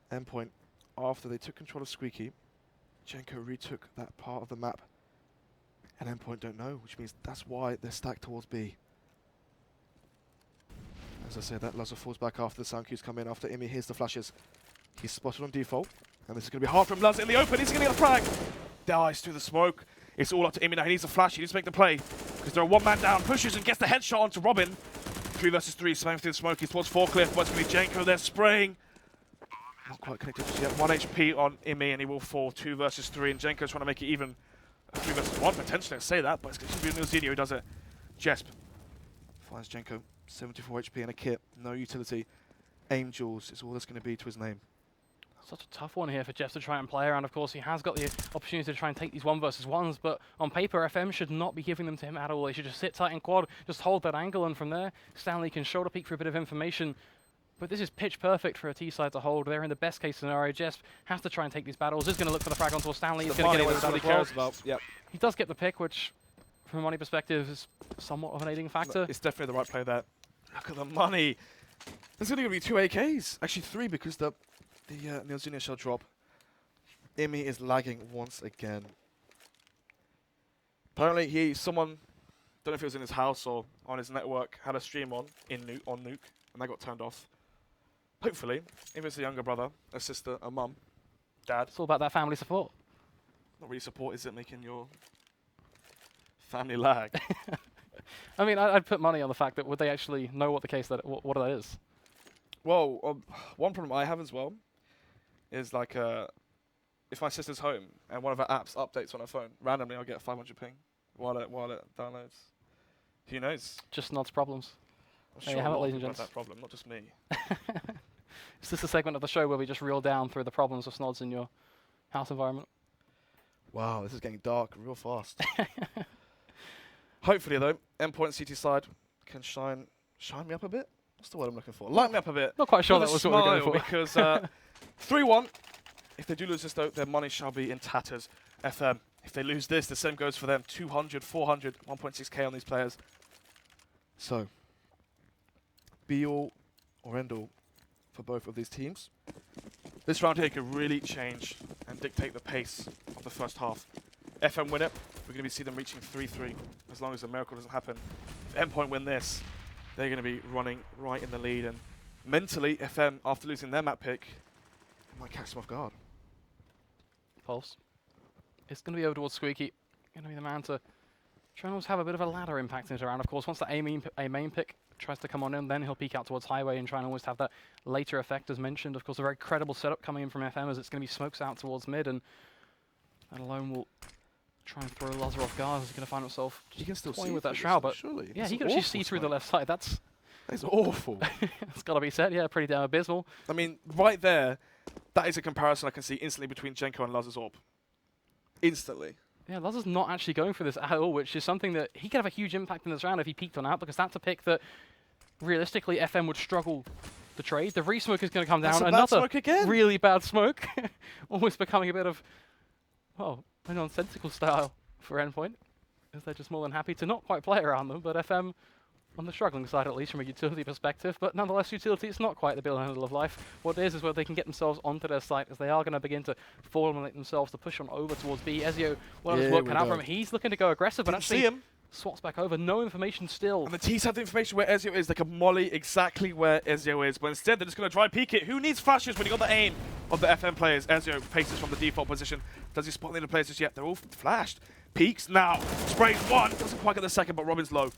Endpoint, after they took control of Squeaky, Jenko retook that part of the map, and Endpoint don't know, which means that's why they're stacked towards B. As I said, that Lazar falls back after the sound cues come in, after Imi hears the flashes. He's spotted on default, and this is going to be hard from Lazar in the open. He's going to get a frag. Dies through the smoke. It's all up to Imi now. He needs a flash. He needs to make the play, because they're a 1-man down. Pushes and gets the headshot onto Robin. 3 versus 3, slamming through the smoke. He's towards 4-cliff. What's going to be Jenko there spraying. Not quite connected just yet. 1 HP on Imi, and he will fall 2 versus 3. And Jenko's trying to make it even 3 versus 1, potentially. I say that, but it's going to be Nilzinho who does it. Jesp finds Jenko, 74 HP and a kit, no utility. Angels is all that's going to be to his name. Such a tough one here for Jeff to try and play around. Of course, he has got the opportunity to try and take these 1 versus 1s, but on paper, FM should not be giving them to him at all. They should just sit tight in quad, just hold that angle, and from there, Stanley can shoulder peek for a bit of information. But this is pitch perfect for a T side to hold. They're in the best case scenario. Jeff has to try and take these battles. He's going to look for the frag onto Stanley. He's going to get away with that as well. About. Yep. He does get the pick, which, from a money perspective, is somewhat of an aiding factor. It's definitely the right play there. Look at the money. There's only going to be 2 AKs. Actually 3, because the Nilzinho shall drop. Imi is lagging once again. Apparently someone, don't know if it was in his house or on his network, had a stream on Nuke, and that got turned off. Hopefully, if it's a younger brother, a sister, a mum, dad. It's all about that family support. Not really support, is it, making your family lag? I mean, I'd put money on the fact that would they actually know what the case what that is? Well, one problem I have as well is like if my sister's home and one of her apps updates on her phone, randomly I'll get a 500 ping while it downloads. Who knows? Just Nod's problems. I'm There sure you have a it, lot of ladies and people have gents. that problem, not just me. Is this a segment of the show where we just reel down through the problems of snods in your house environment? Wow, this is getting dark real fast. Hopefully though, Endpoint CT side can shine me up a bit. What's the word I'm looking for? Light me up a bit. Not quite sure With that a was what we were going for. because 3-1. If they do lose this though, their money shall be in tatters. FM. If they lose this, the same goes for them. 200, 400, 1.6k on these players. So, be all or end all for both of these teams. This round here could really change and dictate the pace of the first half. FM win it, we're going to see them reaching 3-3 as long as a miracle doesn't happen. If Endpoint win this, they're going to be running right in the lead, and mentally, FM, after losing their map pick, might catch them off guard. Pulse. It's going to be over towards Squeaky. Going to be the man to try and always have a bit of a ladder impact in it around. Of course, once that A main pick tries to come on in, then he'll peek out towards Highway and try and always have that later effect as mentioned. Of course, a very credible setup coming in from FM as it's going to be smokes out towards mid, and that alone will try and throw Lazar off guard as he's going to find himself He can still toying see with that through shroud, this, but surely. yeah, That's he can actually awful see through the smoke. left side. That's awful. it's got to be said. Yeah, pretty damn abysmal. I mean, right there, that is a comparison I can see instantly between Jenko and Lazar's Orb. Instantly. Yeah, Lazar's not actually going for this at all, which is something that he could have a huge impact in this round if he peeked on out, because that's a pick that realistically FM would struggle to trade. The re-smoke is going to come That's down. a bad Another smoke again. really bad smoke. Almost becoming a bit of, well, a nonsensical style for Endpoint, as they're just more than happy to not quite play around them, but FM on the struggling side, at least from a utility perspective, but nonetheless, utility is not quite the bill and handle of life. What it is where they can get themselves onto their site, as they are going to begin to formulate themselves to push on over towards B. Ezio, well, his work cut out for him. He's looking to go aggressive, but Didn't see actually him. swaps back over. No information still. And the T's have the information where Ezio is. They can molly exactly where Ezio is, but instead they're just going to dry peek it. Who needs flashes when you got the aim of the FM players? Ezio faces from the default position. Does he spot the other players just yet? They're all flashed. Peeks now. Sprays one. Doesn't quite get the second, but Robin's low.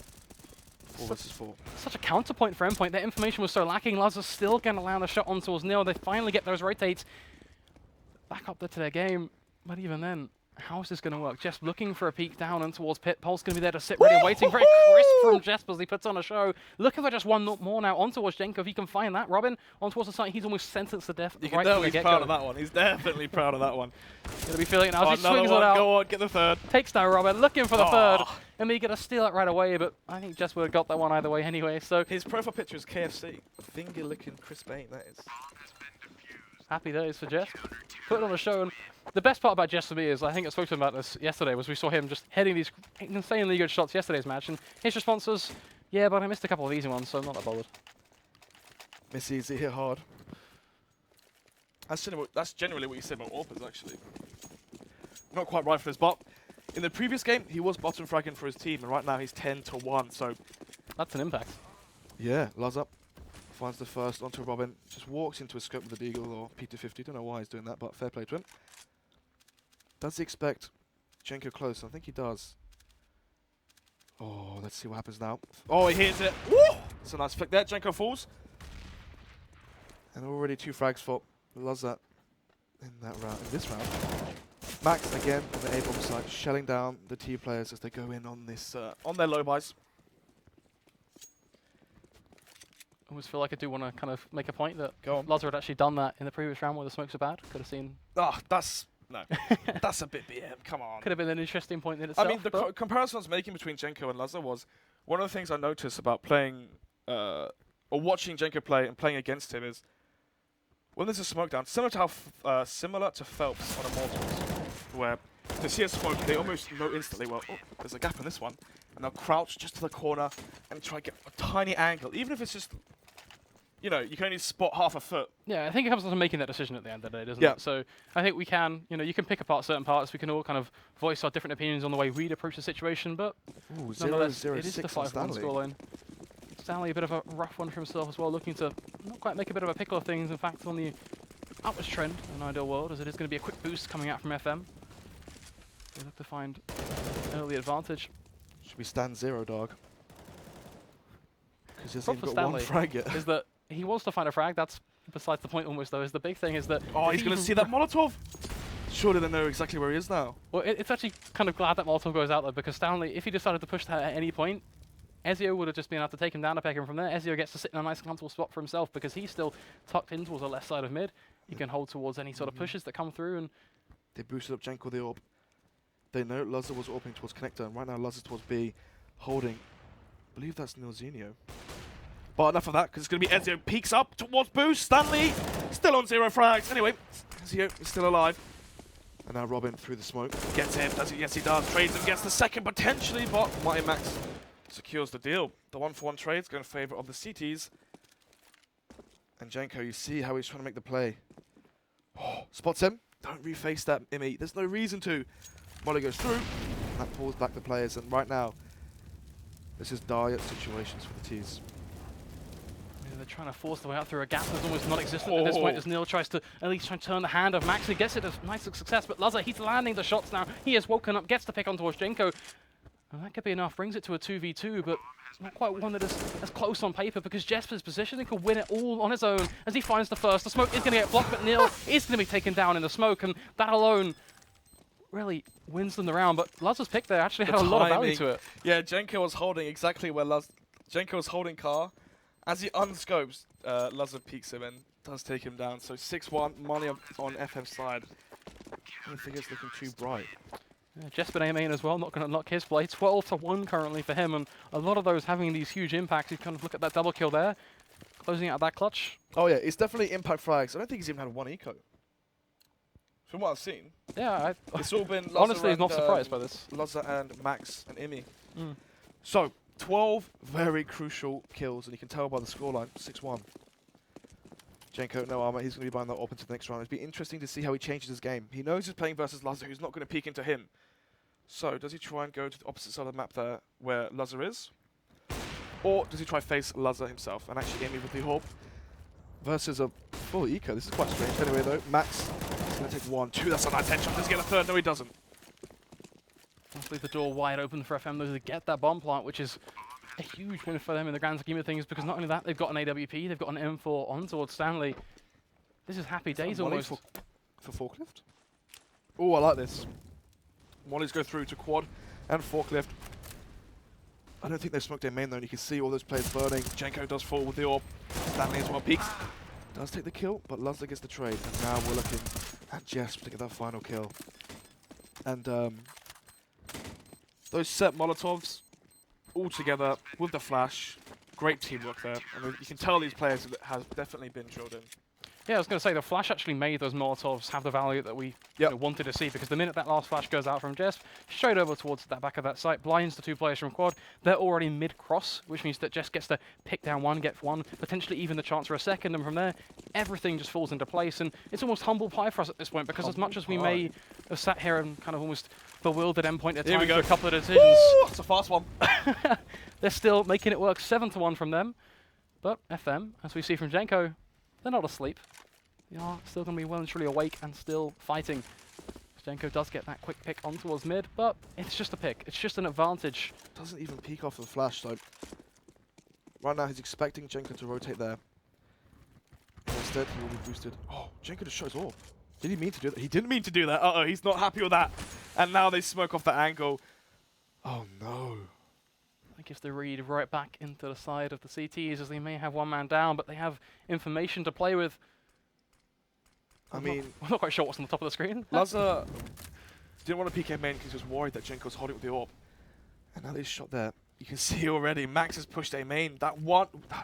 4 versus 4. Such a counterpoint for Endpoint. Their information was so lacking. Lazar's still going to land a shot on towards Neo. They finally get those rotates back up there to their game. But even then, how is this going to work? Just looking for a peek down and towards Pit. Pulse going to be there to sit ready, waiting. Very crisp from Jesper as he puts on a show. Looking for just one more now on towards Jenko. If he can find that, Robin on towards the site. He's almost sentenced to death. You can tell he's proud of that one. He's definitely proud of that one. Going to be feeling it now. Oh, He swings it one. out. Go on, get the third. Takes down Robin, looking for the Oh. third. And we get to steal it right away, but I think Jesper would have got that one either way anyway. So His profile picture is KFC. Finger licking Chris Bain, that is. happy days for Jess. Put on a show, and the best part about Jess for me is, I think I spoke to him about this yesterday, was we saw him just heading these insanely good shots yesterday's match, and his response was, yeah, but I missed a couple of easy ones, so I'm not that bothered. Miss easy, hit hard. That's generally what you said about Orpers, actually. Not quite right for this, but in the previous game, he was bottom fragging for his team, and right now he's 10-1, so... That's an impact. Yeah, Laz up. Finds the first onto Robin. Just walks into a scope with a Deagle or P250. Don't know why he's doing that, but fair play to him. Does he expect Jenko close? I think he does. Oh, let's see what happens now. Oh, he hits it. Woo! It's a nice flick there. Jenko falls. And already 2 frags for Lazat in that round. In this round, Max again on the A-bomb side, shelling down the T players as they go in on this on their low buys. I always feel like I do want to kind of make a point that Go on. Lazar had actually done that in the previous round where the smokes are bad. Could have seen. Ah, that's no, that's a bit BM. Come on. Could have been an interesting point in itself. I mean, the comparison I was making between Jenko and Lazar was one of the things I noticed about playing or watching Jenko play and playing against him is when there's a smoke down, similar to how similar to Phelps on Immortals, where to see a smoke, they almost know instantly, well, oh, there's a gap in this one, and they'll crouch just to the corner and try to get a tiny angle, even if it's just, you know, you can only spot half a foot. Yeah, I think it comes down to making that decision at the end of the day, doesn't Yeah. it? So I think we can, you know, you can pick apart certain parts. We can all kind of voice our different opinions on the way we'd approach the situation, but Ooh, nonetheless, it is the 0-0-6 on 5-1 Stanley. scoreline. Stanley, a bit of a rough one for himself as well, looking to not quite make a bit of a pickle of things. In fact, on the upwards trend in an ideal world, as it is going to be a quick boost coming out from FM. They look to find early advantage. Should we stand 0, dog? Because he's Problem even for got one Stanley frag yet. is that he wants to find a frag. That's besides the point almost, though, is the big thing is that... Oh, if he's he going to see that Molotov! Surely they know exactly where he is now. Well, it's actually kind of glad that Molotov goes out there, because Stanley, if he decided to push that at any point, Ezio would have just been able to take him down to peg him from there. Ezio gets to sit in a nice comfortable spot for himself because he's still tucked in towards the left side of mid. He can hold towards any sort of pushes that come through, and They boosted up Jenko the orb. They know Lazar was opening towards connector, and right now Lazar's towards B, holding. I believe that's Nilzinho. But enough of that, because it's going to be Ezio peeks up towards boost. Stanley still on 0 frags. Anyway, Ezio is still alive. And now Robin through the smoke gets him. Does he? Yes, he does. Trades and gets the second potentially, but Mighty Max secures the deal. The 1-for-1 trade's going in favor of the CTs. And Jenko, you see how he's trying to make the play. Oh, spots him. Don't reface that, Imi. There's no reason to. Molly goes through. That pulls back the players. And right now, this is dire situations for the Ts. They're trying to force the way out through a gap that's almost non-existent at this point as Neil tries to at least try and turn the hand of Max. He gets it as nice success, but Lazar, he's landing the shots now. He has woken up, gets the pick on towards Jenko. And that could be enough, brings it to a 2v2, but it's not quite one that is as close on paper because Jesper's position, he could win it all on his own as he finds the first. The smoke is going to get blocked, but Neil is going to be taken down in the smoke, and that alone really wins them the round. But Lazar's pick there actually had a lot of value to it. Yeah, Jenko was holding exactly where Jenko was holding Car. As he unscopes, Lazar peeks him and does take him down. So 6-1, money on FM's side. I don't think it's looking too bright. Yeah, Jesper A-main as well, not going to knock his play. 12-1 currently for him, and a lot of those having these huge impacts. You kind of look at that double kill there, closing out that clutch. Oh yeah, it's definitely impact frags. I don't think he's even had one eco. From what I've seen. Yeah, it's all been Lazar honestly and, not surprised by this. Lazar and Max and Imi. Mm. So, 12 very crucial kills, and you can tell by the scoreline, 6-1. Jenko, no armor, he's going to be buying that up into the next round. It'll be interesting to see how he changes his game. He knows he's playing versus Lazar, who's not going to peek into him. So, does he try and go to the opposite side of the map there, where Lazar is? Or does he try face Lazar himself, and actually Imi with the Hawk versus a full eco? This is quite strange. Anyway, though, Max is going to take 1, 2, that's a nice headshot. Does he get a third? No, he doesn't. Let's leave the door wide open for FM though to get that bomb plant, which is a huge win for them in the grand scheme of things, because not only that, they've got an AWP, they've got an M4 on towards Stanley. This is happy days almost. For forklift? Oh, I like this. Mollies go through to quad and forklift. I don't think they've smoked their main though, and you can see all those players burning. Jenko does fall with the orb. Stanley as well peeks. Does take the kill, but Lazar gets the trade. And now we're looking at Jesper to get that final kill. And those set Molotovs all together with the flash. Great teamwork there. I mean, you can tell these players have definitely been drilled in. Yeah, I was going to say, the flash actually made those Molotovs have the value that we wanted to see, because the minute that last flash goes out from Jess, straight over towards that back of that site, blinds the two players from quad. They're already mid-cross, which means that Jess gets to pick down one, get one, potentially even the chance for a second, and from there, everything just falls into place, and it's almost humble pie for us at this point, because as much as we may have sat here and kind of almost bewildered endpoint at times for a couple of decisions. Woo! That's a fast one. They're still making it work 7-1 from them, but FM, as we see from Jenko, they're not asleep. They are still going to be well and truly awake and still fighting. Jenko does get that quick pick on towards mid, but it's just a pick. It's just an advantage. Doesn't even peek off the flash, so right now he's expecting Jenko to rotate there. Instead, he will be boosted. Oh, Jenko just shows off. Did he mean to do that? He didn't mean to do that. Uh-oh, he's not happy with that. And now they smoke off the angle. Oh, no. That gives the read right back into the side of the CTs, as they may have one man down, but they have information to play with. I mean, I'm not quite sure what's on the top of the screen. Lazar didn't want to peek main because he was worried that Jenko was holding with the orb. And now this shot there, you can see already, Max has pushed A main. That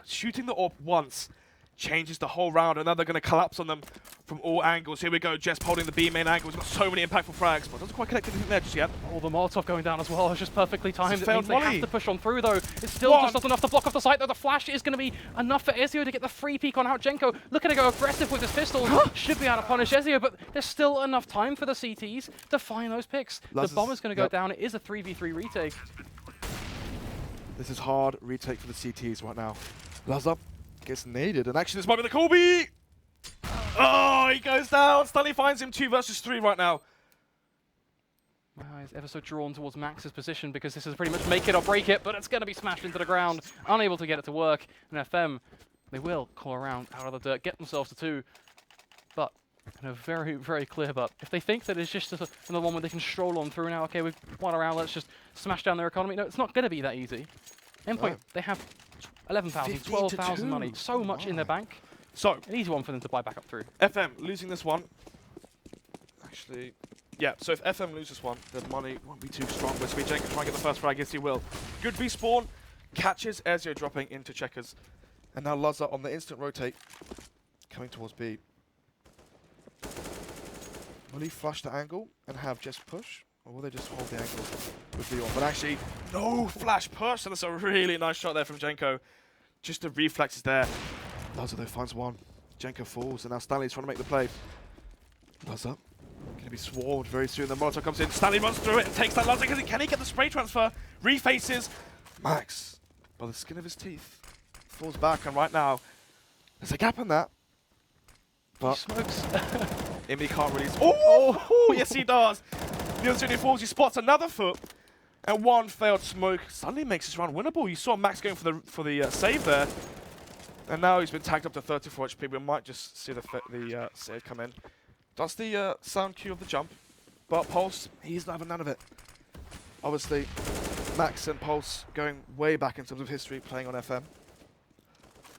shooting the orb once changes the whole round, and now they're going to collapse on them from all angles. Here we go, Jess holding the B main angle. He's got so many impactful frags, but doesn't quite connect anything there just yet. Oh, the Molotov going down as well. It's just perfectly timed. It means they volley. have to push on through, though. It's still just not enough to block off the site, though. The flash is going to be enough for Ezio to get the free peek on out. Jenko looking to go aggressive with his pistols. Should be able to punish Ezio, but there's still enough time for the CTs to find those picks. The bomber's going to go down. It is a 3v3 retake. This is hard retake for the CTs right now. Lazar gets naded, and actually this might be the Colby! Oh, he goes down! Stanley finds him 2 versus 3 right now. My eyes ever so drawn towards Max's position, because this is pretty much make it or break it, but it's going to be smashed into the ground, unable to get it to work. And FM, they will call around out of the dirt, get themselves to 2, but in a very, very clear but. If they think that it's just another one where they can stroll on through now, okay, we've won around, let's just smash down their economy. No, it's not going to be that easy. Endpoint, they have 11,000, 12,000 money, so much in their bank. So, An easy one for them to buy back up through. FM losing this one. Actually, yeah, so if FM loses one, the money won't be too strong. But Jenko can try and get the first frag, yes he will. Good respawn, catches Ezio dropping into checkers. And now Lazar on the instant rotate, coming towards B. Will he flush the angle and have Jess push? Or will they just hold the angle with Leon? But actually, no flash push. So that's a really nice shot there from Jenko. Just the reflexes there. Lazo though finds one. Jenko falls, and now Stanley's trying to make the play. Lazo going to be swarmed very soon. The Molotov comes in. Stanley runs through it and takes that Lazo. Can he get the spray transfer? Refaces. Max, by the skin of his teeth, falls back, and right now, there's a gap in that. But Smokes. Imi can't release. Oh, yes he does. Neil falls, he spots another foot, and one failed smoke. Suddenly makes this round winnable. You saw Max going for the save there, and now he's been tagged up to 34 HP. We might just see the save come in. That's the sound cue of the jump, but Pulse, he's not having none of it. Obviously, Max and Pulse going way back in terms of history, playing on FM.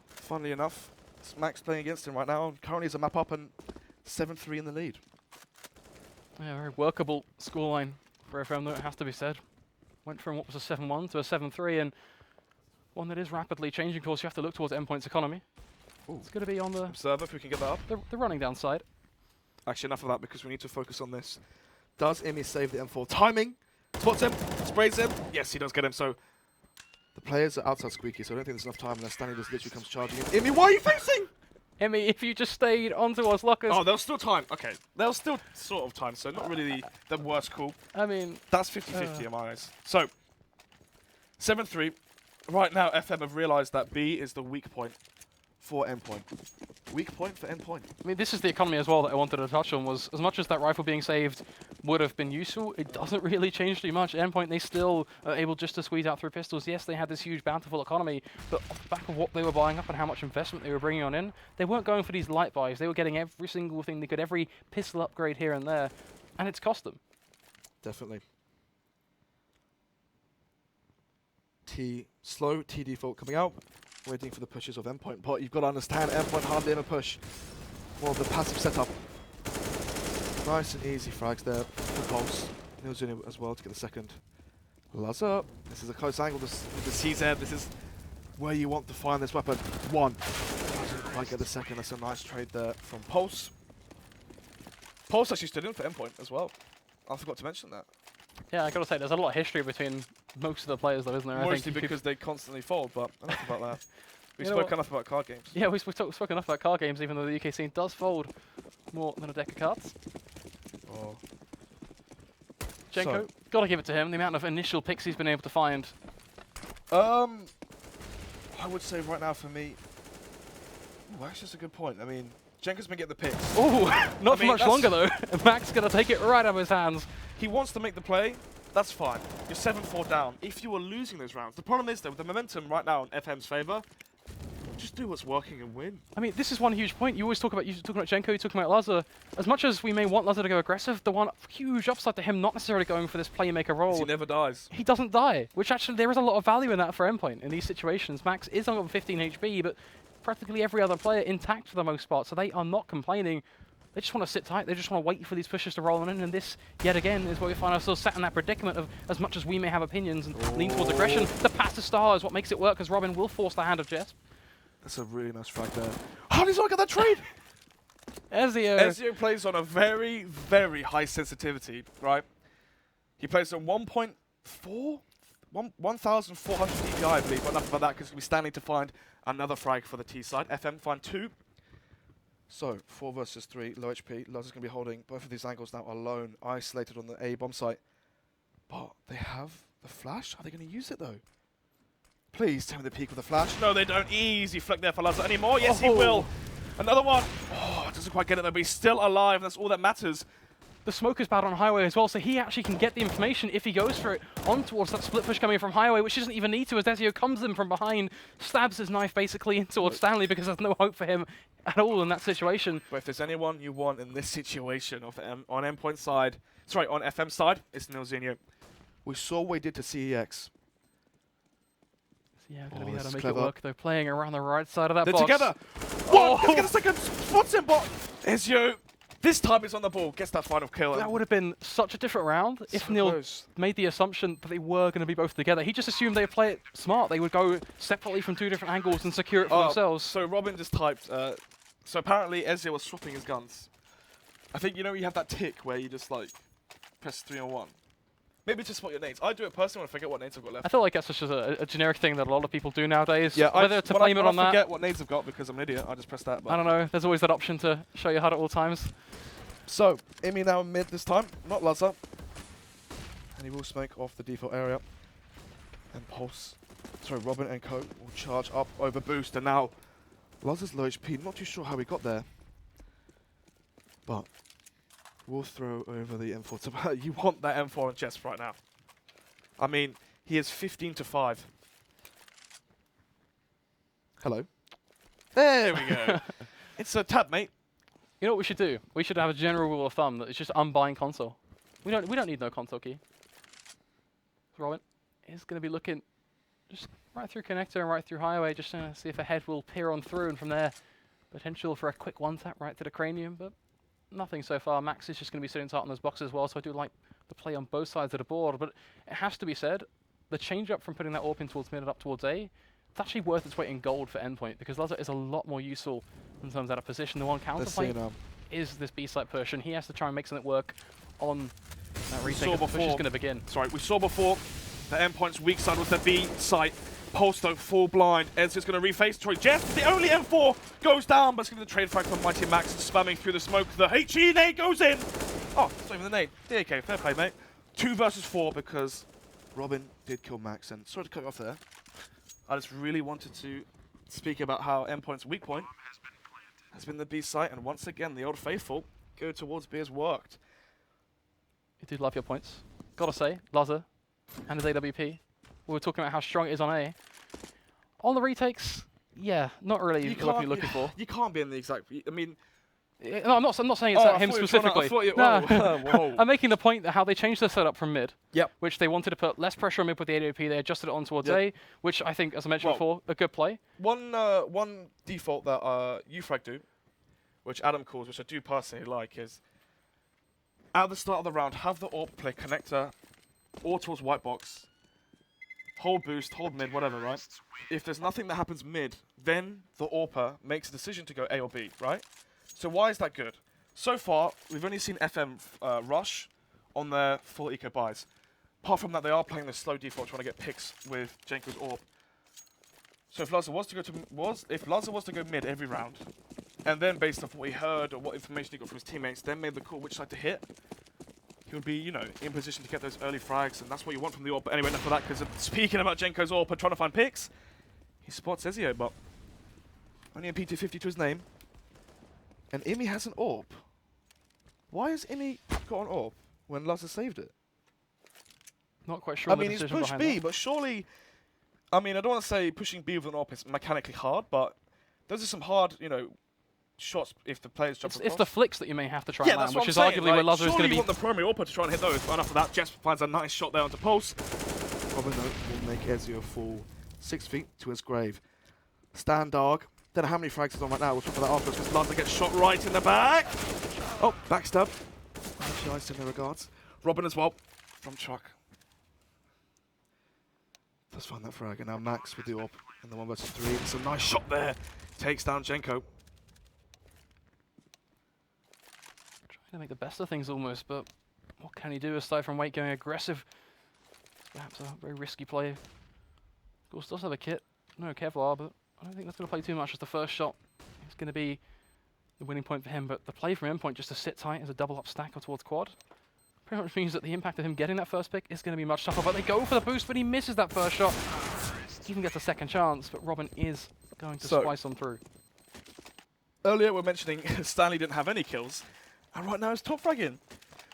Funnily enough, it's Max playing against him right now, and currently is a map up and 7-3 in the lead. Yeah, very workable scoreline for FM, though, it has to be said. Went from what was a 7-1 to a 7-3, and one that is rapidly changing. Of course, you have to look towards Endpoint's economy. Ooh. It's going to be on the Observer, if we can get that up. the running down side. Actually, enough of that because we need to focus on this. Does Imi save the M4? Timing! Spots him, sprays him. Yes, he does get him. So the players are outside Squeaky, so I don't think there's enough time unless Stanley just literally comes charging in. Imi, why are you facing? Emmy, if you just stayed on towards lockers. Oh, there's still time. Okay. There's still sort of time, so not really the worst call. I mean, That's 50-50 in my eyes. So, 7-3. Right now, FM have realized that B is the weak point for Endpoint. Weak point for Endpoint. I mean, this is the economy as well that I wanted to touch on, was as much as that rifle being saved would have been useful, it doesn't really change too much. At Endpoint, they still are able just to squeeze out through pistols. Yes, they had this huge bountiful economy, but off the back of what they were buying up and how much investment they were bringing on in, they weren't going for these light buys. They were getting every single thing they could, every pistol upgrade here and there, and it's cost them. Definitely. Slow T default coming out. Waiting for the pushes of Endpoint, but you've got to understand Endpoint hardly ever push. Well, the passive setup. Nice and easy frags there for Pulse. Neil's doing it as well to get the second. Lazo. This is a close angle with the CZ. This is where you want to find this weapon. One. Doesn't quite get the second. That's a nice trade there from Pulse. Pulse actually stood in for Endpoint as well. I forgot to mention that. Yeah, I gotta say, there's a lot of history between most of the players, though, isn't there? Mostly because they constantly fold, but enough about that. We You know spoke what? enough about card games. Yeah, we spoke enough about card games, even though the UK scene does fold more than a deck of cards. Oh. Jenko, gotta give it to him. The amount of initial picks he's been able to find. I would say right now for me, that's just a good point. I mean, Jenko's been getting the picks. Oh, not I for mean, much longer though. Max gonna take it right out of his hands. He wants to make the play. That's fine. You're 7-4 down. If you are losing those rounds, the problem is though, with the momentum right now in FM's favor, just do what's working and win. I mean, this is one huge point. You always talk about, you're talking about Jenko, you're talking about Lazo. As much as we may want Lazo to go aggressive, the one huge upside to him not necessarily going for this playmaker role. He never dies. He doesn't die, which actually there is a lot of value in that for Endpoint in these situations. Max is on 15 HP, but practically every other player intact for the most part, so they are not complaining. They just want to sit tight. They just want to wait for these pushes to roll in, and this, yet again, is where we find ourselves sat in that predicament of, as much as we may have opinions and lean towards aggression, the pass to star is what makes it work, as Robin will force the hand of Jess. That's a really nice frag there. How did he not get that trade? Ezio plays on a very, very high sensitivity, right? He plays on 1.4? 1,400 DPI, I believe, but enough about that because we're standing to find another frag for the T side. FM find 2. So, 4 versus 3, low HP. Lazo's going to be holding both of these angles now alone, isolated on the A bomb site. But they have the flash? Are they going to use it though? Please tell me the peak with the flash. No, they don't. Easy flick there for Lazo anymore. Yes, he will. Another one. Oh, doesn't quite get it though, but he's still alive. That's all that matters. The smoke is bad on Highway as well, so he actually can get the information if he goes for it on towards that split push coming from Highway, which doesn't even need to, as Ezio comes in from behind, stabs his knife basically in towards Stanley because there's no hope for him at all in that situation. But if there's anyone you want in this situation on Endpoint side, sorry, on FM side, it's Nilzinho. We saw what he did to CEX. Yeah, gonna be this able is to make clever. it work. They're playing around the right side of that They're box. together. Oh! What? Let's get a second. Spots him, but Ezio, this time he's on the ball. Gets that final kill. That would have been such a different round if So Neil close. made the assumption that they were going to be both together. He just assumed they'd play it smart. They would go separately from 2 different angles and secure it for themselves. So Robin just typed, so apparently Ezio was swapping his guns. I think, you know, you have that tick where you just like press 3 on 1. maybe to spot your nades. I do it personally when I forget what nades I've got left. I feel like that's just a generic thing that a lot of people do nowadays. Yeah, Whether to blame it on I that, forget what nades I've got because I'm an idiot, I just press that button. I don't know. There's always that option to show you HUD at all times. So, Imi now mid this time, not Lazza. And he will smoke off the default area. And Pulse, sorry, Robin and Co will charge up over boost. And now, Lazza's low HP, not too sure how he got there. But, we'll throw over the M4 to you want that M4 on chest right now. I mean, he is 15-5. Hello. There we go. It's a tap, mate. You know what we should do? We should have a general rule of thumb that it's just unbuying console. We don't need no console key. Robin is going to be looking just right through connector and right through highway, just to see if a head will peer on through, and from there, potential for a quick one tap right to the cranium, but nothing so far. Max is just going to be sitting tight on those boxes as well, so I do like the play on both sides of the board, but it has to be said, the change up from putting that AWP in towards mid and up towards A, it's actually worth its weight in gold for endpoint, because Lazza is a lot more useful in terms of that position. The one counterpoint is this B-site push, and he has to try and make something work on that retake. The push is going to begin. Sorry, we saw before the endpoint's weak side was the B site. Pulse though, full blind. Ed's just going to reface. Troy Jeff, the only M4 goes down, but it's going to be the trade frag from Mighty Max, spamming through the smoke. The HE nade goes in. Oh, it's not even the nade. DAK, fair play, mate. 2 versus 4 because Robin did kill Max, and sorry to cut you off there. I just really wanted to speak about how endpoint's weak point has been the B site, and once again, the old faithful go towards B has worked. You do love your points. Gotta say, Lazza and his AWP. We were talking about how strong it is on A. On the retakes, yeah, not really what you're looking for. You can't be in the exact. I mean, no, I'm not saying it's him specifically. Whoa. I'm making the point that how they changed their setup from mid. Yep. Which they wanted to put less pressure on mid with the AWP. They adjusted it on towards A, which I think, as I mentioned before, a good play. One default that Ufrag do, which Adam calls, which I do personally like, is at the start of the round, have the AWP play connector or towards white box, hold boost, hold mid, whatever, right? If there's nothing that happens mid, then the AWPer makes a decision to go A or B, right? So why is that good? So far, we've only seen FM rush on their full eco buys. Apart from that, they are playing the slow default, trying to get picks with Jenko's AWP. So if Lazza was to go mid every round, and then based off what he heard or what information he got from his teammates, then made the call which side to hit, he would be, you know, in position to get those early frags, and that's what you want from the AWP. But anyway, enough of that, because speaking about Jenko's AWP and trying to find picks, he spots Ezio, but only a P250 to his name. And Imi has an AWP. Why has Imi got an AWP when Lazza saved it? Not quite sure. I mean, he's pushed B, but surely, I mean, I don't want to say pushing B with an AWP is mechanically hard, but those are some hard, you know, shots if the players jump across. It's the flicks that you may have to try and land, which is saying, arguably where Lazza is going to be. You want the primary AWP to try and hit those, but enough of that. Jess finds a nice shot there onto Pulse. Robin will make Ezio fall 6 feet to his grave. Stand dog. Don't know how many frags he's on right now. We'll talk about that afterwards because Lazza gets shot right in the back. Oh, backstab. Nice in their regards. Robin as well from truck. Does find that frag, and now Max with the AWP in the 1 versus 3. It's a nice shot there. Takes down Jenko. Trying to make the best of things almost, but what can he do aside from Wait going aggressive? Perhaps a very risky play. Of course, does have a kit. No Kevlar, but I don't think that's going to play too much as the first shot. It's going to be the winning point for him, but the play from endpoint just to sit tight as a double up stack towards quad pretty much means that the impact of him getting that first pick is going to be much tougher, but they go for the boost, but he misses that first shot. He even gets a second chance, but Robin is going to splice on through. Earlier we're mentioning Stanley didn't have any kills, and right now he's top fragging.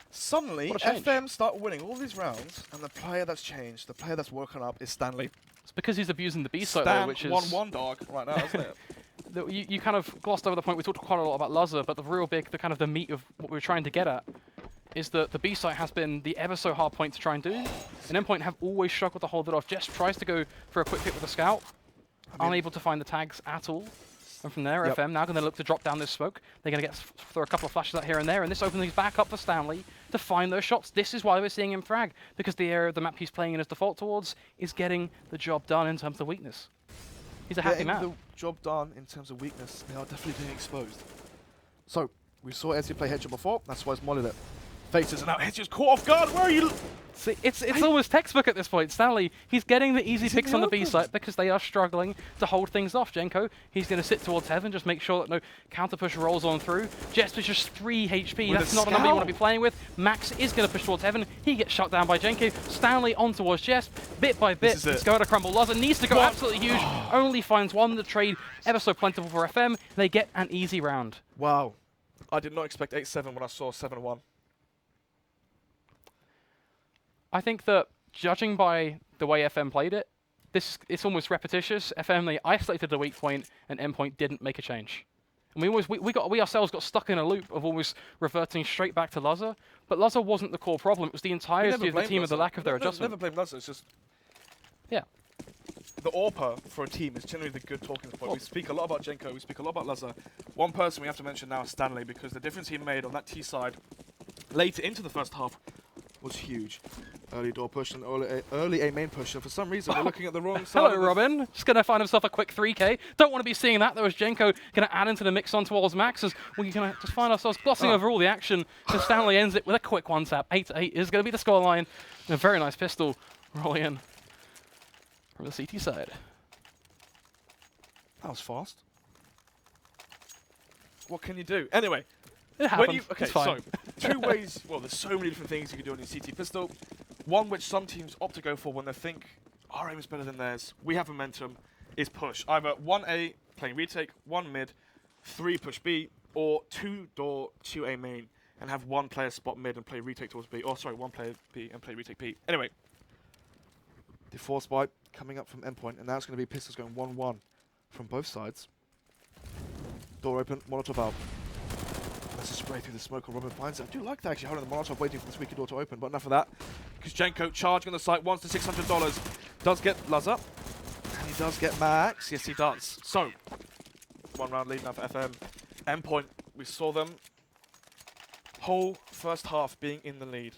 Suddenly, FM start winning all these rounds, and the player that's changed, the player that's woken up is Stanley. It's because he's abusing the B site though, which is 1-1 dog right now, isn't it? You kind of glossed over the point. We talked quite a lot about Lazza, but the real big, the kind of the meat of what we were trying to get at is that the B site has been the ever so hard point to try and do. And endpoint have always struggled to hold it off. Jess tries to go for a quick pick with the scout, unable to find the tags at all. And from there, FM now going to look to drop down this smoke. They're going to throw a couple of flashes out here and there, and this opens things back up for Stanley to find those shots. This is why we're seeing him frag, because the area of the map he's playing in his default towards is getting the job done in terms of weakness. He's a happy man. The job done in terms of weakness. They are definitely being exposed. So, we saw Ezio play headshot before, that's why he's mollied it. Faces, and now Hedges caught off guard. Where are you? See, it's almost textbook at this point. Stanley, he's getting the easy picks on the B site because they are struggling to hold things off. Jenko, he's going to sit towards heaven, just make sure that no counter push rolls on through. Jets is just 3 HP. That's not a number you want to be playing with. Max is going to push towards heaven. He gets shut down by Jenko. Stanley on towards Jess. Bit by bit, it's going to crumble. Loza needs to go absolutely huge. Only finds one. The trade ever so plentiful for FM. They get an easy round. Wow. I did not expect 8-7 when I saw 7-1. I think that judging by the way FM played it, it's almost repetitious. FM, they isolated the weak point, and endpoint didn't make a change. And we ourselves got stuck in a loop of almost reverting straight back to Loza, but Loza wasn't the core problem. It was the entirety of the team and the lack of their adjustment. Never blame Loza. It's just yeah. The AWPer for a team is generally the good talking point. We speak a lot about Jenko, we speak a lot about Loza. One person we have to mention now is Stanley, because the difference he made on that T side later into the first half was huge. Early door push and early A main push, and for some reason we're looking at the wrong side. Hello, Robin. Just going to find himself a quick 3K. Don't want to be seeing that, though, as Jenko going to add into the mix on towards Max, as we're going to just find ourselves glossing over all the action, because Stanley ends it with a quick one-tap. 8-8 is going to be the scoreline. And a very nice pistol rolling in from the CT side. That was fast. What can you do? Anyway. It happens. Okay, it's fine. so 2 ways. Well, there's so many different things you can do on your CT pistol. One which some teams opt to go for when they think our aim is better than theirs. We have momentum. Is push either 1A playing retake, 1 mid, 3 push B, or 2 door, 2A main, and have 1 player spot mid and play retake towards B. Or sorry, 1 player B and play retake B. Anyway, the force buy coming up from endpoint, and now it's going to be pistols going 1-1 from both sides. Door open, Molotov out. Let's just spray through the smoke and Robin finds it. I do like that actually, holding the Molotov waiting for the squeaky door to open, but enough of that. Because Jenko charging on the site, wants the $600. Does get Loza. And he does get Max. Yes, he does. So, 1 round lead now for FM. Endpoint, we saw them whole first half being in the lead.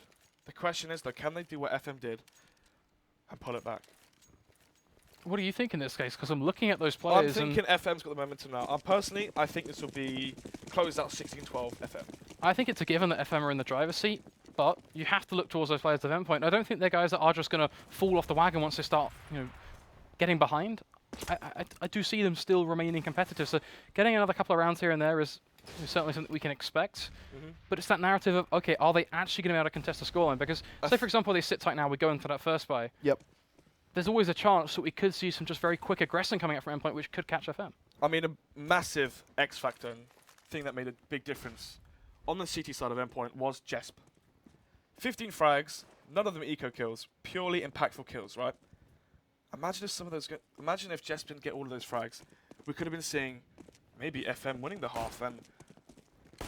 The question is though, can they do what FM did and pull it back? What do you think in this case? Because I'm looking at those players. I'm thinking FM's got the momentum now. Personally, I think this will be closed out 16-12 FM. I think it's a given that FM are in the driver's seat, but you have to look towards those players of endpoint. I don't think they're guys that are just going to fall off the wagon once they start, getting behind. I do see them still remaining competitive, so getting another couple of rounds here and there is certainly something we can expect. But it's that narrative of, okay, are they actually going to be able to contest the scoreline? Because, say for example, they sit tight now, we go in for that first buy. Yep. There's always a chance that we could see some just very quick aggression coming out from endpoint, which could catch FM. I mean, a massive X factor and thing that made a big difference on the CT side of endpoint was Jesp. 15 frags, none of them eco kills, purely impactful kills, right? Imagine if some of those. Imagine if Jesp didn't get all of those frags, we could have been seeing maybe FM winning the half, and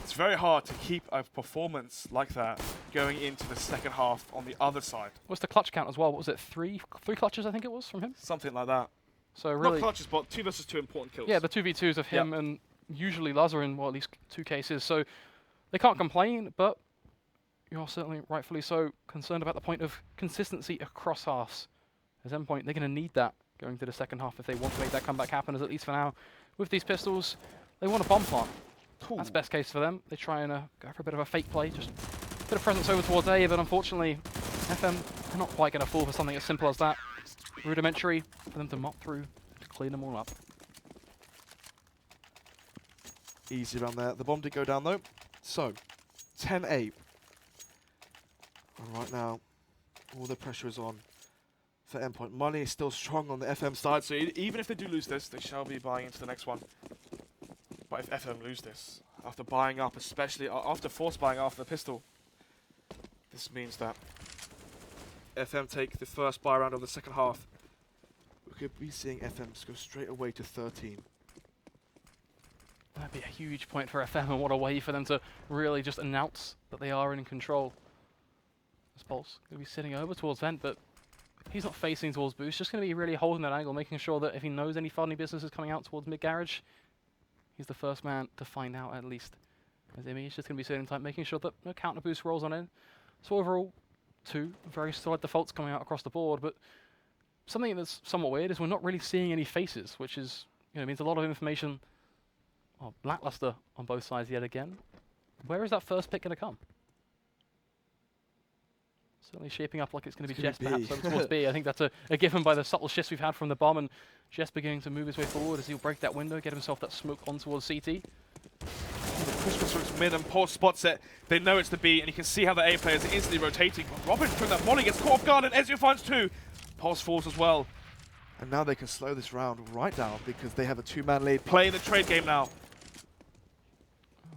it's very hard to keep a performance like that going into the second half on the other side. What's the clutch count as well? What was it? Three clutches, I think it was, from him? Something like that. So really, not clutches, but 2 versus 2 important kills. Yeah, the 2v2s of him and usually Loza in, well, at least 2 cases. So they can't complain, but you're certainly rightfully so concerned about the point of consistency across halves. As endpoint, they're going to need that going to the second half if they want to make that comeback happen, as at least for now. With these pistols, they want a bomb plant. That's best case for them. They try and go for a bit of a fake play, just a bit of presence over towards A, but unfortunately, FM are not quite going to fall for something as simple as that. Rudimentary for them to mop through, to clean them all up. Easy around there. The bomb did go down though. So, 10-8. And right now, all the pressure is on for endpoint. Money is still strong on the FM side, so even if they do lose this, they shall be buying into the next one. But if FM lose this, after buying up, especially after force buying after the pistol, this means that FM take the first buy round of the second half. We could be seeing FM go straight away to 13. That'd be a huge point for FM, and what a way for them to really just announce that they are in control. This Pulse going to be sitting over towards Vent, but he's not facing towards Boost, just going to be really holding that angle, making sure that if he knows any funny business is coming out towards mid-garage, he's the first man to find out at least. As Imi is just going to be sitting tight, making sure that no counter boost rolls on in. So overall, 2 very solid defaults coming out across the board, but something that's somewhat weird is we're not really seeing any faces, which is, means a lot of information, lackluster on both sides yet again. Where is that first pick going to come? Certainly shaping up like it's going to be It's Jess gonna be perhaps B. over towards B. I think that's a given by the subtle shifts we've had from the bomb, and Jess beginning to move his way forward as he'll break that window, get himself that smoke on towards CT. The Christmas looks mid and Paul spots it. They know it's the B, and you can see how the A players are instantly rotating. But Robin from that molly gets caught off guard, and Ezio finds 2. Pulse falls as well. And now they can slow this round right down because they have a 2-man lead. Playing the trade game now.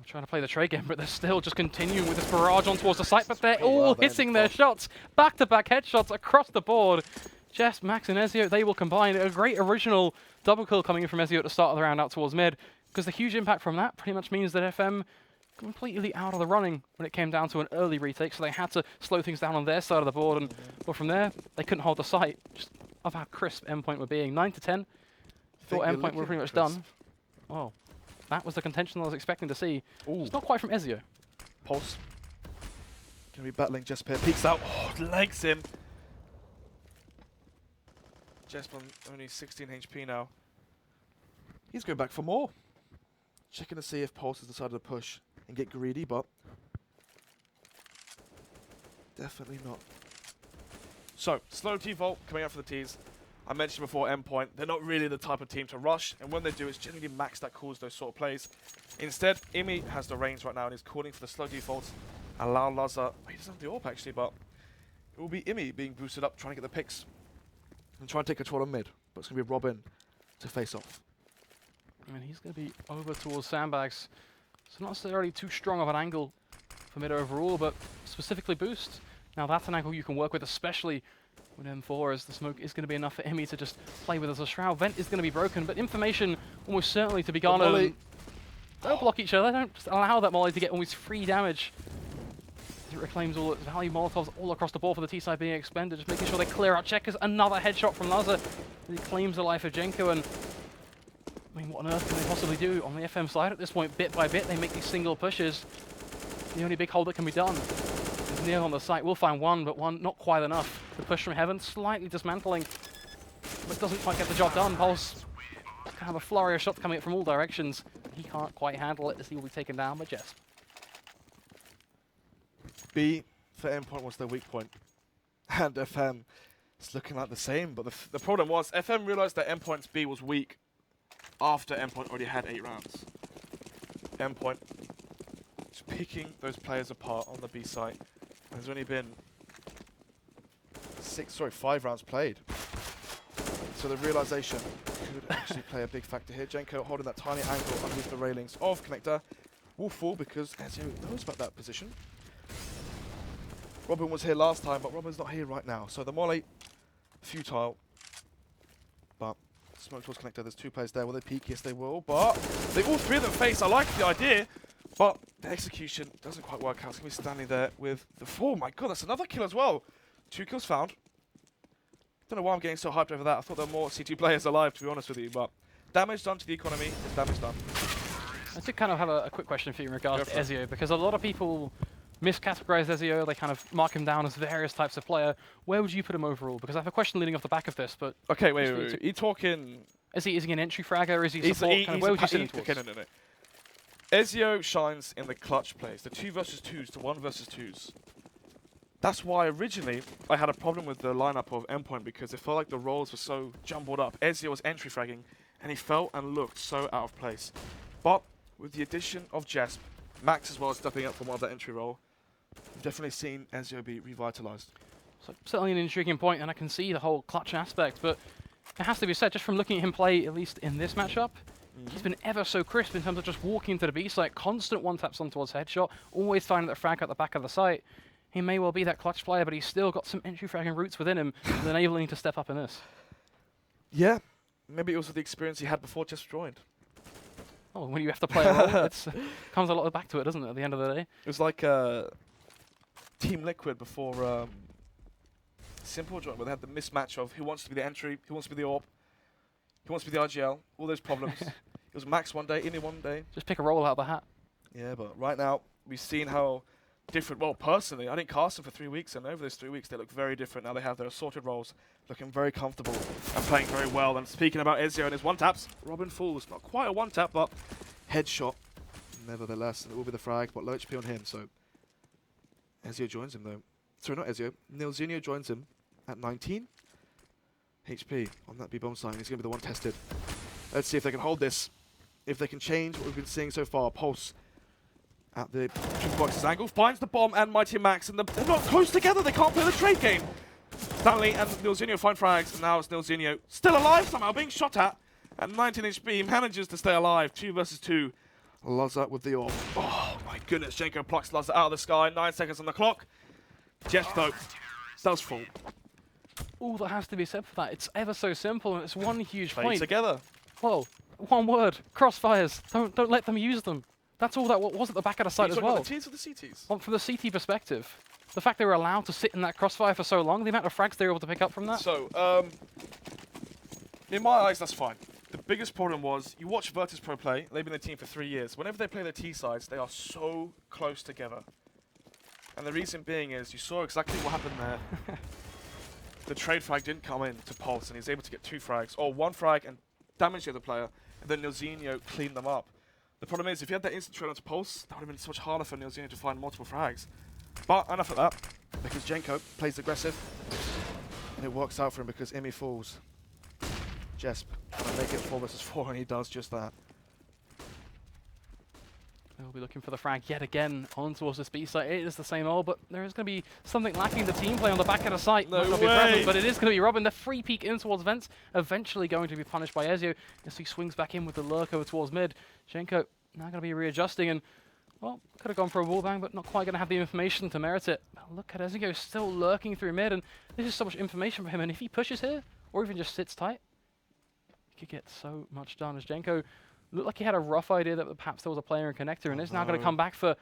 Trying to play the trade game, but they're still just continuing with this barrage on towards the site, but they're all well, they're hitting in their front. shots. Back-to-back headshots across the board. Jess, Max, and Ezio, they will combine. A great original double kill coming in from Ezio at the start of the round out towards mid, because the huge impact from that pretty much means that FM completely out of the running when it came down to an early retake, so they had to slow things down on their side of the board, and but from there, they couldn't hold the site. Just of how crisp Endpoint were being. 9 to 10. Thought Endpoint were pretty much done. Oh. That was the contention I was expecting to see. Ooh. It's not quite from Ezio. Pulse. Gonna be battling Jesper. Peeks out. Oh, legs him. Jesper only 16 HP now. He's going back for more. Checking to see if Pulse has decided to push and get greedy, but definitely not. So, slow T-Volt coming out for the Ts. I mentioned before Endpoint, they're not really the type of team to rush, and when they do, it's generally Max that calls those sort of plays. Instead, Imi has the reins right now and is calling for the slow defaults. Allow Lazar, he doesn't have the AWP actually, but it will be Imi being boosted up, trying to get the picks and try and take control on mid. But it's going to be Robin to face off. I mean, he's going to be over towards Sandbags. So not necessarily too strong of an angle for mid overall, but specifically boost. Now that's an angle you can work with, especially with M4, as the smoke is going to be enough for Imi to just play with as a shroud. Vent is going to be broken, but information almost certainly to be garnered. Don't block each other, don't just allow that molly to get almost free damage. It reclaims all its value. Molotovs all across the board for the T-side being expended, just making sure they clear out checkers. Another headshot from Lazar. He claims the life of Jenko, and I mean, what on earth can they possibly do on the FM side at this point? Bit by bit, they make these single pushes. The only big hole that can be done is near on the site. We'll find one, but one not quite enough. The push from Heaven, slightly dismantling, but doesn't quite get the job done. Pulse can have a flurry of shots coming in from all directions. He can't quite handle it as he will be taken down by Jess. B for Endpoint was their weak point, and FM is looking like the same. But the problem was FM realized that Endpoint's B was weak after Endpoint already had 8 rounds. Endpoint is picking those players apart on the B site. There's only been 5 rounds played. So the realization could actually play a big factor here. Jenko holding that tiny angle underneath the railings of Connector will fall because Ezio knows about that position. Robin was here last time, but Robin's not here right now. So the molly, futile. But smoke towards Connector, there's 2 players there. Will they peek? Yes, they will. But they all 3 of them face. I like the idea, but the execution doesn't quite work out. It's going to be standing there with the 4. My God, that's another kill as well. 2 kills found. Don't know why I'm getting so hyped over that. I thought there were more C2 players alive, to be honest with you. But damage done to the economy is damage done. I did kind of have a quick question for you in regards to Ezio, because a lot of people miscategorize Ezio. They kind of mark him down as various types of player. Where would you put him overall? Because I have a question leading off the back of this, but... Okay, wait. Are you talking... Is he an entry fragger? Is he support? Where would you sit him towards? Okay, no. Ezio shines in the clutch plays. The 2 versus 2s, the 1 versus 2s. That's why originally I had a problem with the lineup of Endpoint, because it felt like the roles were so jumbled up. Ezio was entry fragging, and he felt and looked so out of place. But with the addition of Jesp, Max as well stepping up from that entry role, I've definitely seen Ezio be revitalized. So certainly an intriguing point, and I can see the whole clutch aspect, but it has to be said, just from looking at him play, at least in this matchup, he's been ever so crisp in terms of just walking into the B site, constant one-taps on towards headshot, always finding that frag at the back of the site. He may well be that clutch player, but he's still got some entry fragging roots within him, enabling him to step up in this. Yeah, maybe also the experience he had before just joined. Oh, when you have to play a role, it comes a lot back to it, doesn't it, at the end of the day? It was like Team Liquid before Simple joined, where they had the mismatch of who wants to be the entry, who wants to be the AWP, who wants to be the RGL, all those problems. It was Max one day, Inni one day. Just pick a role out of the hat. Yeah, but right now, we've seen how different, well, personally, I didn't cast them for 3 weeks, and over those 3 weeks, they look very different. Now they have their assorted roles, looking very comfortable and playing very well. And speaking about Ezio and his one-taps, Robin falls. Not quite a one-tap, but headshot, nevertheless. And it will be the frag, but low HP on him, so Ezio joins him, though. Sorry, not Ezio. Nilzinho joins him at 19 HP on that B-bomb side. He's going to be the one tested. Let's see if they can hold this. If they can change what we've been seeing so far. Pulse at the triple box's angle. Finds the bomb and Mighty Max. And they're not close together. They can't play the trade game. Stanley and Nilzinho find frags. And now it's Nilzinho still alive somehow, being shot at 19 HP. Manages to stay alive. 2 versus 2. Lazza with the orb. Oh my goodness. Jenko plucks Lazza out of the sky. 9 seconds on the clock. Jess, though, does fall. All that has to be said for that. It's ever so simple, and it's one huge Play point. together. Whoa, one word: crossfires. Don't let them use them. That's all that was at the back of the site as well. The Ts or the CTs? From the CT perspective, the fact they were allowed to sit in that crossfire for so long, the amount of frags they were able to pick up from that. So, in my eyes, that's fine. The biggest problem was, you watch Virtus Pro play, they've been in the team for 3 years. Whenever they play their T sides, they are so close together. And the reason being is, you saw exactly what happened there. The trade frag didn't come in to Pulse, and he's able to get 2 frags, or 1 frag and damage the other player, and then Nilzinho cleaned them up. The problem is, if you had that instant trade onto Pulse, that would have been so much harder for Nilzinho to find multiple frags. But enough of that, because Jenko plays aggressive, and it works out for him because Imi falls. Jesp trying to make it 4 versus 4, and he does just that. They'll be looking for the frag yet again on towards this B site. It is the same old, but there is going to be something lacking in the team play on the back of the site. No Might not be way. present, but it is going to be Robin. The free peek in towards Vents, eventually going to be punished by Ezio as he swings back in with the lurk over towards mid. Jenko now going to be readjusting and, well, could have gone for a wallbang, but not quite going to have the information to merit it. But look at Ezio still lurking through mid, and this is so much information for him, and if he pushes here, or even just sits tight, he could get so much done as Jenko looked like he had a rough idea that perhaps there was a player in connector, and is now going to come back for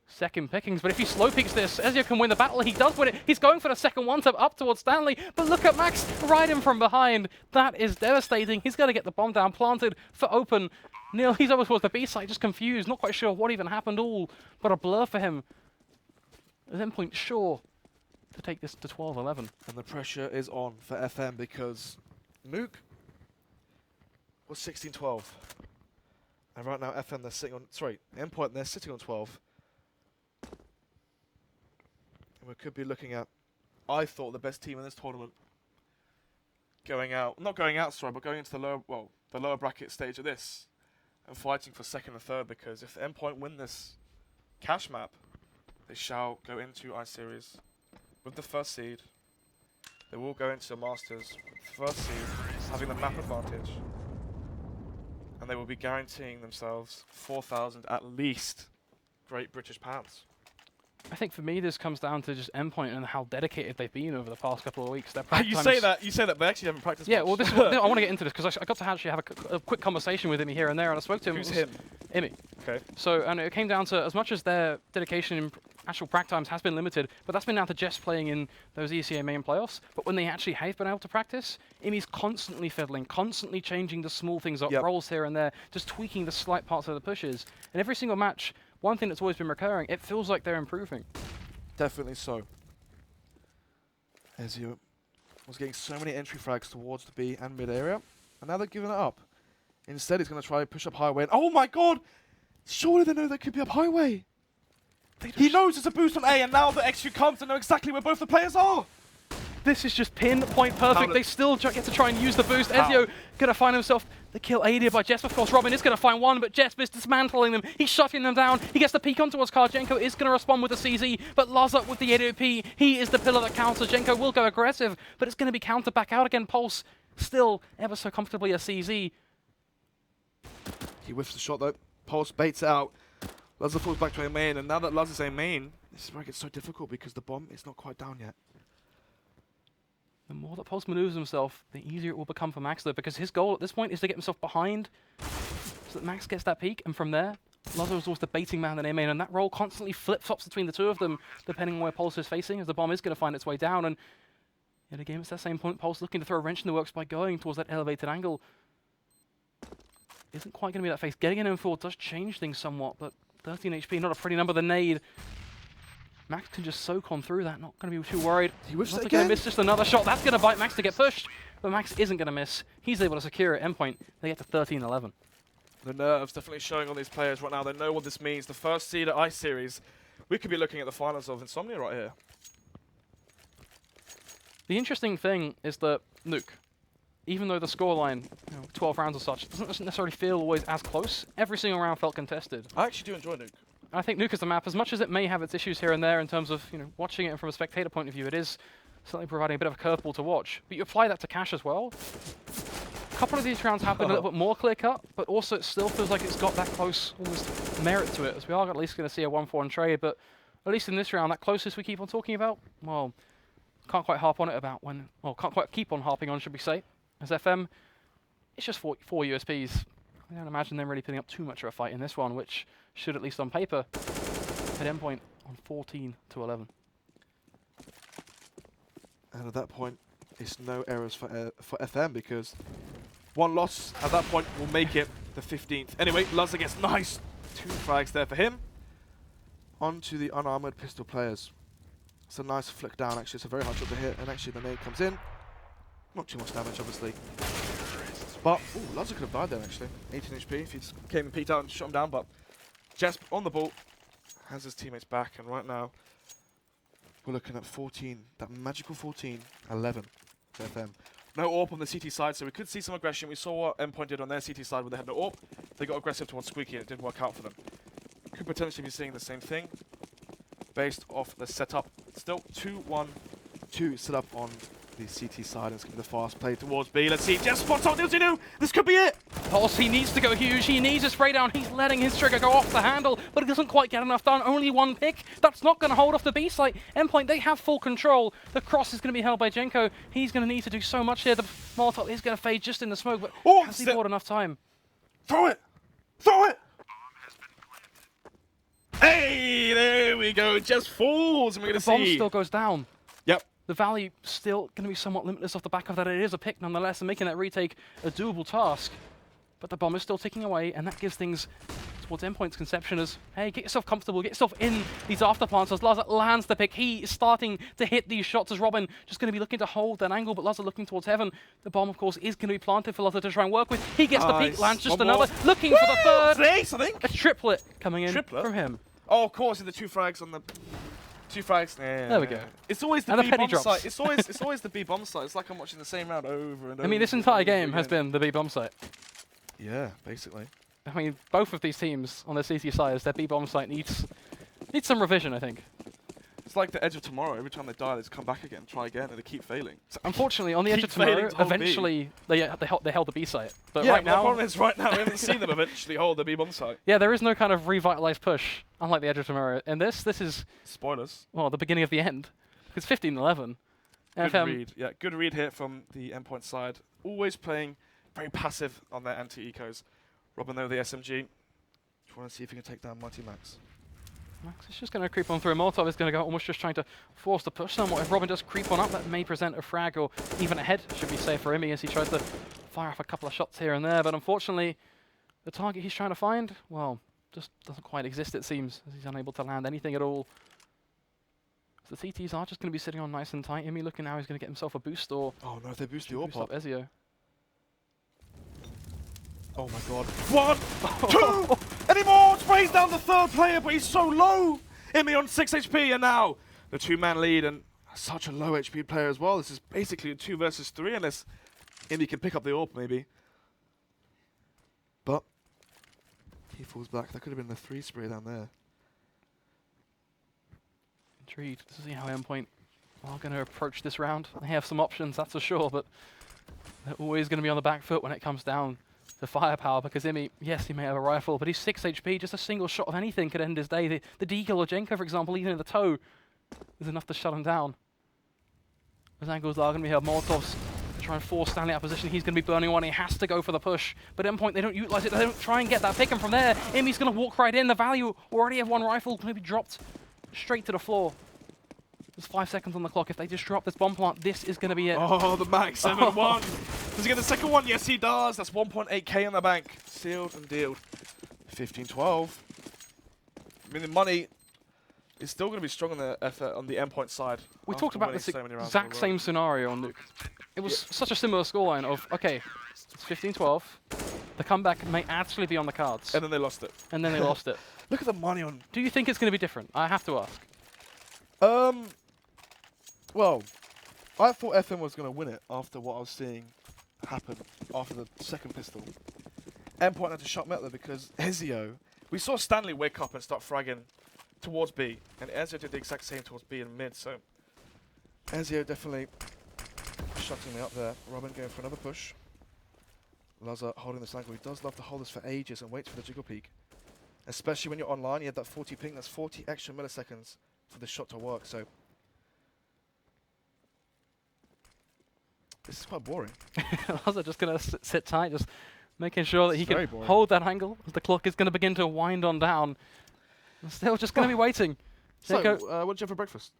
second pickings. But if he slow peeks this, Ezio can win the battle. He does win it. He's going for the second one-tap up towards Stanley. But look at Max ride him from behind. That is devastating. He's going to get the bomb down, planted for open. Neil, he's over towards the B side, just confused, not quite sure what even happened all, but a blur for him. At that point, sure to take this to 12-11. And the pressure is on for FM because Nuke was 16-12. And right now, FM, they're sitting on, sorry, Endpoint, they're sitting on 12. And we could be looking at, I thought, the best team in this tournament going out, not going out, sorry, but going into the lower, well, the lower bracket stage of this and fighting for second and third, because if Endpoint win this cash map, they shall go into I-Series with the first seed. They will go into the Masters with the first seed, having the map advantage. And they will be guaranteeing themselves 4,000 at least Great British pounds. I think for me, this comes down to just Endpoint and how dedicated they've been over the past couple of weeks. Their You say that, but they actually haven't practiced yeah, much. well, this is what, I want to get into this because I got to actually have a quick conversation with him here and there, and I spoke to him. Who's him? Imi. Okay. So, and it came down to, as much as their dedication in actual prac times has been limited, but that's been down to just playing in those ECA main playoffs. But when they actually have been able to practice, Imi's constantly fiddling, constantly changing the small things up, rolls here and there, just tweaking the slight parts of the pushes. And every single match, one thing that's always been recurring, it feels like they're improving. Definitely so. Ezio was getting so many entry frags towards the B and mid area, and now they're giving it up. Instead, he's going to try and push up highway. And oh my god! Surely they know there could be up highway. He knows it's a boost on A, and now the extra comes to know exactly where both the players are. This is just pinpoint perfect. They still get to try and use the boost. Ezio going to find himself the kill aided by Jesp. Of course, Robin is going to find one, but Jesp is dismantling them. He's shutting them down. He gets the peek on towards Carl. Jenko is going to respond with the CZ, but Lazza with the AWP. He is the pillar that counters. Jenko will go aggressive, but it's going to be countered back out again. Pulse still ever so comfortably a CZ. He whiffs the shot though. Pulse baits it out. Lazza falls back to A main, and now that Lazza's A main, this is where it gets so difficult because the bomb is not quite down yet. The more that Pulse maneuvers himself, the easier it will become for Max, though, because his goal at this point is to get himself behind so that Max gets that peak, and from there, Lazza is always the baiting man in A main, and that role constantly flip-flops between the two of them, depending on where Pulse is facing, as the bomb is going to find its way down, and yet again, it's that same point. Pulse looking to throw a wrench in the works by going towards that elevated angle. Isn't quite going to be that face. Getting an M4 does change things somewhat, but 13 HP, not a pretty number. The nade. Max can just soak on through that, not going to be too worried. He whiffs it Not again. going to miss just another shot. That's going to bite Max to get pushed, but Max isn't going to miss. He's able to secure it. Endpoint. They get to 13-11. The nerves definitely showing on these players right now. They know what this means. The first seed at I-Series. We could be looking at the finals of Insomnia right here. The interesting thing is that Nuke, even though the scoreline, 12 rounds or such, doesn't necessarily feel always as close. Every single round felt contested. I actually do enjoy Nuke. I think Nuke is the map, as much as it may have its issues here and there in terms of watching it from a spectator point of view, it is certainly providing a bit of a curveball to watch. But you apply that to Cash as well. A couple of these rounds have been a little bit more clear-cut, but also it still feels like it's got that close, almost merit to it, as we are at least going to see a 1-4 on trade. But at least in this round, that closest we keep on talking about, well, can't quite harp on it about when, well, can't quite keep on harping on, should we say. As FM, it's just four USPs. I don't imagine them really putting up too much of a fight in this one, which should, at least on paper, at endpoint on 14-11. And at that point, it's no errors for FM because one loss at that point will make it the 15th. Anyway, Luzza gets nice 2 frags there for him. On to the unarmored pistol players. It's a nice flick down, actually. It's a very hard shot to hit, and actually the nade comes in. Not too much damage, obviously. But, ooh, Luzza could have died there, actually. 18 HP if he just came and peeked out and shot him down, but Jesp on the ball has his teammates back, and right now we're looking at 14, that magical 14-11 for FM. No AWP on the CT side, so we could see some aggression. We saw what Endpoint did on their CT side when they had no AWP. They got aggressive towards Squeaky and it didn't work out for them. Could potentially be seeing the same thing based off the setup. Still 2-1-2 set up on the CT side. It's going to be the fast play towards B. Let's see. Just spots on Diltinu. This could be it. Pulse, he needs to go huge. He needs a spray down. He's letting his trigger go off the handle, but it doesn't quite get enough done. Only one pick. That's not going to hold off the B site. Endpoint, they have full control. The cross is going to be held by Jenko. He's going to need to do so much here. The Molotov is going to fade just in the smoke, but has he bought enough time? Throw it. Throw it. Hey, there we go. Just falls, and we're going to The bomb see. still goes down. Yep. The value still going to be somewhat limitless off the back of that. It is a pick nonetheless, and making that retake a doable task. But the bomb is still ticking away, and that gives things towards Endpoint's conception as, hey, get yourself comfortable, get yourself in these afterplants. As Lazar lands the pick, he is starting to hit these shots as Robin just going to be looking to hold that angle, but Lazar looking towards heaven. The bomb, of course, is going to be planted for Lazar to try and work with. He gets the peak, lands just another, looking for the third. Ace, I think. A triplet coming in from him. Oh, of course, the 2 frags on the 2 frags. Yeah, there we go. It's always the And B the penny bomb drops. site. It's always the B bomb site. It's like I'm watching the same round over and over. I mean, this entire game has been the B bomb site. Yeah, basically. I mean, both of these teams on their CT sides, their B bomb site needs some revision, I think. It's like the Edge of Tomorrow. Every time they die, they just come back again, try again, and they keep failing. So Unfortunately, on the Edge keep of Tomorrow, failing to hold B. eventually they held the B site. But yeah, right now, the problem is right now we haven't seen them eventually hold the B bomb site. yeah, there is no kind of revitalized push, unlike the Edge of Tomorrow. And this is, Spoilers. well, the beginning of the end. It's 15-11. Good read. Yeah, good read here from the Endpoint side. Always playing very passive on their anti-ecos. Robin though, the SMG. Just want to see if he can take down Mighty Max. Max is just going to creep on through. Molotov is going to go almost just trying to force the push somewhat. If Robin does creep on up, that may present a frag or even a head, should be safe for him as he tries to fire off a couple of shots here and there. But unfortunately, the target he's trying to find, well, just doesn't quite exist, it seems, as he's unable to land anything at all. So the TTs are just going to be sitting on nice and tight. Imi looking now, he's going to get himself a boost or Oh no, if they boost the AWP boost up up. Ezio. Oh my god. 1, 2! Anymore! Sprays down the 3rd player, but he's so low! Imi on 6 HP, and now the 2-man lead, and such a low HP player as well. This is basically a 2 versus 3, unless Imi can pick up the AWP, maybe. But he falls back. That could have been the 3 spray down there. Intrigued to see how Endpoint are going to approach this round. They have some options, that's for sure, but they're always going to be on the back foot when it comes down to firepower, because Imi, yes, he may have a rifle, but he's 6 HP. Just a single shot of anything could end his day. The Deagle or Jenko, for example, even in the toe, is enough to shut him down. As angles are going to be held. Molotovs to try and force Stanley out of position. He's going to be burning one. He has to go for the push. But Endpoint, they don't utilize it. They don't try and get that pick. And from there, Imi's going to walk right in. The value already have 1 rifle, going to be dropped straight to the floor. There's 5 seconds on the clock. If they just drop this bomb plant, this is going to be it. Oh, the Max 7-1. Does he get the second one? Yes, he does. That's 1.8k in the bank. Sealed and dealed. 15-12. I mean, the money is still going to be strong on the effort on the Endpoint side. We after talked about winning this so many rounds in a exact row. same scenario on Nuke. It was such a similar scoreline of, okay, it's 15-12. The comeback may actually be on the cards. And then they lost it. And then they lost it. Look at the money on. Do you think it's going to be different? I have to ask. Well, I thought FM was going to win it after what I was seeing happen after the second pistol. Endpoint had to shut Metler because Ezio... We saw Stanley wake up and start fragging towards B, and Ezio did the exact same towards B and mid, so... Ezio definitely shutting me up there. Robin going for another push. Lazar holding this angle. He does love to hold this for ages and wait for the jiggle peak. Especially when you're online, you have that 40 ping, that's 40 extra milliseconds for the shot to work, so... This is quite boring. Lazar just going to sit tight, just making sure that he can boring. hold that angle. The clock is going to begin to wind on down. And still just going to be waiting. So, Jenko, what did you have for breakfast?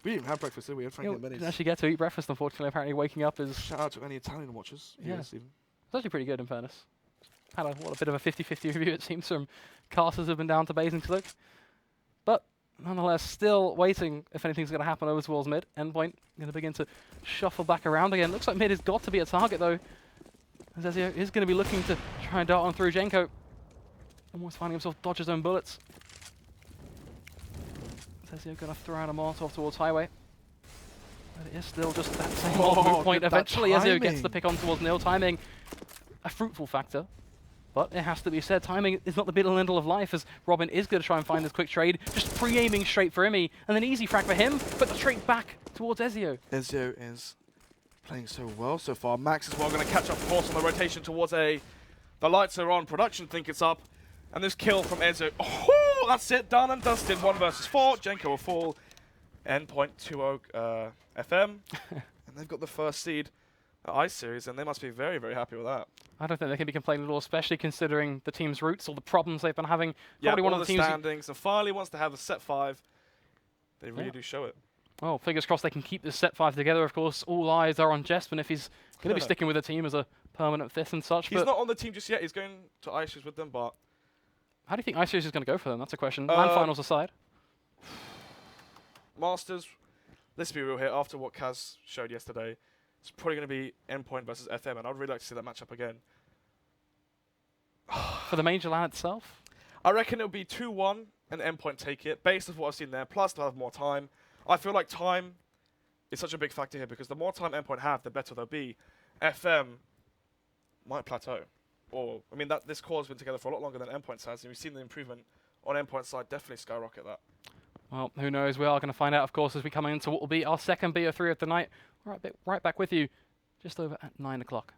We didn't have breakfast, did we? We had Frankie and didn't Benny's. actually get to eat breakfast, unfortunately. Apparently waking up is... Shout out to any Italian watchers. Yeah. Yes, even. It's actually pretty good, in fairness. Had a bit of a 50-50 review, it seems, from casters who've been down to Basingstoke. But nonetheless, still waiting if anything's going to happen over towards mid. Endpoint going to begin to shuffle back around again. Looks like mid has got to be a target, though. As Ezio is going to be looking to try and dart on through Jenko. Almost finding himself dodge his own bullets. Ezio going to throw out a Molotov towards Highway. But it is still just that same old moot point. Eventually, Ezio gets the pick on towards Nil. Timing, a fruitful factor. But it has to be said, timing is not the be-all and end-all of life, as Robin is going to try and find this quick trade, just pre-aiming straight for Imi, and then easy frag for him, but straight back towards Ezio. Ezio is playing so well so far. Max as well going to catch up course on the rotation towards A. The lights are on, production think it's up, and this kill from Ezio. Oh, that's it, done and dusted. 1 versus 4. Jenko will fall. Endpoint 2-0 FM, and they've got the first seed at Ice Series, and they must be very, very happy with that. I don't think they can be complaining at all, especially considering the team's roots, all the problems they've been having. Yeah, Probably one all of the the teams. standings, and finally wants to have a set 5. They really do show it. Well, fingers crossed they can keep this set 5 together. Of course, all eyes are on Jespen if he's going to be sticking with the team as a permanent 5th and such. He's but not on the team just yet. He's going to Ice Series with them, but how do you think Ice Series is going to go for them? That's a question. Land finals aside. Masters, let's be real here, after what Kaz showed yesterday, it's probably going to be Endpoint versus FM, and I'd really like to see that matchup again. For the Major LAN itself? I reckon it'll be 2-1 and Endpoint take it, based on what I've seen there, plus they'll have more time. I feel like time is such a big factor here, because the more time Endpoint have, the better they'll be. FM might plateau. Or, I mean, this core has been together for a lot longer than Endpoint's has, and we've seen the improvement on Endpoint's side definitely skyrocket that. Well, who knows? We are going to find out, of course, as we come into what will be our second BO3 of the night. Right back with you just over at 9 o'clock.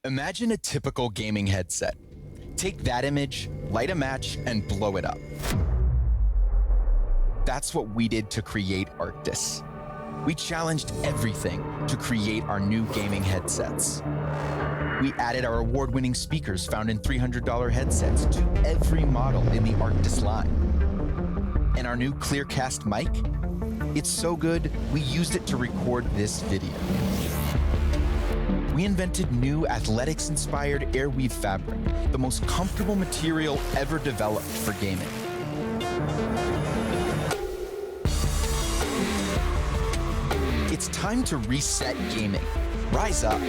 Imagine a typical gaming headset. Take that image, light a match, and blow it up. That's what we did to create Arctis. We challenged everything to create our new gaming headsets. We added our award-winning speakers found in $300 headsets to every model in the Arctis line. And our new Clearcast mic? It's so good, we used it to record this video. We invented new athletics-inspired airweave fabric, the most comfortable material ever developed for gaming. It's time to reset gaming. Rise up.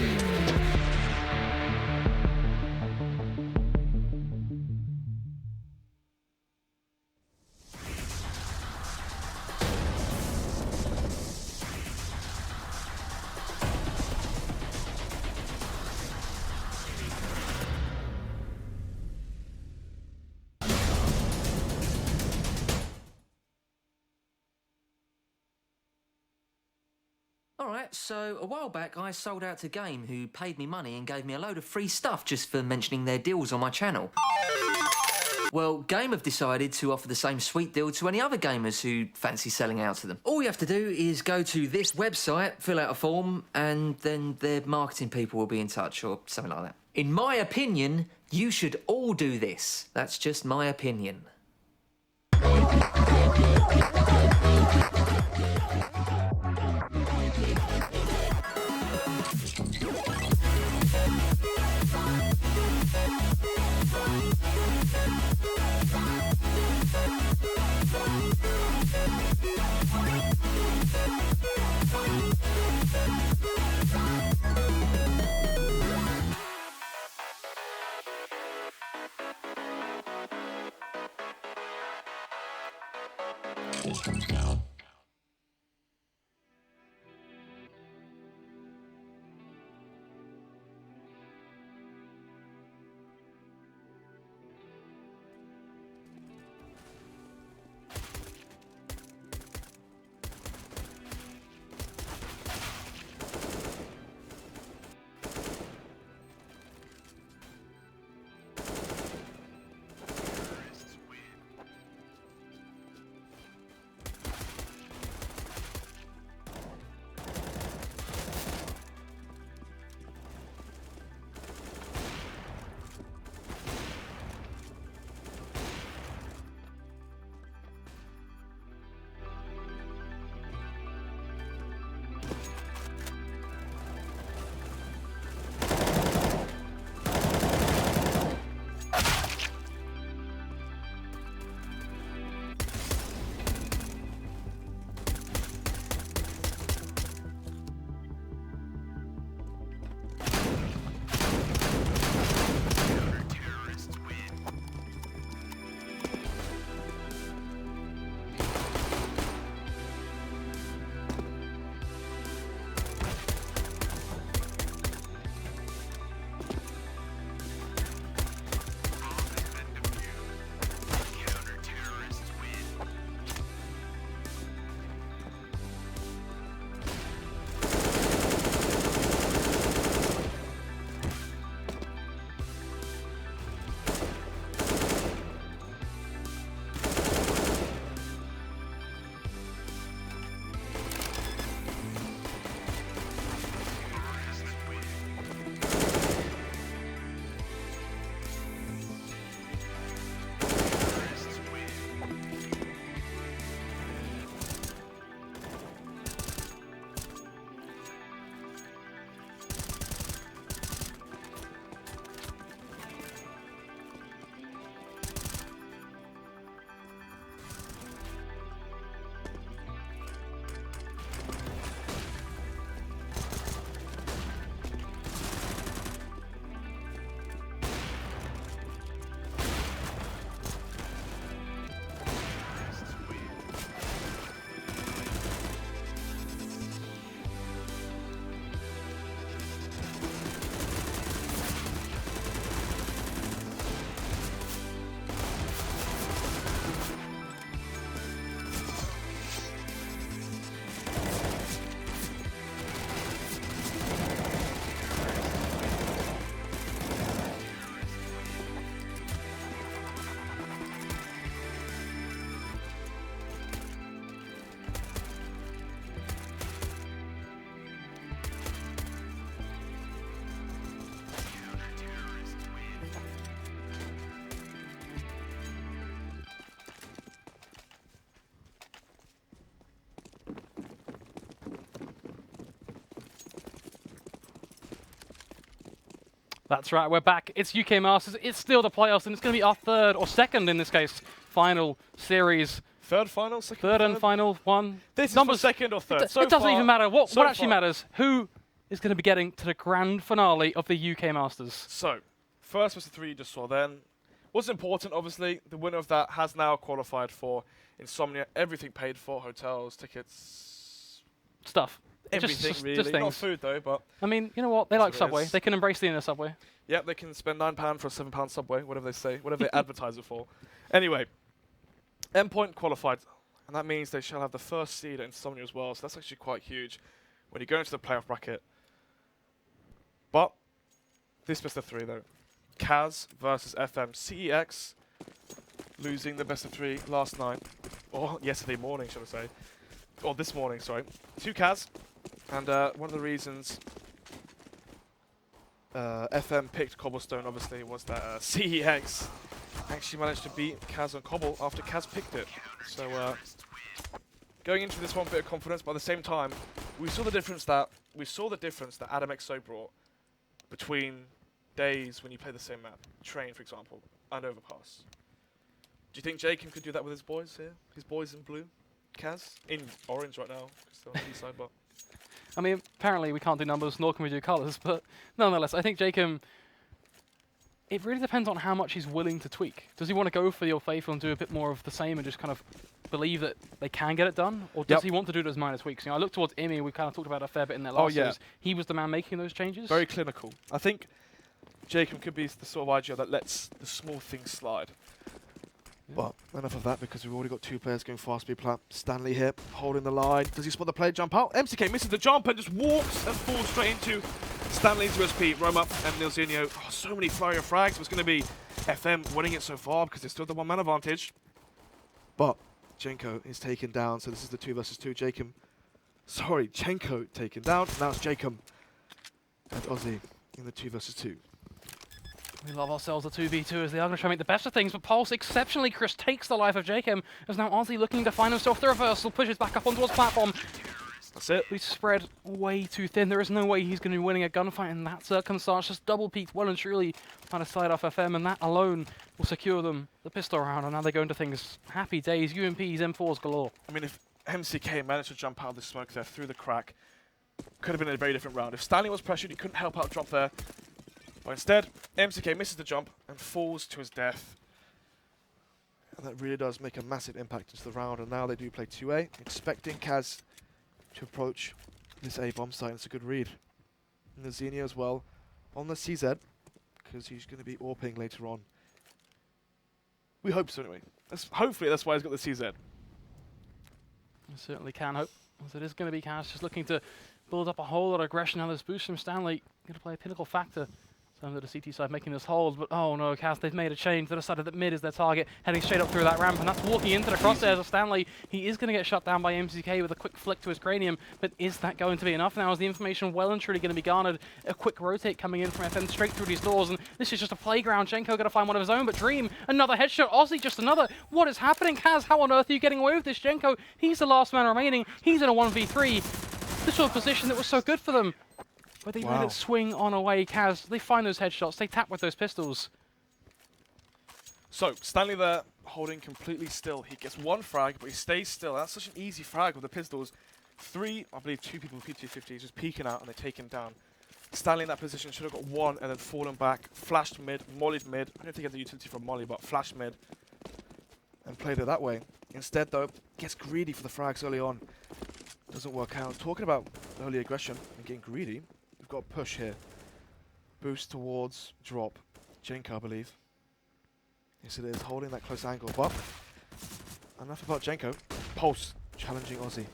Alright, so a while back I sold out to Game, who paid me money and gave me a load of free stuff just for mentioning their deals on my channel. Well, Game have decided to offer the same sweet deal to any other gamers who fancy selling out to them. All you have to do is go to this website, fill out a form, and then their marketing people will be in touch, or something like that. In my opinion, you should all do this. That's just my opinion. That's right, we're back. It's UK Masters. It's still the playoffs, and it's going to be our third, or second in this case, final series. Third final, second, Third and final one. This Numbers, is for second or third. It doesn't even matter. What actually far. matters? Who is going to be getting to the grand finale of the UK Masters? So, first was the 3 you just saw then. What's important, obviously, the winner of that has now qualified for Insomnia. Everything paid for, hotels, tickets, Stuff. everything just really. things. Not food though, but I mean, you know what? They like what it Subway. is. They can embrace the inner Subway. yeah, they can spend £9 for a £7 Subway, whatever they say, whatever they advertise it for. Anyway, Endpoint qualified, and that means they shall have the first seed at Insomnia as well, so that's actually quite huge when you go into the playoff bracket. But this best of 3 though. Kaz versus FM. CEX losing the best of 3 last night, or yesterday morning, should I say, or this morning, sorry, to Kaz. And one of the reasons FM picked Cobblestone, obviously, was that CEX actually managed to beat Kaz on Cobble after Kaz picked it. So going into this one, bit of confidence, but at the same time, we saw the difference that Adam XO brought between days when you play the same map, Train, for example, and Overpass. Do you think Jacob could do that with his boys here? His boys in blue? Kaz? In orange right now, still on the east side, but... I mean, apparently we can't do numbers, nor can we do colours, but nonetheless, I think Jacob, it really depends on how much he's willing to tweak. Does he want to go for the Old Faithful and do a bit more of the same and just kind of believe that they can get it done? Or does he want to do those minor tweaks? You know, I look towards Imi, we kind of talked about a fair bit in their last series. He was the man making those changes. Very clinical. I think Jacob could be the sort of IGL that lets the small things slide. But enough of that, because we've already got 2 players going fast speed plat. Stanley here, holding the line. Does he spot the play, jump out? MCK misses the jump and just walks and falls straight into Stanley's USP. Roma and Nilzinho. Oh, so many flurry of frags. It's going to be FM winning it so far because they're still the 1-man advantage. But Jenko is taken down, so this is the 2 versus 2. Jenko taken down. Now it's Jacob and Ozzy in the 2 versus 2. We love ourselves a 2v2 as they are going to try and make the best of things, but Pulse exceptionally Chris takes the life of Jacob as now Ozzy looking to find himself the reversal, pushes back up onto his platform. That's it. We spread way too thin. There is no way he's going to be winning a gunfight in that circumstance. Just double peaked well and truly trying to side off FM, and that alone will secure them the pistol round, and now they go into things. Happy days, UMPs, M4s galore. I mean, if MCK managed to jump out of the smoke there through the crack, could have been a very different round. If Stanley was pressured, he couldn't help out drop there. But instead, MCK misses the jump and falls to his death. And that really does make a massive impact into the round. And now they do play 2A, expecting Kaz to approach this A bomb site. It's a good read. And the Xenia as well on the CZ, because he's going to be AWPing later on. We hope so anyway. Hopefully that's why he's got the CZ. We certainly can hope, as it is going to be Kaz just looking to build up a whole lot of aggression. Now this boost from Stanley going to play a pinnacle factor. Some of the CT side making this hold, but oh no, Kaz, they've made a change. They decided that mid is their target, heading straight up through that ramp, and that's walking into the crosshairs of Stanley. He is going to get shut down by MCK with a quick flick to his cranium, but is that going to be enough now? Is the information well and truly going to be garnered? A quick rotate coming in from FM straight through these doors, and this is just a playground. Jenko going to find one of his own, but Dream, another headshot. Ozzy, just another. What is happening, Kaz? How on earth are you getting away with this? Jenko, he's the last man remaining. He's in a 1v3. This was a position that was so good for them. But they let it swing on away. Kaz, they find those headshots, they tap with those pistols. So, Stanley there, holding completely still. He gets 1 frag, but he stays still. That's such an easy frag with the pistols. 3, I believe 2 people with P250 just peeking out and they take him down. Stanley in that position should have got 1 and then fallen back, flashed mid, mollied mid. I don't think he had the utility from molly, but flashed mid. And played it that way. Instead though, gets greedy for the frags early on. Doesn't work out. Talking about early aggression and getting greedy, we've got a push here. Boost towards drop. Jenko, I believe. Yes, it is. Holding that close angle. But enough about Jenko. Pulse challenging Ozzy.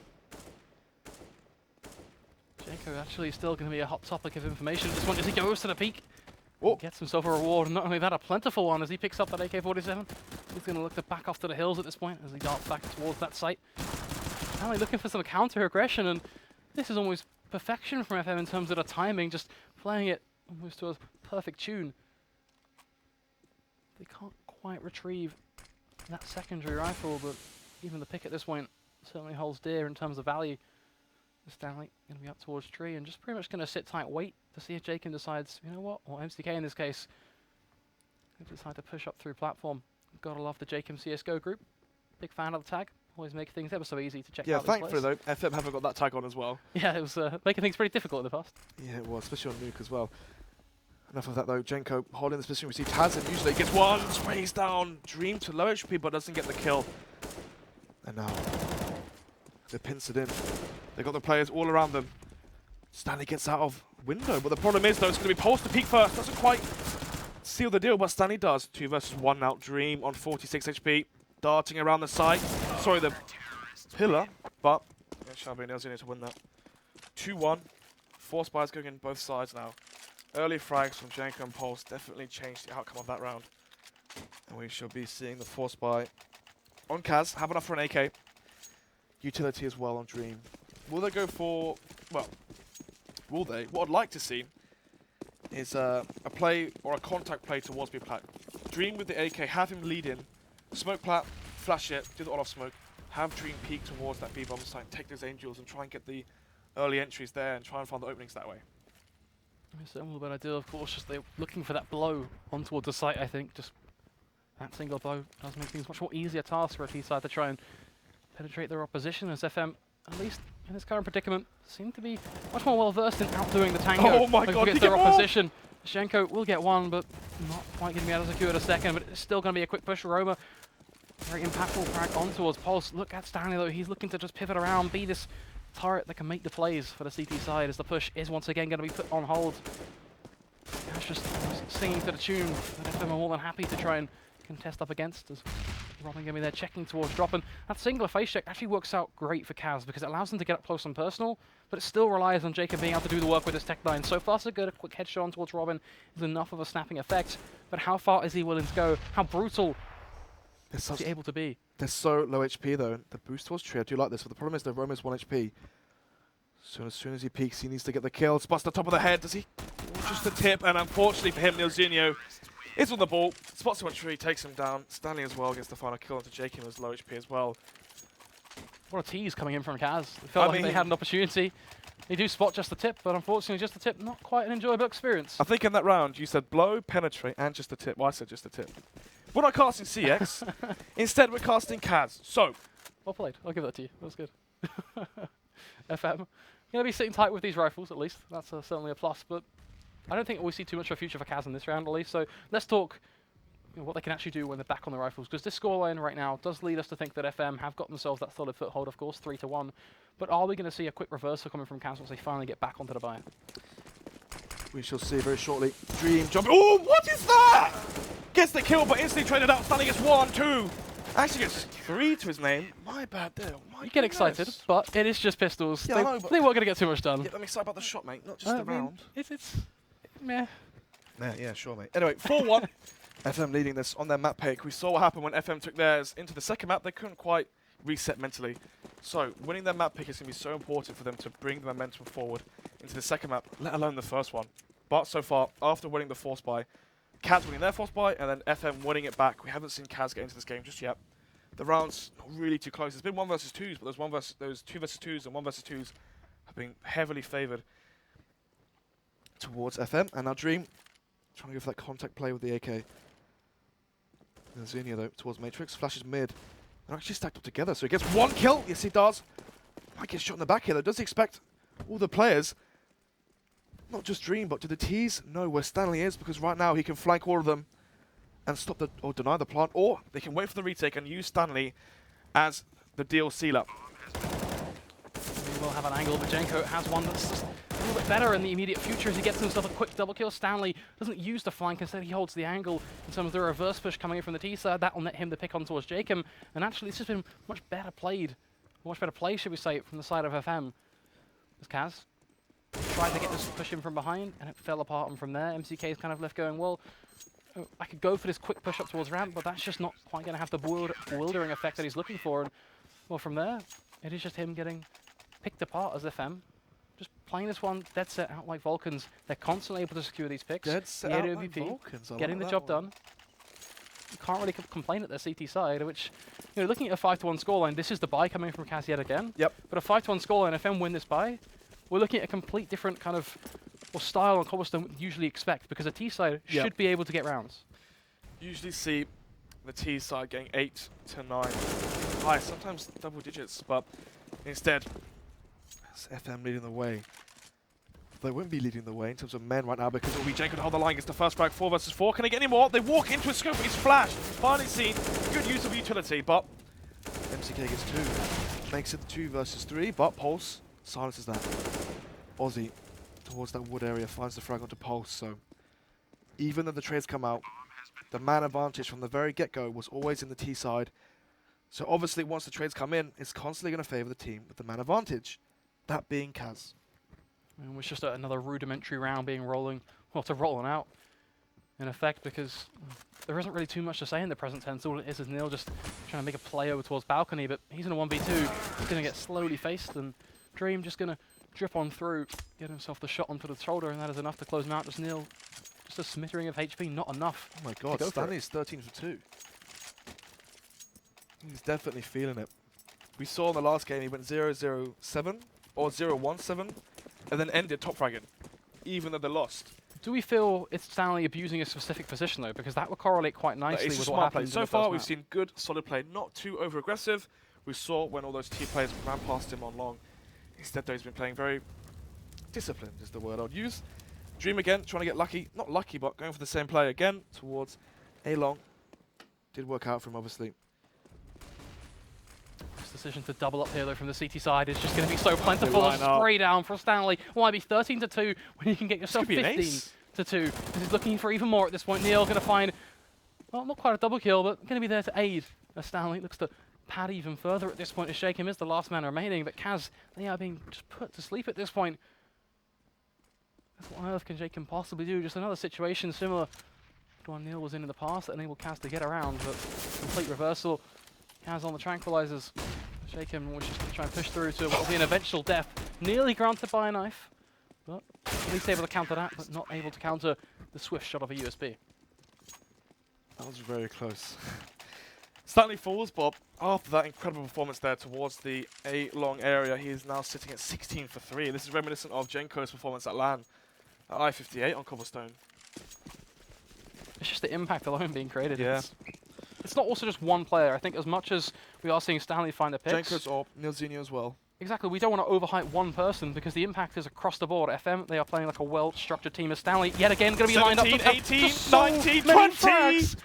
Jenko actually still going to be a hot topic of information at this point as he goes to the peak. Oh. Gets himself a reward, and not only that, a plentiful one as he picks up that AK-47. He's going to look to back off to the hills at this point as he darts back towards that site. Now they're looking for some counter-aggression, and this is almost perfection from FM in terms of the timing, just playing it almost to a perfect tune. They can't quite retrieve that secondary rifle, but even the pick at this point certainly holds dear in terms of value. Stanley going to be up towards tree and just pretty much going to sit tight, wait to see if Jacob decides, you know what, or MCK in this case, they decide to push up through platform. Gotta love the Jacob CSGO group. Big fan of the tag. Always make things ever so easy to check Yeah, out. thankfully though, FM haven't got that tag on as well. Yeah, it was making things pretty difficult in the past. Yeah, it was, especially on Nuke as well. Enough of that though. Jenko holding this position. We see Taz and usually gets one, sprays down. Dream to low HP, but doesn't get the kill. And now they pinch it in. They got the players all around them. Stanley gets out of window, but the problem is though, it's going to be Pulse to peek first. Doesn't quite seal the deal, but Stanley does. 2 versus 1 now. Dream on 46 HP, darting around the side. Sorry, the pillar, but Shabby Nails in to win that. 2-1. 4 spies going in both sides now. Early frags from Jenko and Pulse definitely changed the outcome of that round. And we shall be seeing the 4 spy on Kaz. Have enough for an AK. Utility as well on Dream. Will they go for, well, will they? What I'd like to see is a play or a contact play towards B plat. Dream with the AK, have him lead in. Smoke plat, flash it, do the all-off smoke. Have Dream peek towards that B bomb site, take those angels and try and get the early entries there and try and find the openings that way. It's a little bit ideal, of course, just they're looking for that blow on towards the site, I think. Just that single blow does make things much more easier task for a T-side to try and penetrate their opposition, as FM, at least in this current predicament, seem to be much more well versed in outdoing the tango. Oh my god, get their opposition. Shenko will get one, but not quite getting out of secure a second, but it's still going to be a quick push. Roma, very impactful frag on towards Pulse. Look at Stanley though, he's looking to just pivot around, be this turret that can make the plays for the CT side as the push is once again going to be put on hold. That's just singing to the tune that FM are more than happy to try and contest up against, as Robin going to be there checking towards drop. And that singular face check actually works out great for Kaz because it allows them to get up close and personal, but it still relies on Jacob being able to do the work with his tech line. So far so good, a quick headshot on towards Robin is enough of a snapping effect, but how far is he willing to go? How brutal is he able to be? They're so low HP though. The boost towards Tree, I do like this, but the problem is the Roma's 1 HP. So as soon as he peeks, he needs to get the kill. Spots the top of the head. Does he? Oh, just the tip, and unfortunately for him, Nilzinho is on the ball. Spots him on Tree, takes him down. Stanley as well gets the final kill onto Jacob, who's low HP as well. What a tease coming in from Kaz. It felt like they had an opportunity. They do spot just the tip, but unfortunately just the tip, not quite an enjoyable experience. I think in that round, you said blow, penetrate, and just the tip. Well, I said just the tip. We're not casting CX. Instead, we're casting Kaz. So, well played. I'll give that to you. That was good. FM. Going to be sitting tight with these rifles, at least. That's certainly a plus, but I don't think we see too much of a future for Kaz in this round, at least. So let's talk what they can actually do when they're back on the rifles, because this scoreline right now does lead us to think that FM have got themselves that solid foothold, of course, 3-1. But are we going to see a quick reversal coming from Kaz once they finally get back onto the buy? we shall see very shortly. Dream jump. Oh, what is that? Gets the kill, but instantly traded out. Stanley gets 1, 2. Actually gets 3 to his name. My bad there. You get excited, but it is just pistols. Yeah, they, I know, but they weren't going to get too much done. Yeah, I'm excited about the shot, mate, not just the round. It's meh. Yeah, sure, mate. Anyway, 4-1. FM leading this on their map pick. We saw what happened when FM took theirs into the second map. They couldn't quite reset mentally. So winning their map pick is going to be so important for them to bring the momentum forward into the second map, let alone the first one. But so far, after winning the Force Buy, Kaz winning their Force Buy, and then FM winning it back, we haven't seen Kaz get into this game just yet. The round's not really too close. It's been 1 versus 2s, but those 2 versus 2s and 1 versus 2s have been heavily favoured towards FM. And now Dream trying to go for that contact play with the AK. And Zinnia though towards Matrix, flashes mid. They're actually stacked up together, so he gets 1 kill. Yes, he does. Might get shot in the back here though. Does he expect all the players? Not just Dream, but do the T's know where Stanley is? Because right now he can flank all of them and stop the or deny the plant, or they can wait for the retake and use Stanley as the deal sealer. We will have an angle, but Jenko has one that's just a little bit better in the immediate future as he gets himself a quick double kill. Stanley doesn't use the flank, instead he holds the angle in terms of the reverse push coming in from the T side. That will net him to pick on towards Jacob, and actually it's just been much better played, much better play, should we say, from the side of FM. As Kaz tried to get this push in from behind, and it fell apart, and from there MCK is kind of left going, well, I could go for this quick push up towards ramp, but that's just not quite going to have the bewildering effect that he's looking for. And well, from there, it is just him getting picked apart as FM. Just playing this one dead set out like Vulcans. They're constantly able to secure these picks. Dead set out like Vulcans. Getting the job done. You can't really complain at their CT side, which, you know, looking at a 5-1 scoreline, this is the buy coming from Kaz yet again. Yep. But a 5-1 scoreline, FM win this buy, we're looking at a complete different kind of or style on Cobblestone would usually expect, because a T side should be able to get rounds. Usually see the T side getting 8 to 9. High, sometimes double digits, but instead, it's FM leading the way. They wouldn't be leading the way in terms of men right now because it will be Jane could hold the line against the first frag. 4 versus 4. Can they get any more? They walk into a scope. He's flashed. Finally seen. Good use of utility, but MCK gets 2. Makes it 2 versus 3, but Pulse silences that. Aussie towards that wood area finds the frag onto Pulse. So even though the trades come out, the man advantage from the very get-go was always in the T side. So obviously once the trades come in, it's constantly going to favor the team with the man advantage. That being Kaz. And it was just another rudimentary round being rolling out, in effect, because there isn't really too much to say in the present tense. All it is Neil just trying to make a play over towards balcony, but he's in a 1v2. He's going to get slowly faced, and Dream just going to drip on through, get himself the shot onto the shoulder, and that is enough to close him out. Just Neil, just a smattering of HP, not enough. Oh my god, Stanley's 13 for 2. He's definitely feeling it. We saw in the last game he went 0-0-7 or 0-1-7. And then ended top fragging, even though they lost. Do we feel it's Stanley abusing a specific position though? Because that would correlate quite nicely with what happened. So far, we've seen good, solid play, not too over-aggressive. We saw when all those T players ran past him on long. Instead, though, he's been playing very disciplined, is the word I'd use. Dream again, trying to get lucky. Not lucky, but going for the same play again towards A long. Did work out for him, obviously. Decision to double up here though from the CT side is just going to be so plentiful. A spray down for Stanley. Why be 13 to 2 when you can get yourself 15 to 2? This is looking for even more at this point. Neil going to find, well, not quite a double kill, but going to be there to aid as Stanley looks to pad even further at this point as Shakem is the last man remaining. But Kaz, they are being just put to sleep at this point. What on earth can Shakem possibly do? Just another situation similar to one Neil was in the past that enabled Kaz to get around, but complete reversal. Kaz on the tranquilizers. Shakem was just going to try and push through to what will be an eventual death. Nearly granted by a knife, but at least able to counter that, but not able to counter the swift shot of a USB. That was very close. Stanley falls, but after that incredible performance there towards the A long area, he is now sitting at 16 for 3. This is reminiscent of Jenko's performance at LAN at I-58 on Cobblestone. It's just the impact alone being created. Yeah. It's not also just one player. I think as much as we are seeing Stanley find the picks. Jenko's up, Nilzinho as well. Exactly, we don't want to overhype one person because the impact is across the board. FM, they are playing like a well-structured team as Stanley. Yet again, going to be lined up. 18, 19, 20!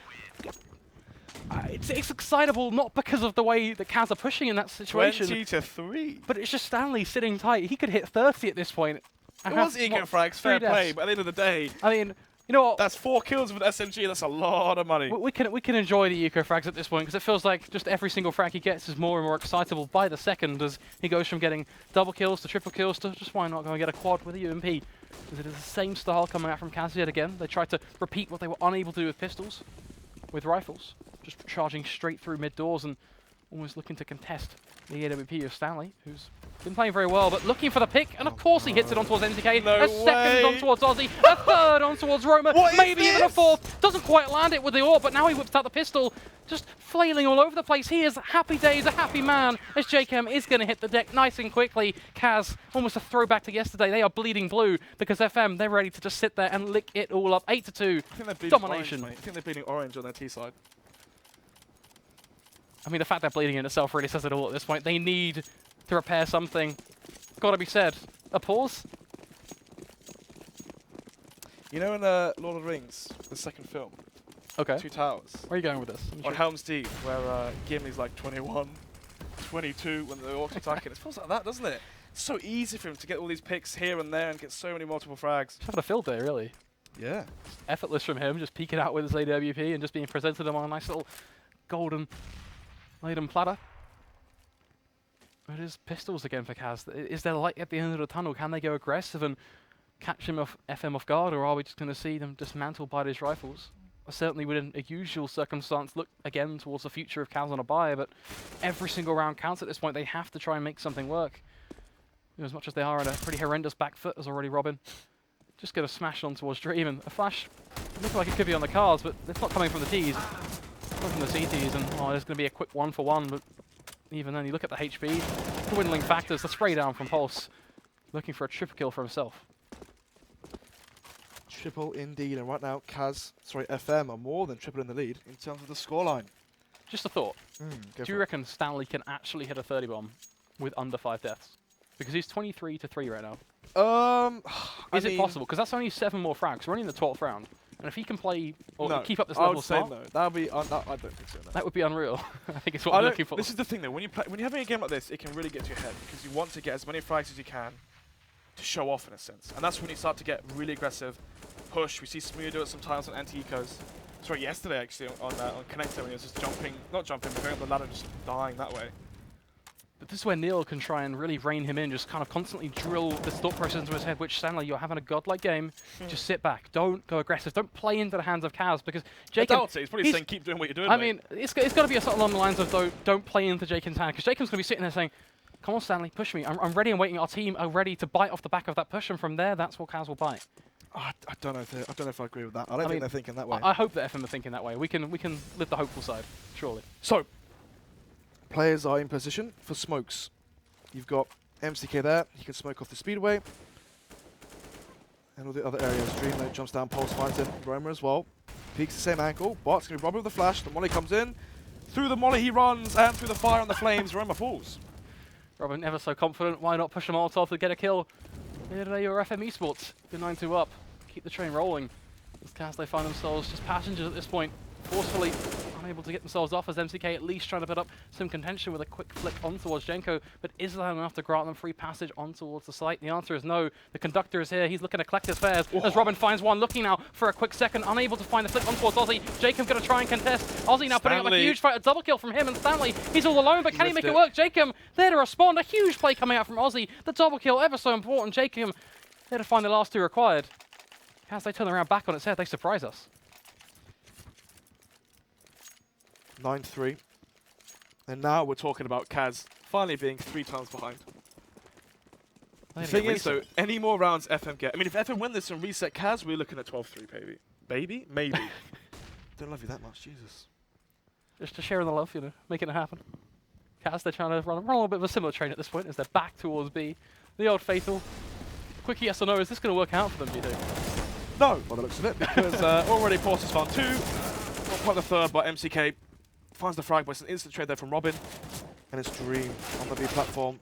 It's excitable, not because of the way the Kaz are pushing in that situation. 20 to 3. But it's just Stanley sitting tight. He could hit 30 at this point. It was eco frags, fair play, but at the end of the day, I mean, you know what? That's 4 kills with SMG. That's a lot of money. We can enjoy the eco frags at this point because it feels like just every single frag he gets is more and more excitable by the second as he goes from getting double kills to triple kills to just why not go and get a quad with a UMP. Because it is the same style coming out from Kaz yet again. They tried to repeat what they were unable to do with pistols, with rifles, just charging straight through mid doors and almost looking to contest the AWP of Stanley, who's been playing very well, but looking for the pick, and of course he hits it on towards MTK. No a second on towards Aussie, a third on towards Roma, maybe even a fourth. Doesn't quite land it with the AWP, but now he whips out the pistol, just flailing all over the place. He is happy days, a happy man, as Jakem is going to hit the deck nice and quickly. Kaz, almost a throwback to yesterday. They are bleeding blue because FM, they're ready to just sit there and lick it all up. 8-2, domination. Orange, I think they're bleeding orange on their T side. I mean, the fact they're bleeding in itself really says it all at this point. They need to repair something. Gotta be said. A pause? You know in Lord of the Rings, the second film, Okay. Two Towers, Where are you going with this? on Helm's Deep, where Gimli's like 21, 22 when the orcs attacking. It feels like that, doesn't it? It's so easy for him to get all these picks here and there and get so many multiple frags. Just having a field day, really. Yeah. Effortless from him, just peeking out with his AWP and just being presented him on a nice little golden laden platter. It is pistols again for Kaz. Is there light at the end of the tunnel? Can they go aggressive and catch him off FM off guard, or are we just going to see them dismantled by these rifles? Certainly within a usual circumstance, look again towards the future of Kaz on a buy, but every single round counts at this point. They have to try and make something work. You know, as much as they are in a pretty horrendous back foot, as already Robin. Just going to smash on towards Dream, and a flash looks like it could be on the cards, but it's not coming from the Ts. It's coming from the CTs, and oh, there's going to be a quick 1-for-1, but even then, you look at the HP, dwindling factors, the spray down from Pulse, looking for a triple kill for himself. triple indeed. And right now, FM are more than triple in the lead in terms of the scoreline. Just a thought. Go Do for you it. reckon Stanley can actually hit a 30 bomb with under 5 deaths? Because he's 23-3 right now. Is it possible? Because that's only 7 more frags. We're only in the 12th round. And if he can play or No, keep up this I level would of say smart, no. That would be. I don't think so. No. that would be unreal. I think it's what we're looking for. This is the thing though. When you're having a game like this, it can really get to your head because you want to get as many frags as you can to show off in a sense, and that's when you start to get really aggressive. Push. We see Smear do it sometimes on anti-ecos. Sorry, yesterday actually on Connector when he was just not jumping, but going up the ladder, just dying that way. But this is where Neil can try and really rein him in, just kind of constantly drill this thought process into his head, which Stanley, you're having a godlike game, just sit back, don't go aggressive, don't play into the hands of Kaz, because Jacob... I doubt it. He's probably saying keep doing what you're doing, I mate. mean, it's got to be a sort of along the lines of, though, don't play into Jacob's hand, because Jacob's going to be sitting there saying, come on, Stanley, push me, I'm ready and waiting, our team are ready to bite off the back of that push, and from there, that's what Kaz will bite. I don't know if I agree with that. I don't think they're thinking that way. I hope that FM are thinking that way. We can live the hopeful side, surely. So, players are in position for smokes. You've got MCK there. He can smoke off the speedway. And all the other areas. Dreamlight jumps down, Pulse finds him. Roma as well. Peeks the same angle. Bart's going to be robbed with the flash. The molly comes in. Through the molly he runs, and through the fire and the flames, Roma falls. Robin ever so confident. Why not push a Molotov to get a kill? Here today, your FM Esports. Good 9-2 up. Keep the train rolling. As Kaz, they find themselves just passengers at this point. Forcefully unable to get themselves off as MCK at least trying to put up some contention with a quick flick on towards Jenko, but is that enough to grant them free passage on towards the site? The answer is no. The conductor is here. He's looking to collect his fares as Robin finds one, looking now for a quick second, unable to find the flick on towards Ozzy. Jacob going to try and contest. Ozzy now putting up a huge fight, a double kill from him and Stanley. He's all alone, but can he make it work? Jacob there to respond. A huge play coming out from Ozzy. The double kill, ever so important. Jacob there to find the last 2 required. As they turn around back on its head, they surprise us. 9-3. And now we're talking about Kaz finally being 3 times behind. The thing is, though, any more rounds FM get... I mean, if FM win this and reset Kaz, we're looking at 12-3, baby. Baby? Maybe. Don't love you that much, Jesus. Just to share the love, you know, making it happen. Kaz, they're trying to run a little bit of a similar train at this point as they're back towards B. The old faithful. Quick yes or no, is this going to work out for them, do you think? No, by the looks of it, because already Porter's found 2. Not quite the third, but MCK finds the frag, but it's an instant trade there from Robin. And it's Dream on the B platform.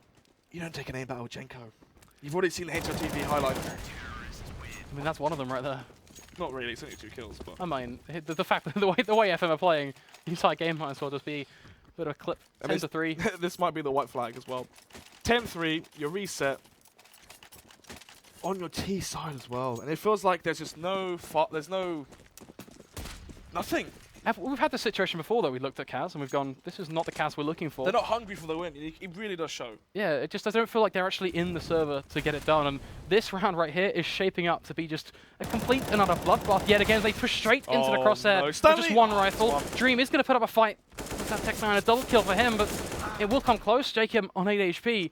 You don't take an aim battle with Jenko. You've already seen the HRTV highlight. I mean, that's one of them right there. Not really, it's only 2 kills, but... I mean, the fact that the way FM are playing, the entire game might as well just be a bit of a clip. 10-3. This might be the white flag as well. 10-3, your reset. On your T side as well. And it feels like there's just nothing. We've had this situation before, though. We looked at Kaz and we've gone, this is not the Kaz we're looking for. They're not hungry for the win. It really does show. Yeah, it just, I don't feel like they're actually in the server to get it done. And this round right here is shaping up to be just a complete and utter bloodbath. Yet again, they push straight into the crosshair with just one rifle. Dream is going to put up a fight. That Tech 9, a double kill for him, but it will come close. Jacob on 8 HP.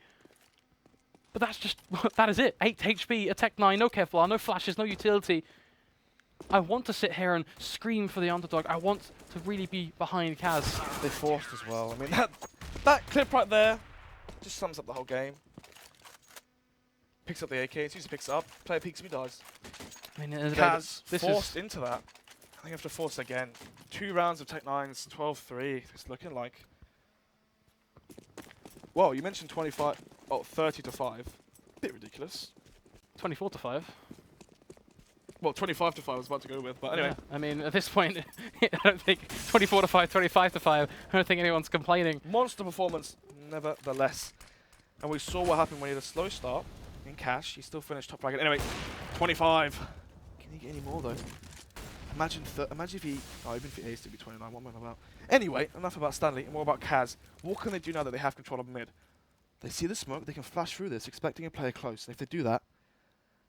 But that's just, that is it. 8 HP, a Tech 9, no Kevlar, no flashes, no utility. I want to sit here and scream for the underdog. I want to really be behind Kaz. They forced as well. I mean, that clip right there just sums up the whole game. Picks up the AK, as soon as he picks it up, player peeks him, he dies. I mean, Kaz forced into that. I think I have to force again. 2 rounds of Tech 9s, 12-3. It's looking like... Well, you mentioned 25... Oh, 30-5. Bit ridiculous. 24-5. Well, 25-5 I was about to go with, but anyway. Yeah, I mean, at this point, I don't think 24-5, 25-5, I don't think anyone's complaining. Monster performance, nevertheless. And we saw what happened when he had a slow start in Cash. He still finished top bracket. Anyway, 25. Can he get any more, though? Imagine if he... Oh, even if he aced, it'd be 29. What am I about? Anyway, enough about Stanley and more about Kaz. What can they do now that they have control of mid? They see the smoke, they can flash through this, expecting a player close. And if they do that,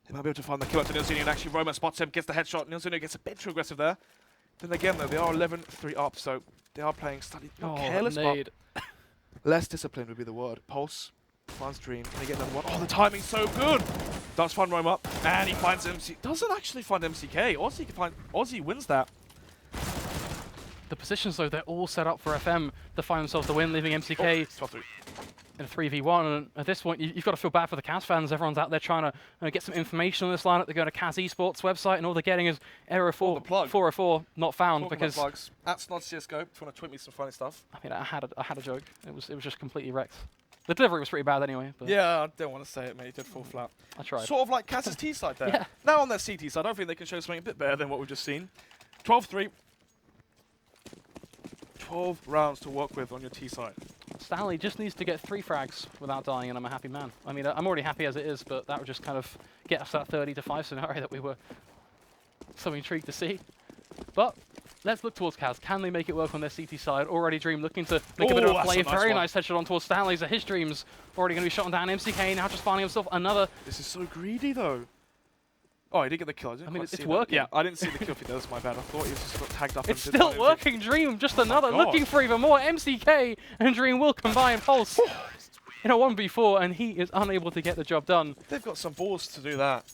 they might be able to find the kill out to Nilzini, and actually Roma spots him, gets the headshot. Nilzini gets a bit too aggressive there. Then again, though, they are 11-3 up, so they are playing slightly careless, but less disciplined would be the word. Pulse finds Dream. Can he get another one? Oh, the timing's so good! Does find Roma, and he finds MC. Doesn't actually find MCK. Aussie wins that. The positions, though, they're all set up for FM to find themselves the win, leaving MCK. Oh, 12-3. in a 3v1, and at this point, you've got to feel bad for the Kaz fans. Everyone's out there trying to get some information on this lineup. They're going to Kaz Esports website, and all they're getting is error 404 not found. Talking because about bugs, at Snod CSGO, if you want to tweet me some funny stuff. I mean, I had a joke. It was just completely wrecked. The delivery was pretty bad anyway. But Yeah, I don't want to say it, mate. You did fall flat. I tried. Sort of like Kaz's T side there. Yeah. Now on their CT side, I don't think they can show something a bit better than what we've just seen. 12-3. 12 rounds to work with on your T side. Stanley just needs to get 3 frags without dying, and I'm a happy man. I mean, I'm already happy as it is, but that would just kind of get us that 30-5 scenario that we were so intrigued to see. But let's look towards Kaz. Can they make it work on their CT side? Already Dream looking to make a bit of a play. Very nice headshot on towards Stanley. So his Dream's already going to be shot down. MCK now just finding himself another. This is so greedy, though. Oh, he did get the kill. I mean, it's working. Yeah, I didn't see the kill feed. That's my bad. I thought he was just got tagged up. It's still working. Dream, just another. Looking for even more. MCK and Dream will combine. Pulse in a 1v4, and he is unable to get the job done. They've got some balls to do that.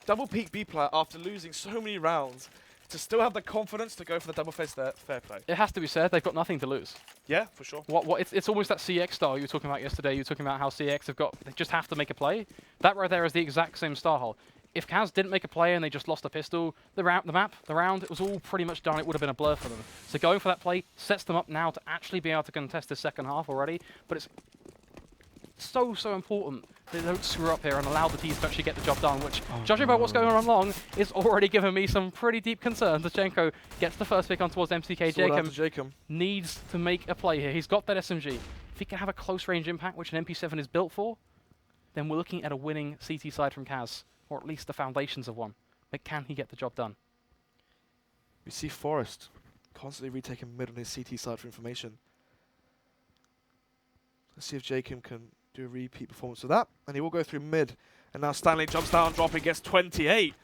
Double peak B player after losing so many rounds to still have the confidence to go for the double face there. Fair play. It has to be said, they've got nothing to lose. Yeah, for sure. It's almost that CX style you were talking about yesterday. You were talking about how CX they just have to make a play. That right there is the exact same style. If Kaz didn't make a play and they just lost a pistol, the round, it was all pretty much done. It would have been a blur for them. So going for that play sets them up now to actually be able to contest the second half already. But it's so important they don't screw up here and allow the teams to actually get the job done, which, judging by what's going on long, is already giving me some pretty deep concerns. Zachenko gets the first pick on towards MCK. Jacob needs to make a play here. He's got that SMG. If he can have a close range impact, which an MP7 is built for, then we're looking at a winning CT side from Kaz. Or at least the foundations of one. But can he get the job done? We see Forrest constantly retaking mid on his CT side for information. Let's see if Jacob can do a repeat performance of that. And he will go through mid. And now Stanley jumps down, dropping, gets 28.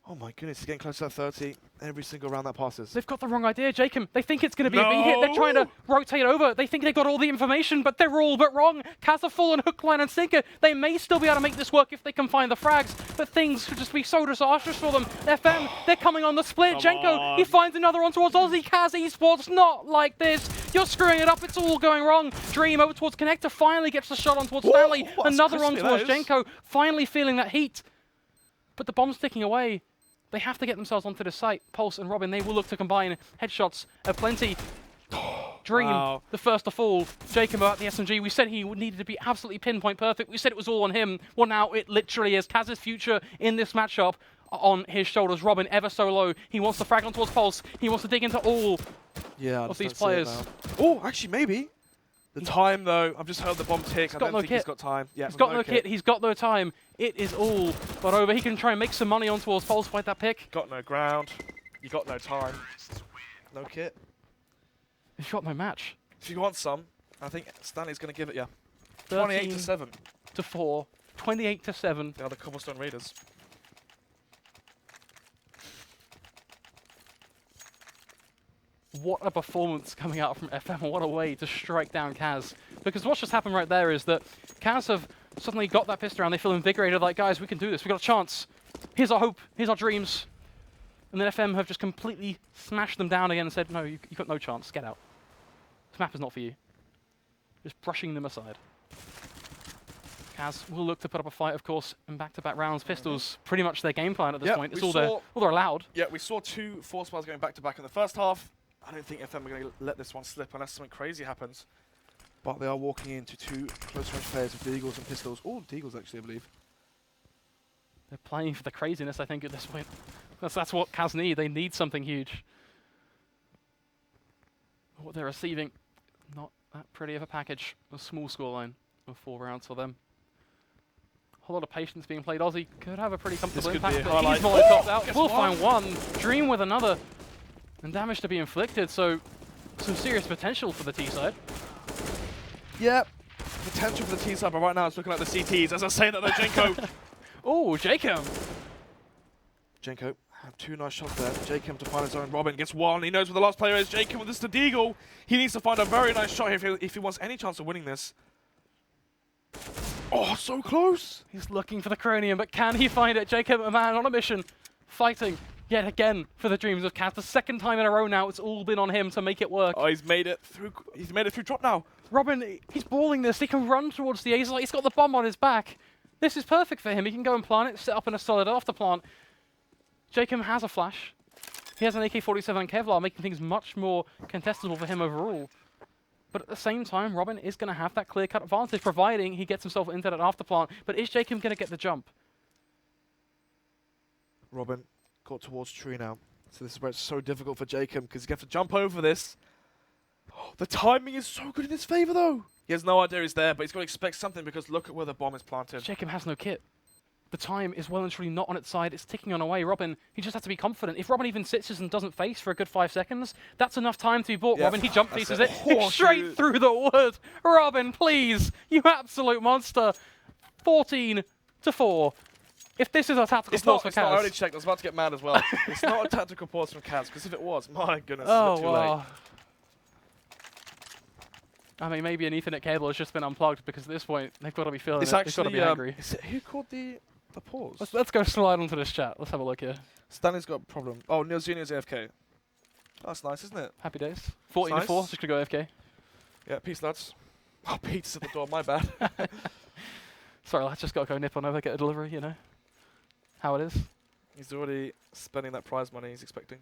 Oh my goodness, he's getting close to that 30 every single round that passes. They've got the wrong idea, Jacob. They think it's going to be a B hit. They're trying to rotate over. They think they've got all the information, but they're all but wrong. Kaz are full on hook, line, and sinker. They may still be able to make this work if they can find the frags, but things could just be so disastrous for them. FM, they're coming on the split. Jenko, he finds another one towards Aussie. Kaz Esports, not like this. You're screwing it up. It's all going wrong. Dream over towards Connector, finally gets the shot on towards Stanley. Another one towards Jenko, finally feeling that heat. But the bomb's ticking away. They have to get themselves onto the site. Pulse and Robin, they will look to combine headshots plenty. Dream, the first to fall. Jacob at the SMG. We said he needed to be absolutely pinpoint perfect. We said it was all on him. Well, now it literally is. Kaz's future in this matchup on his shoulders. Robin ever so low. He wants to frag on towards Pulse. He wants to dig into all of these players. Oh, actually, maybe. The time, though, I've just heard the bomb tick. I don't think he's got time. Yeah, he's got no kit. He's got no time. It is all but over. He can try and make some money on towards Pulse by that pick. Got no ground. You got no time. No kit. He's got no match. If you want some, I think Stanley's going to give it you. 28-7. 4. 28-7. They are the Cobblestone Raiders. What a performance coming out from FM. What a way to strike down Kaz. Because what's just happened right there is that Kaz have suddenly got that pistol around. They feel invigorated, like, guys, we can do this. We've got a chance. Here's our hope. Here's our dreams. And then FM have just completely smashed them down again and said, no, you've got no chance. Get out. This map is not for you. Just brushing them aside. Kaz will look to put up a fight, of course, in back-to-back rounds. Pistols, pretty much their game plan at this point. It's all they're allowed. Yeah, we saw 2 force bars going back-to-back in the first half. I don't think FM are going to let this one slip unless something crazy happens. But they are walking into 2 close-range players with Deagles and pistols. Oh, Deagles, actually, I believe. They're playing for the craziness, I think, at this point. That's what Kaz need. They need something huge. What they're receiving, not that pretty of a package. A small scoreline of 4 rounds for them. A whole lot of patience being played. Aussie could have a pretty comfortable impact, but he's molotov out. We'll find one. Dream with another. And damage to be inflicted, so some serious potential for the T side. Yep, potential for the T side, but right now it's looking like the CTs. As I say that, though, Jenko. Oh, Jacob. Jenko have 2 nice shots there. Jacob to find his own. Robin gets 1. He knows where the last player is. Jacob with this to Deagle. He needs to find a very nice shot here if he wants any chance of winning this. Oh, so close. He's looking for the cranium, but can he find it? Jacob, a man on a mission, fighting. Yet again for the dreams of Kaz. The second time in a row now, it's all been on him to make it work. Oh, he's made it through. He's made it through drop now. Robin, he's balling this. He can run towards the A. He's got the bomb on his back. This is perfect for him. He can go and plant it, set up in a solid after plant. Jacob has a flash. He has an AK-47 and Kevlar, making things much more contestable for him overall. But at the same time, Robin is going to have that clear-cut advantage, providing he gets himself into that after plant. But is Jacob going to get the jump? Robin got towards tree now. So this is where it's so difficult for Jacob, because he's going to have to jump over this. The timing is so good in his favour, though. He has no idea he's there, but he's got to expect something, because look at where the bomb is planted. Jacob has no kit. The time is well and truly not on its side. It's ticking on away. Robin, he just has to be confident. If Robin even sits and doesn't face for a good 5 seconds, that's enough time to be bought. Yeah, Robin, he jump that's pieces it. it Oh, straight shoot. through the wood. Robin, please, you absolute monster. 14-4. If this is a tactical It's pause not, for it's not. I Kaz. already checked. I was about to get mad as well. It's not a tactical pause from Kaz, because if it was, my goodness, Oh, it's a bit too late. wow. I mean, maybe an Ethernet cable has just been unplugged, because at this point, they've got to be feeling It's it. actually, They've got to be angry. is it, who called the pause? Let's go slide onto this chat. Let's have a look here. Stanley's got a problem. Oh, Neil Jr.'s AFK. That's nice, isn't it? Happy days. 14-4, nice. just going to go AFK. Yeah, peace, lads. Oh, Pete's at the door, my bad. Sorry, I just got to go nip on over, get a delivery, you know. How it is. He's already spending that prize money he's expecting.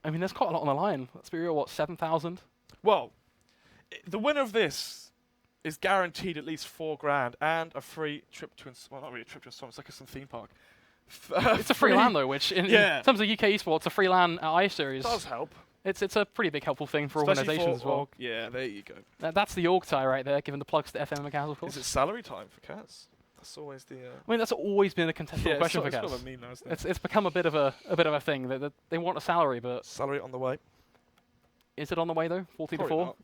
I mean, there's quite a lot on the line. Let's be real, what, 7,000? Well, the winner of this is guaranteed at least $4 and a free trip to, well, not really a trip to a song, it's like some theme park. It's a free LAN though, which in terms of UK esports, a free LAN at iSeries, Does help. it's a pretty big helpful thing for Especially organisations as well. org. Yeah, there you go. That's the org tie right there, giving the plugs to FM and Kaz, of course. Is it salary time for Kaz? That's always the. I mean, that's always been a contestable question for it's Kaz. sort of a meme now, isn't it? It's become a bit of a thing. They want a salary, but Salary on the way. is it on the way though? 14-4. Probably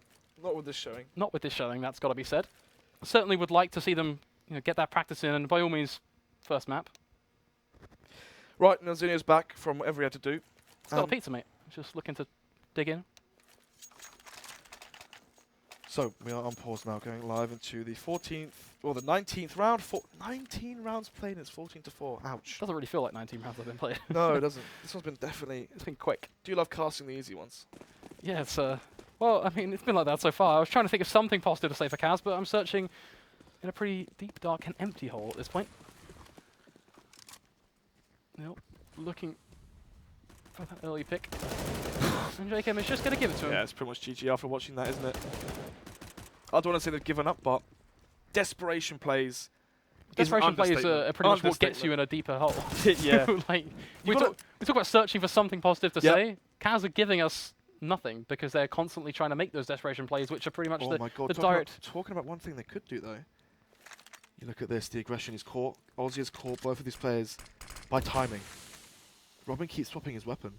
not with this showing. Not with this showing. That's got to be said. Certainly would like to see them, get that practice in, and by all means, first map. Right, Nelzinho's back from whatever he had to do. It's got a pizza, mate. Just looking to dig in. So we are on pause now, going live into the 14th or the 19th round. 19 rounds played. It's 14-4. Ouch. Doesn't really feel like 19 rounds have been played. No, it doesn't. This one's been definitely. It's been quick. Do you love casting the easy ones? Yeah, it's well, I mean, it's been like that so far. I was trying to think of something positive to say for Kaz, but I'm searching in a pretty deep, dark, and empty hole at this point. Nope. Looking for that early pick. And Jacob is just going to give it to him. Yeah, it's pretty much GG after watching that, isn't it? I don't want to say they've given up, but desperation plays. Desperation plays are pretty much what gets you in a deeper hole. Yeah. Like, we talk about searching for something positive to say. Kaz are giving us nothing because they're constantly trying to make those desperation plays, which are pretty much Oh my God! the Talking direct. about one thing they could do though. You look at this. The aggression is caught. Aussie has caught both of these players by timing. Robin keeps swapping his weapon.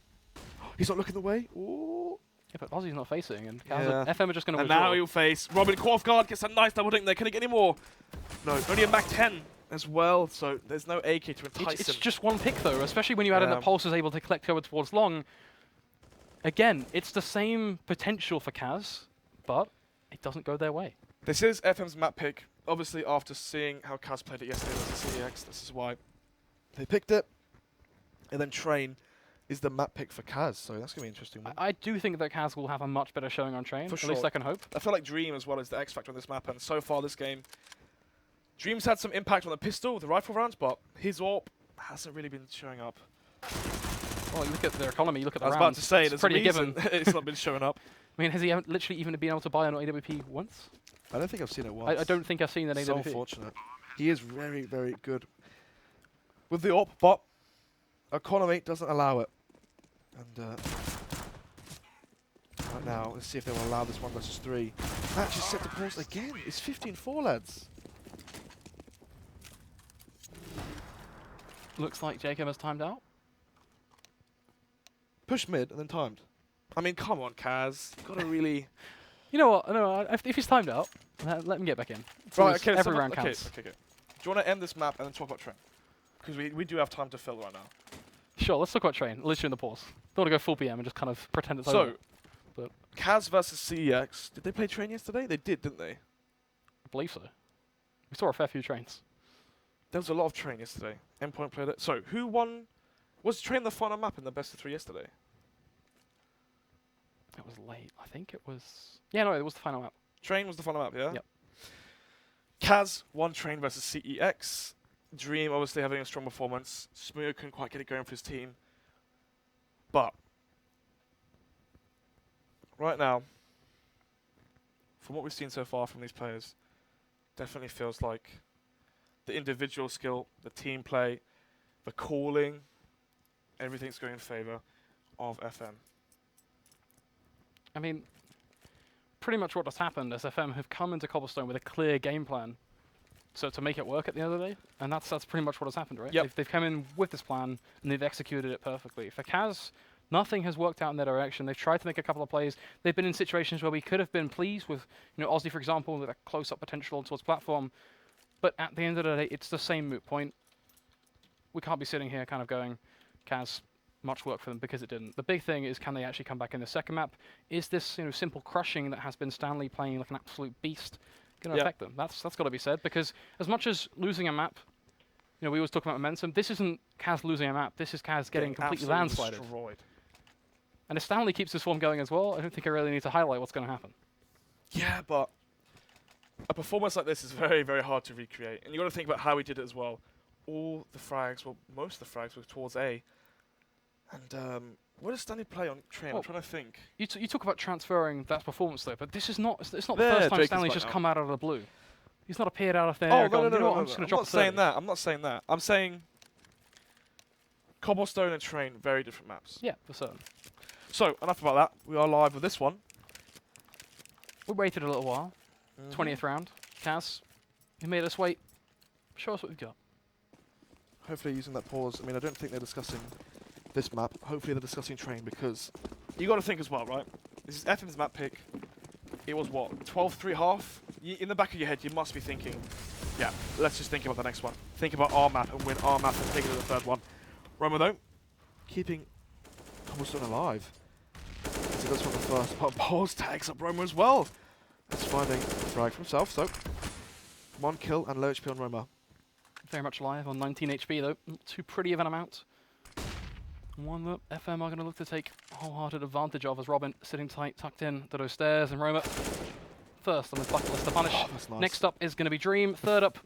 He's not looking the way. Ooh. Yeah, but Aussie's not facing, and Kaz Yeah. FM are just going to And withdraw. now he'll face Robin caught off guard. Gets a nice double dink there. Can he get any more? No, only a Mac 10 as well. So there's no AK to entice It's him. just one pick though, especially when you add in that Pulse is able to collect over towards long. Again, it's the same potential for Kaz, but it doesn't go their way. This is FM's map pick. Obviously, after seeing how Kaz played it yesterday versus CEX, this is why they picked it. And then Train is the map pick for Kaz, so that's going to be interesting. I do think that Kaz will have a much better showing on Train. For At least sure. I can hope. I feel like Dream as well is the X factor on this map, and so far this game, Dream's had some impact on the pistol with the rifle rounds, but his AWP hasn't really been showing up. Well, you look at their economy, you look at the I was rounds. about to say, it's there's pretty a reason given. it's not been showing up. I mean, has he literally even been able to buy an AWP once? I don't think I've seen it once. I don't think I've seen an So AWP. fortunate. He is very, very good with the AWP, but economy doesn't allow it. And right now, let's see if they will allow this 1 versus 3. Match is set to pause again. It's 15-4, lads. Looks like Jacob has timed out. Push mid and then timed. I mean, come on, Kaz. You've got to really... You know what? No, if he's timed out, let him get back in. It's Right, always- okay. every so round okay, counts. okay. Do you want to end this map and then talk about Train? Because we do have time to fill right now. Sure, let's talk about Train. Literally in the pause. Don't want to go full PM and just kind of pretend it's So, over. But Kaz versus CEX. Did they play Train yesterday? They did, didn't they? I believe so. We saw a fair few trains. There was a lot of Train yesterday. Endpoint played it. So, who won Was Train the final map in the best of 3 yesterday? It was late. I think it was... Yeah, no, it was the final map. Train was the final map, yeah? Yep. Kaz won Train versus CEX. Dream obviously having a strong performance. Smooth couldn't quite get it going for his team. But right now, from what we've seen so far from these players, definitely feels like the individual skill, the team play, the calling, everything's going in favour of FM. I mean, pretty much what has happened is FM have come into Cobblestone with a clear game plan, so to make it work at the end of the day, and that's pretty much what has happened, right? Yep. They've come in with this plan and they've executed it perfectly. For Kaz, nothing has worked out in their direction. They've tried to make a couple of plays. They've been in situations where we could have been pleased with, Aussie, for example, with a close-up potential towards platform, but at the end of the day, it's the same moot point. We can't be sitting here kind of going, Kaz, much work for them, because it didn't. The big thing is, can they actually come back in the second map? Is this simple crushing that has been Stanley playing like an absolute beast going to affect them? That's got to be said, because as much as losing a map, we always talk about momentum. This isn't Kaz losing a map. This is Kaz getting completely landslided. Destroyed. And if Stanley keeps this form going as well, I don't think I really need to highlight what's going to happen. Yeah, but a performance like this is very, very hard to recreate. And you got to think about how he did it as well. All the frags, well, most of the frags were towards A. And where does Stanley play on Train? I'm trying to think. You talk about transferring that performance though, but this is not. It's not the first time Stanley's just come out of the blue. He's not appeared out of thin air. No, I'm just going to drop. I'm not saying that. I'm saying Cobblestone and Train, very different maps. Yeah, for certain. So enough about that. We are live with this one. We waited a little while. 20th round. Kaz, you made us wait. Show us what we've got. Hopefully using that pause. I mean, I don't think they're discussing this map. Hopefully they're discussing Train, because you got to think as well, right? This is FM's map pick. It was what, 12-3 half? In the back of your head, you must be thinking, yeah, let's just think about the next one. Think about our map and win our map and take it to the third one. Roma though, keeping Cobblestone alive. As he does for the first, but Balls tags up Roma as well. That's finding a frag for himself, so 1 kill and low HP on Roma. Very much alive on 19 HP though, not too pretty of an amount. One that FM are going to look to take wholehearted advantage of, as Robin sitting tight, tucked in to those stairs, and Roma first on his bucket list to punish. Oh, that's nice. Next up is going to be Dream, third up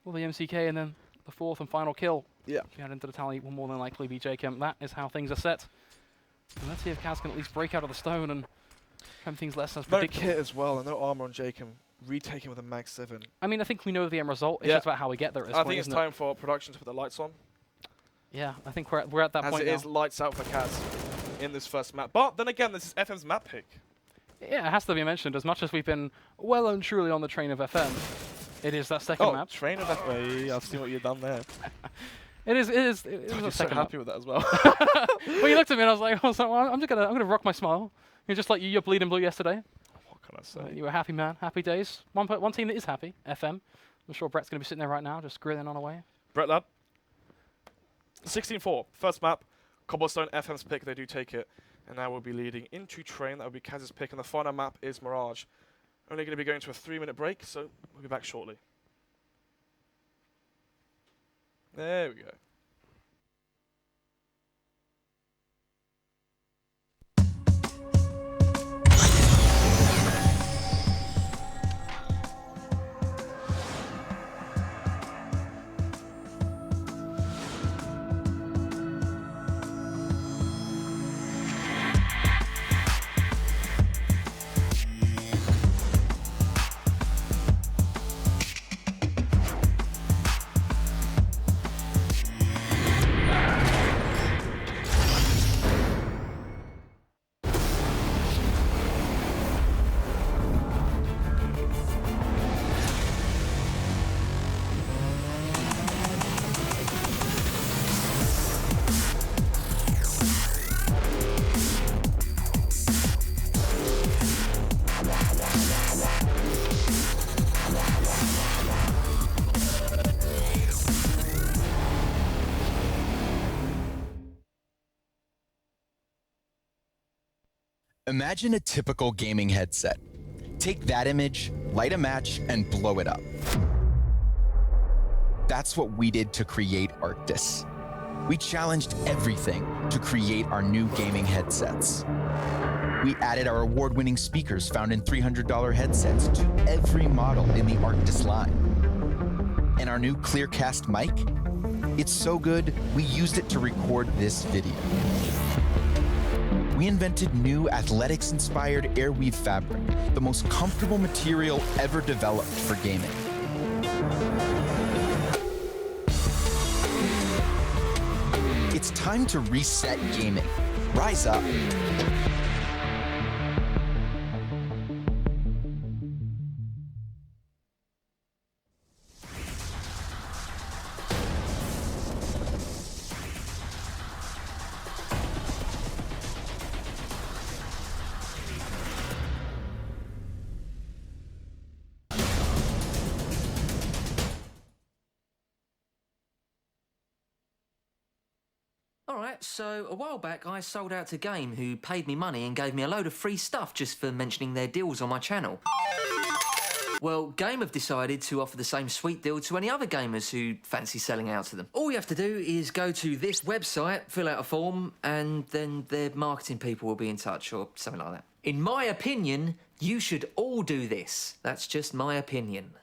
will be MCK, and then the fourth and final kill. Yeah. If you add into the tally, will more than likely be Jacob. That is how things are set. And let's see if Kaz can at least break out of the stone and become things less as predictable. No kit as well, and no armor on Jacob. Retake him with a mag 7. I mean, I think we know the end result. It's just about how we get there at this point, I think it's time for production to put the lights on. Yeah, I think we're at that point now. As it is lights out for Kaz in this first map. But then again, this is FM's map pick. Yeah, it has to be mentioned. As much as we've been well and truly on the train of FM, it is that second map. Train of FM. I've seen what you've done there. It is I'm so happy with that as well. Well, you looked at me and I was like, I'm gonna rock my smile. You're just like you're bleeding blue yesterday. What can I say? You were a happy man, happy days. One team that is happy, FM. I'm sure Brett's gonna be sitting there right now, just grilling on away. Brett lad. 16-4, first map, Cobblestone, FM's pick, they do take it. And now we'll be leading into Train, that will be Kaz's pick, and the final map is Mirage. Only going to be going to a 3-minute break, so we'll be back shortly. There we go. Imagine a typical gaming headset. Take that image, light a match, and blow it up. That's what we did to create Arctis. We challenged everything to create our new gaming headsets. We added our award-winning speakers found in $300 headsets to every model in the Arctis line. And our new Clearcast mic? It's so good, we used it to record this video. We invented new athletics-inspired airweave fabric, the most comfortable material ever developed for gaming. It's time to reset gaming. Rise up. Alright, so a while back I sold out to Game, who paid me money and gave me a load of free stuff just for mentioning their deals on my channel. Well, Game have decided to offer the same sweet deal to any other gamers who fancy selling out to them. All you have to do is go to this website, fill out a form, and then their marketing people will be in touch, or something like that. In my opinion, you should all do this. That's just my opinion.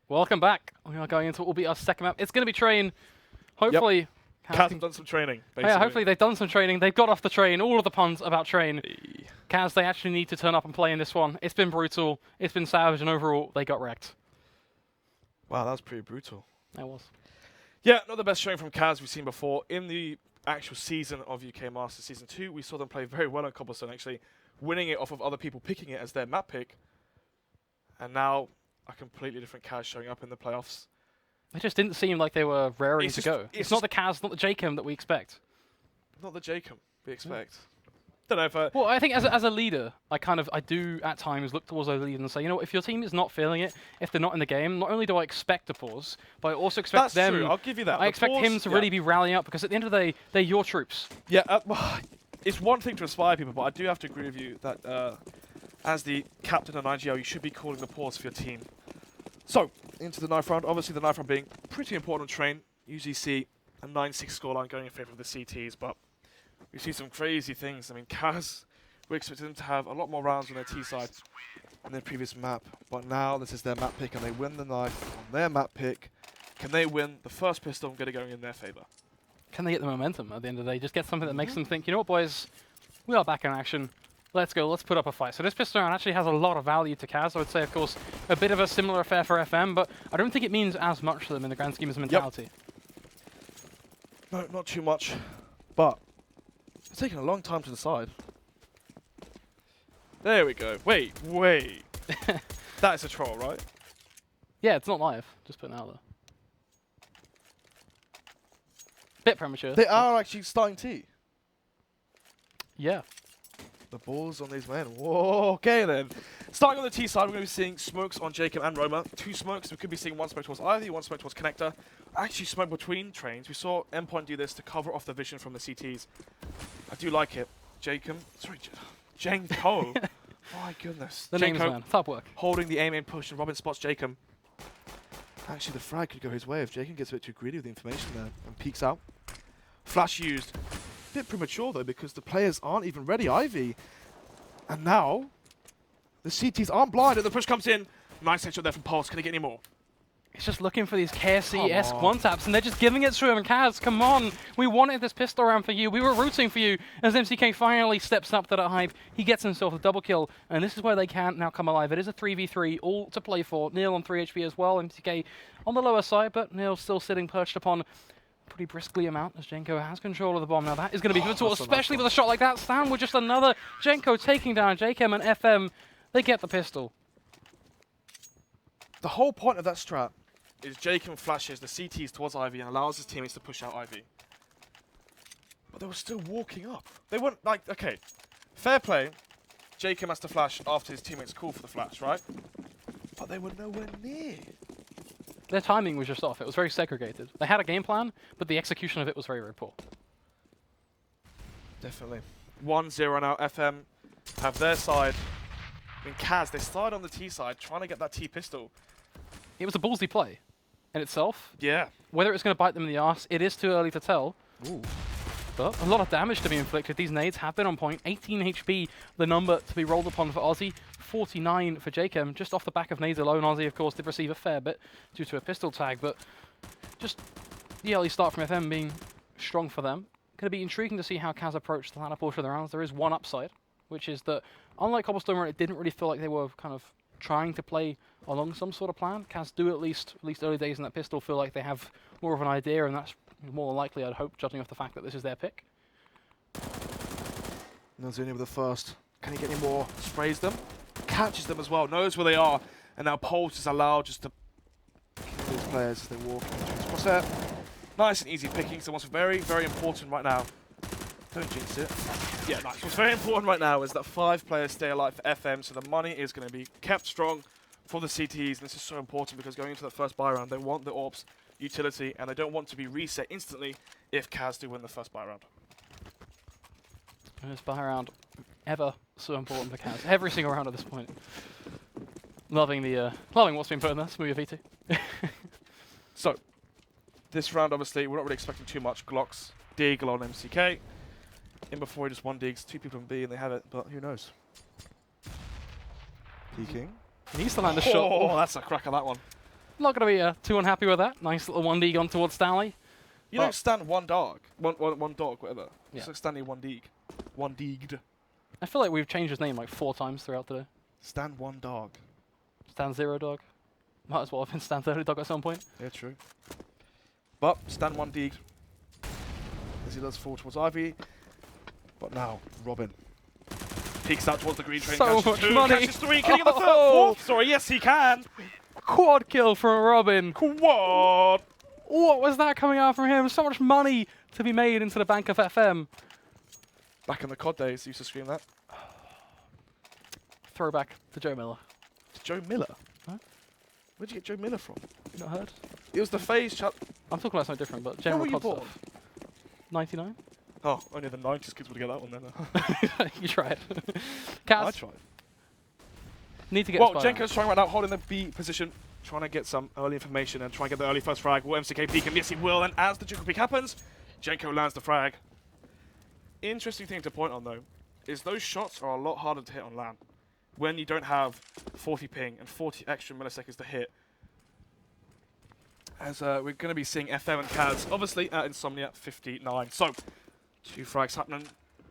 Welcome back. We are going into what will be our second map. It's going to be train. Hopefully, Kaz have done some training, basically. yeah, hopefully they've done some training. They've got off the train. All of the puns about train. Kaz, they actually need to turn up and play in this one. It's been brutal. It's been savage, and overall, they got wrecked. Wow, that was pretty brutal. That was. Yeah, not the best showing from Kaz we've seen before. In the actual season of UK Masters Season 2, we saw them play very well on Cobblestone, actually winning it off of other people picking it as their map pick. And now, a completely different Kaz showing up in the playoffs. It just didn't seem like they were raring It's to just- go. It's not the Kaz, not the Jacob that we expect. Not the Jacob we expect. Don't know if Well, I think as a leader, I do at times look towards those leaders and say, you know, if your team is not feeling it, if they're not in the game, not only do I expect a pause, but I also expect that's them. true. I'll give you that. I The expect pause- him to yeah. really be rallying up because at the end of the day, they're your troops. Yeah, well, it's one thing to inspire people, but I do have to agree with you that as the captain of IGL, you should be calling the pause for your team. So, into the knife round. Obviously, the knife round being pretty important on train. Usually see a 9-6 scoreline going in favour of the CTs, but we see some crazy things. I mean, Kaz, we expected them to have a lot more rounds on their T side on their previous map, but now this is their map pick and they win the knife on their map pick. Can they win the first pistol and get it going in their favour? Can they get the momentum at the end of the day? Just get something that makes them think, you know what, boys, we are back in action. Let's go, let's put up a fight. So this pistol round actually has a lot of value to Kaz. I would say, of course, a bit of a similar affair for FM, but I don't think it means as much to them in the grand scheme of mentality. No, not too much, but it's taking a long time to decide. There we go. Wait. That is a troll, right? Yeah, it's not live. Just putting it out there. Bit premature. They are actually starting T. Yeah. The balls on these men. Whoa, okay then. Starting on the T side, we're going to be seeing smokes on Jacob and Roma. 2 smokes. We could be seeing 1 smoke towards Ivy, 1 smoke towards Connector. Actually, smoke between trains. We saw Endpoint do this to cover off the vision from the CTs. I do like it. Jacob. Sorry, Jenko. My goodness. The names, man. Top work. Holding the aim push, and Robin spots Jacob. Actually, the frag could go his way if Jacob gets a bit too greedy with the information there and peeks out. Flash used. Bit premature though because the players aren't even ready. Ivy, and now the CTs aren't blind, and the push comes in. Nice headshot there from Pulse. Can he get any more? It's just looking for these KSC-esque Come on. one-taps, and they're just giving it to him. Kaz, come on. We wanted this pistol round for you. We were rooting for you. As MCK finally steps up to that hype, he gets himself a double kill, and this is where they can now come alive. It is a 3v3, all to play for. Neil on 3 HP as well. MCK on the lower side, but Neil still sitting perched upon a pretty briskly amount as Jenko has control of the bomb. Now that is going to be pivotal, especially with a shot like that. Stan with just another Jenko taking down JKM and FM. They get the pistol. The whole point of that strat is Jacob flashes the CTs towards Ivy and allows his teammates to push out Ivy. But they were still walking up. They weren't like, okay, fair play. Jacob has to flash after his teammates call for the flash, right? But they were nowhere near. Their timing was just off. It was very segregated. They had a game plan, but the execution of it was very, very poor. Definitely. 1-0 now. FM have their side. I mean, Kaz, they started on the T side trying to get that T pistol. It was a ballsy play in itself. Yeah. Whether it's going to bite them in the arse, it is too early to tell. Ooh. But a lot of damage to be inflicted. These nades have been on point. 18 HP, the number to be rolled upon for Aussie. 49 for Jacob. Just off the back of nades alone, Aussie, of course, did receive a fair bit due to a pistol tag. But just the early start from FM being strong for them. Going to be intriguing to see how Kaz approached the latter portion of the rounds. There is one upside, which is that unlike Cobblestone, where it didn't really feel like they were kind of trying to play along some sort of plan, Kaz do at least early days in that pistol feel like they have more of an idea, and that's more than likely, I'd hope, judging off the fact that this is their pick. Nozuni with the first. Can he get any more? Sprays them. Catches them as well. Knows where they are. And now Pulse is allowed just to kill these players as they walk into his crosshair. Nice and easy picking. So what's very, very important right now. Don't jinx it. Yeah, nice. What's very important right now is that 5 players stay alive for FM. So the money is going to be kept strong for the CTs. And this is so important because going into that first buy round, they want the AWP's utility. And they don't want to be reset instantly if Kaz do win the first buy round. And this buy round, ever so important for Kaz. Every single round at this point. Loving what's been put in there. Smooth V2. So, this round, obviously, we're not really expecting too much. Glocks, Deagle on MCK. In before, he just 1 digs, 2 people in B, and they have it, but who knows? Peeking. He needs to land a shot. Oh, that's a crack on that one. Not going to be too unhappy with that. Nice little 1D gone towards Stanley. You don't stand one dog. One dog, whatever. Yeah. It's like Stanley one deeg. One deeged. I feel like we've changed his name like 4 times throughout today. Stand one dog. Stan Zero Dog. Might as well have been Stan 30 Dog at some point. Yeah, true. But stand one deeg. As he does fall towards Ivy. But now, Robin. Peeks out towards the green train. So catches much 2, money. catches 3. Can he get the third? Oh. 4th? Sorry, yes he can. Quad kill from Robin. Quad. What was that coming out from him? So much money to be made into the bank of FM. Back in the COD days, he used to scream that. Throwback to Joe Miller. It's Joe Miller. Huh? Where'd you get Joe Miller from? You not heard? It was the phase chat. I'm talking about something different, but When general were you COD born? stuff. 99? Oh, only the 90s kids would get that one then. You tried. I Kaz, tried. need to get Well, a spy out. Jenko's trying right now, holding the B position, trying to get some early information and try and get the early first frag. Will MCK peek him? Yes, he will. And as the Jukka peek happens, Jenko lands the frag. Interesting thing to point on, though, is those shots are a lot harder to hit on LAN when you don't have 40 ping and 40 extra milliseconds to hit. As we're going to be seeing FM and Kaz, obviously, at Insomnia 59. So, 2 frags happening,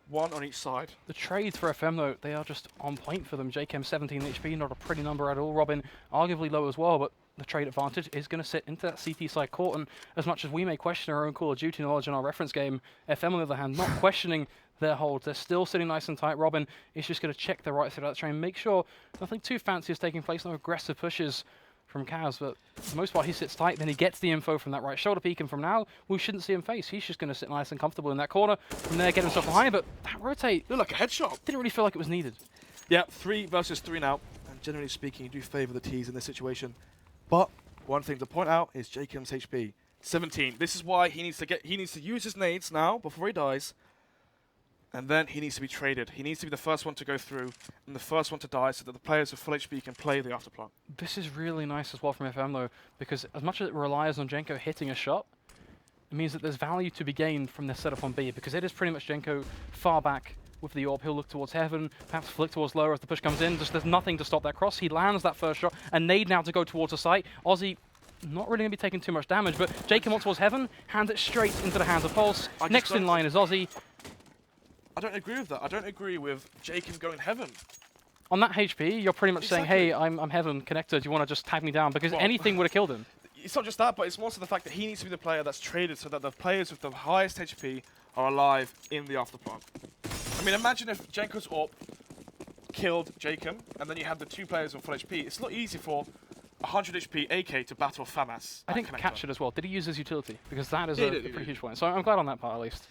1 on each side. The trades for FM, though, they are just on point for them. JKM 17 HP, not a pretty number at all. Robin, arguably low as well, but the trade advantage is going to sit into that CT side court. And as much as we may question our own Call of Duty knowledge in our reference game, FM, on the other hand, not questioning their holds. They're still sitting nice and tight. Robin is just going to check the right side of that train, make sure nothing too fancy is taking place, no aggressive pushes from Kaz, but for the most part he sits tight, then he gets the info from that right shoulder peek, and from now we shouldn't see him face. He's just going to sit nice and comfortable in that corner, from there get himself behind, but that rotate Look like a headshot. didn't really feel like it was needed. Yeah, 3 versus 3 now, and generally speaking, you do favour the T's in this situation. But one thing to point out is Jakim's HP, 17. This is why he needs to use his nades now before he dies, and then he needs to be traded. He needs to be the first one to go through and the first one to die, so that the players with full HP can play the afterplant. This is really nice as well from FM though, because as much as it relies on Jenko hitting a shot, it means that there's value to be gained from this setup on B, because it is pretty much Jenko far back with the AWP. He'll look towards heaven, perhaps flick towards lower as the push comes in. Just there's nothing to stop that cross. He lands that first shot, and nade now to go towards the site. Aussie not really going to be taking too much damage, but Jacob wants towards heaven, hands it straight into the hands of Pulse. Next in line is Aussie. I don't agree with that. I don't agree with Jacob going heaven. On that HP, you're pretty much saying, Exactly. hey, I'm heaven connected, do you want to just tag me down? Because Well, anything would have killed him. It's not just that, but it's more so the fact that he needs to be the player that's traded so that the players with the highest HP are alive in the afterplant. I mean, imagine if Jenko's AWP killed Jacob, and then you had the 2 players with full HP. It's not easy for 100 HP AK to battle FAMAS. I didn't connector. catch it as well. Did he use his utility? Because that is He a did, he pretty did. huge point. So I'm glad on that part at least.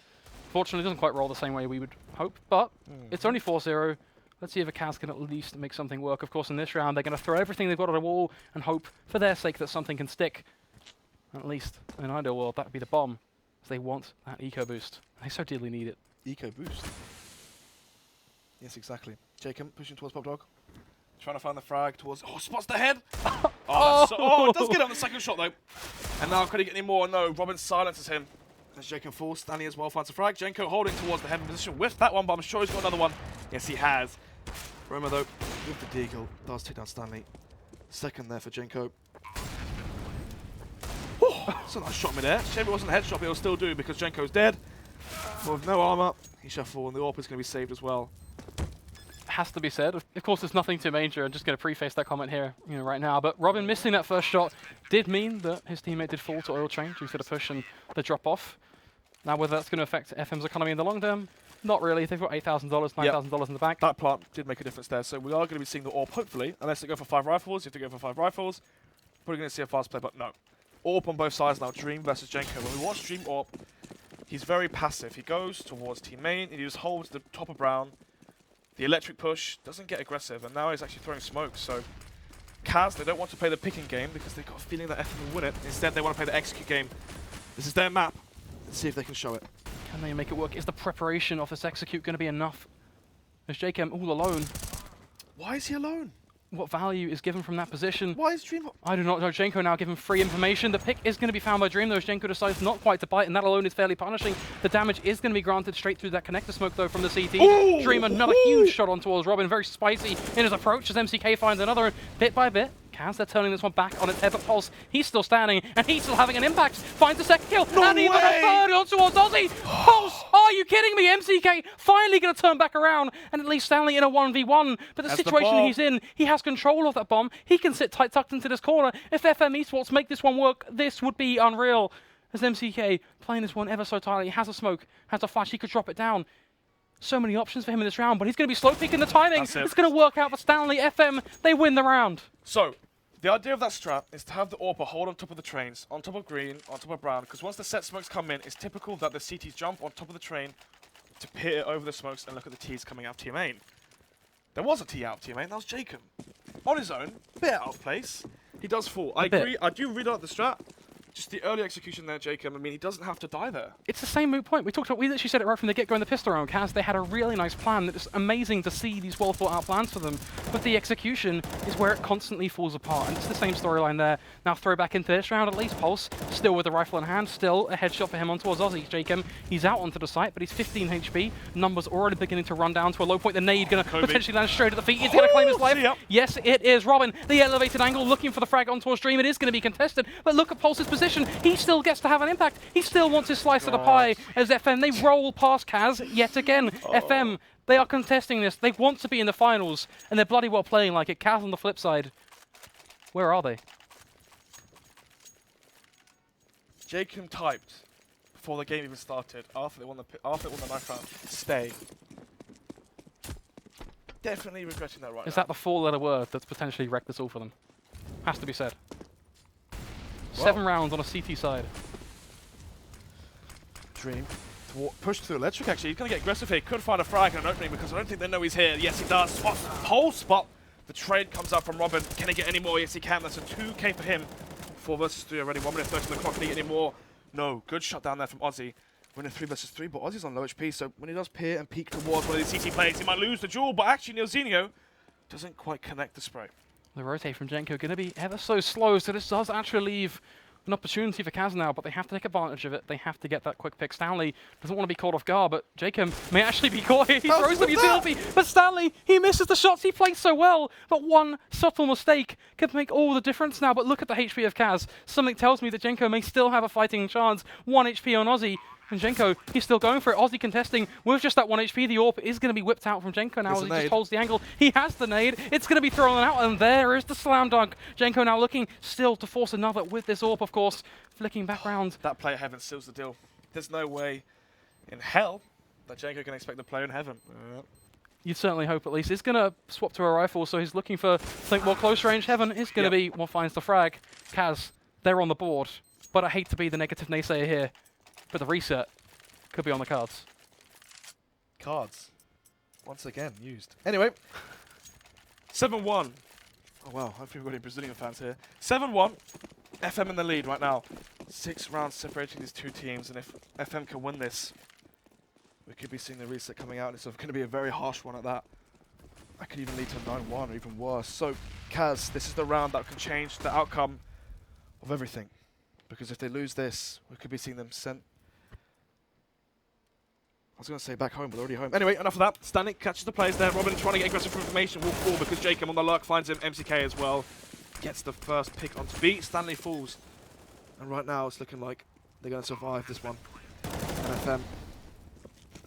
Fortunately, it doesn't quite roll the same way we would hope, but it's only 4-0. Let's see if a Kaz can at least make something work. Of course, in this round, they're going to throw everything they've got at a wall and hope, for their sake, that something can stick. At least, in an ideal world, that would be the bomb, as they want that eco boost. They so dearly need it. Eco boost. Yes, exactly. Jacob pushing towards Pop Dog. Trying to find the frag towards... Oh, spots the head! Oh, it does get on the second shot, though. And now could he get any more? No, Robin silences him. As Jacob falls, Stanley as well finds a frag. Jenko holding towards the heaven position with that one, but I'm sure he's got another one. Yes, he has. Roma, though, with the deagle, does take down Stanley. Second there for Jenko. Oh, that's a nice shot mid-air. Shame it wasn't a headshot, but he'll still do because Jenko's dead. But with no armor, he shall fall, and the AWP is going to be saved as well. Has to be said. Of course, there's nothing too major. I'm just going to preface that comment here, right now. But Robin missing that first shot did mean that his teammate did fall to oil train due to the push and the drop off. Now, whether that's going to affect FM's economy in the long term, not really. They've got $8,000, $9,000 in the bank. That plant did make a difference there, so we are going to be seeing the AWP, hopefully. Unless they go for 5 rifles, you have to go for 5 rifles. Probably going to see a fast play, but no. AWP on both sides now, Dream versus Jenko. When we watch Dream AWP, he's very passive. He goes towards team main, and he just holds the top of Brown. The electric push doesn't get aggressive, and now he's actually throwing smoke, so... Kaz, they don't want to play the picking game because they've got a feeling that FM will win it. Instead, they want to play the execute game. This is their map. Let's see if they can show it. Can they make it work? Is the preparation of this execute going to be enough? Is JKM all alone? Why is he alone? What value is given from that position? Why is Dream... I do not know. Jenko now given free information. The pick is going to be found by Dream, though, as Jenko decides not quite to bite, and that alone is fairly punishing. The damage is going to be granted straight through that connector smoke, though, from the CT. Dream, another huge shot on towards Robin. Very spicy in his approach as MCK finds another. Bit by bit, Kaz, they're turning this one back on its head, but Pulse, he's still standing, and he's still having an impact. Finds the second kill, and even a third on towards Ozzy. Pulse, are you kidding me? MCK finally going to turn back around and at least Stanley in a 1v1. But the situation he's in, he has control of that bomb. He can sit tight tucked into this corner. If FM Esports make this one work, this would be unreal. As MCK playing this one ever so tightly, he has a smoke, has a flash, he could drop it down. So many options for him in this round, but he's going to be slow picking the timing. It's going to work out for Stanley. FM, they win the round. So, the idea of that strat is to have the AWPer hold on top of the trains, on top of green, on top of brown, because once the set smokes come in, it's typical that the CTs jump on top of the train to peer over the smokes and look at the Ts coming out of Team main. There was a T out of Team main, that was Jacob. On his own, a bit out of place. He does fall. I agree, I do really like the strat. Just the early execution there, Jacob. I mean, he doesn't have to die there. It's the same moot point. We literally said it right from the get-go in the pistol round, Kaz. They had a really nice plan. It's amazing to see these well-thought-out plans for them. But the execution is where it constantly falls apart. And it's the same storyline there. Now throw back into this round at least. Pulse, still with the rifle in hand. Still a headshot for him on towards Ozzy. Jacob, he's out onto the site, but he's 15 HP. Numbers already beginning to run down to a low point. The nade going to potentially land straight at the feet. He's going to claim his life. Yes, it is. Robin, the elevated angle, looking for the frag on towards Dream. It is going to be contested. But look at Pulse's position. He still gets to have an impact. He still wants his slice of the pie as FM. They roll past Kaz yet again. FM, they are contesting this. They want to be in the finals, and they're bloody well playing like it. Kaz on the flip side. Where are they? Jacob typed before the game even started, after they won the knife round, stay. Definitely regretting that right now. Is that the four-letter word that's potentially wrecked this all for them? Has to be said. 7 rounds on a CT side. Dream push through electric actually. He's going to get aggressive here. Could find a frag and an opening because I don't think they know he's here. Yes, he does. Spot, whole spot. The trade comes out from Robin. Can he get any more? Yes, he can. That's a 2k for him. 4 versus 3 already. 1 minute 30 on the clock. Can he get any more? No. Good shot down there from Ozzy. We're in a 3 versus 3, but Ozzy's on low HP, so when he does peer and peek towards one of these CT players, he might lose the duel, but actually Neilzinho doesn't quite connect the spray. The rotate from Jenko going to be ever so slow, so this does actually leave an opportunity for Kaz now, but they have to take advantage of it. They have to get that quick pick. Stanley doesn't want to be caught off guard, but Jacob may actually be caught here. He throws the utility, but Stanley, he misses the shots. He plays so well, but one subtle mistake could make all the difference now. But look at the HP of Kaz. Something tells me that Jenko may still have a fighting chance. 1 HP on Ozzy. And Jenko, he's still going for it. Ozzy contesting with just that 1 HP. The AWP is going to be whipped out from Jenko now as he just holds the angle. He has the nade. It's going to be thrown out, and there is the slam dunk. Jenko now looking still to force another with this AWP, of course. Flicking back round. That player heaven seals the deal. There's no way in hell that Jenko can expect the player in heaven. You'd certainly hope at least. He's going to swap to a rifle, so he's looking for something more close range. Heaven is going to be what finds the frag. Kaz, they're on the board. But I hate to be the negative naysayer here. But the reset could be on the cards. Cards. Once again, used. Anyway. 7-1. Oh wow, hopefully we've got any Brazilian fans here. 7-1. FM in the lead right now. 6 rounds separating these two teams, and if FM can win this, we could be seeing the reset coming out. It's going to be a very harsh one at that. That could even lead to a 9-1 or even worse. So, Kaz, this is the round that can change the outcome of everything. Because if they lose this, we could be seeing them sent. I was going to say back home, but they're already home. Anyway, enough of that. Stanley catches the plays there. Robin trying to get aggressive information will fall because Jacob on the lurk finds him. MCK as well. Gets the first pick onto B. Stanley falls. And right now it's looking like they're going to survive this one. And FM,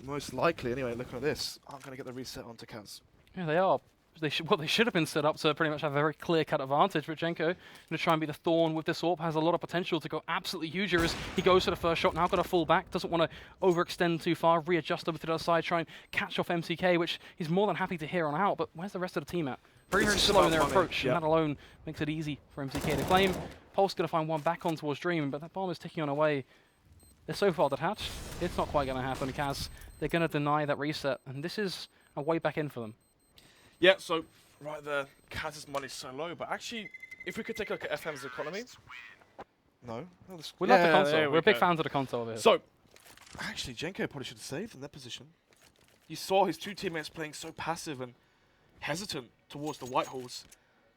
most likely, anyway, look at this, aren't going to get the reset onto Kaz. Yeah, they are. They should have been set up to pretty much have a very clear-cut advantage. But Jenko going to try and be the thorn with this AWP, has a lot of potential to go absolutely huge here as he goes for the first shot. Now got to fall back, doesn't want to overextend too far, readjust over to the other side, try and catch off MCK, which he's more than happy to hear on out. But where's the rest of the team at? Very, very slow in their approach, and that alone makes it easy for MCK to claim. Pulse going to find one back on towards Dream, but that bomb is ticking on away. They're so far detached, it's not quite going to happen. Kaz, they're going to deny that reset, and this is a way back in for them. Yeah, so right there, Kaz's money's so low, but actually, if we could take a look at FM's economy. No? We love the console. We're big fans of the console over here. So, actually, Jenko probably should have saved in that position. You saw his 2 teammates playing so passive and hesitant towards the white holes.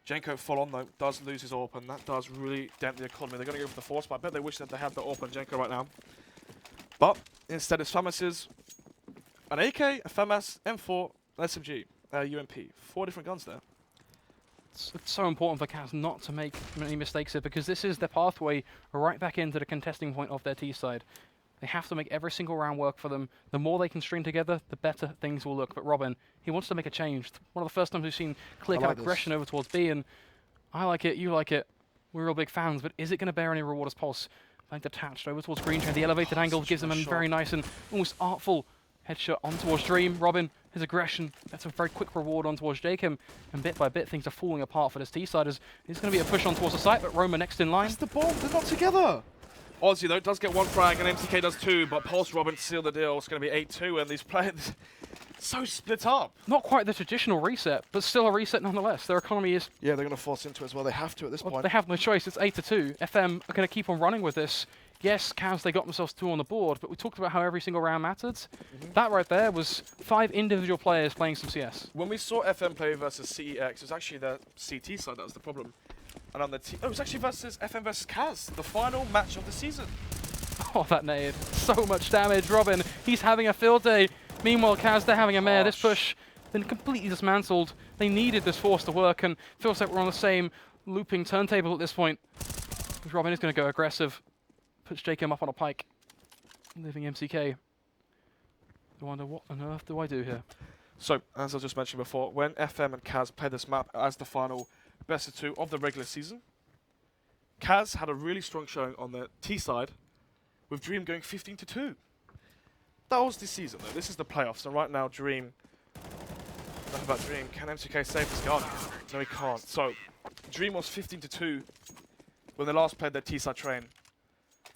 Jenko full on though, does lose his AWP, and that does really dent the economy. They're going to go for the force, but I bet they wish that they had the AWP on Jenko right now. But instead it's FAMAS's an AK, a FAMAS, M4, an SMG, UMP. 4 different guns there. it's so important for Kaz not to make many mistakes here, because this is their pathway right back into the contesting point of their T side. They have to make every single round work for them. The more they can string together, the better things will look. But Robin, he wants to make a change. One of the first times we've seen clear-cut aggression over towards B, and I like it, you like it. We're real big fans, but is it going to bear any reward as Pulse? Like detached over towards Green Train. The elevated angle gives them a very nice and almost artful headshot on towards Dream. Robin, his aggression, that's a very quick reward on towards Jacob. And bit by bit, things are falling apart for this T-side. It's going to be a push on towards the site, but Roma next in line. That's the bomb. They're not together. Aussie, though, does get one frag, and MCK does two, but Pulse Robin seal the deal. It's going to be 8-2, and these players so split up. Not quite the traditional reset, but still a reset nonetheless. Their economy is... Yeah, they're going to force into it as well. They have to at this point. They have no choice. It's 8-2. FM are going to keep on running with this. Yes, Cavs, they got themselves 2 on the board, but we talked about how every single round mattered. That right there was 5 individual players playing some CS. When we saw FM play versus CEX, it was actually the CT side that was the problem. And on the it was actually versus FM versus Kaz, the final match of the season. Oh, that nade. So much damage. Robin, he's having a field day. Meanwhile, Kaz, they're having a mare. This push been completely dismantled. They needed this force to work, and feels like we're on the same looping turntable at this point. Robin is going to go aggressive. Puts Jacob up on a pike. Leaving MCK. I wonder what on earth do I do here? So, as I just mentioned before, when FM and Kaz played this map as the final best of 2 of the regular season, Kaz had a really strong showing on the T side, with Dream going 15-2. That was the season, though. This is the playoffs, and right now, Dream... Enough about Dream. Can MCK save his gun? No, he can't. So, Dream was 15-2 when they last played their T side train,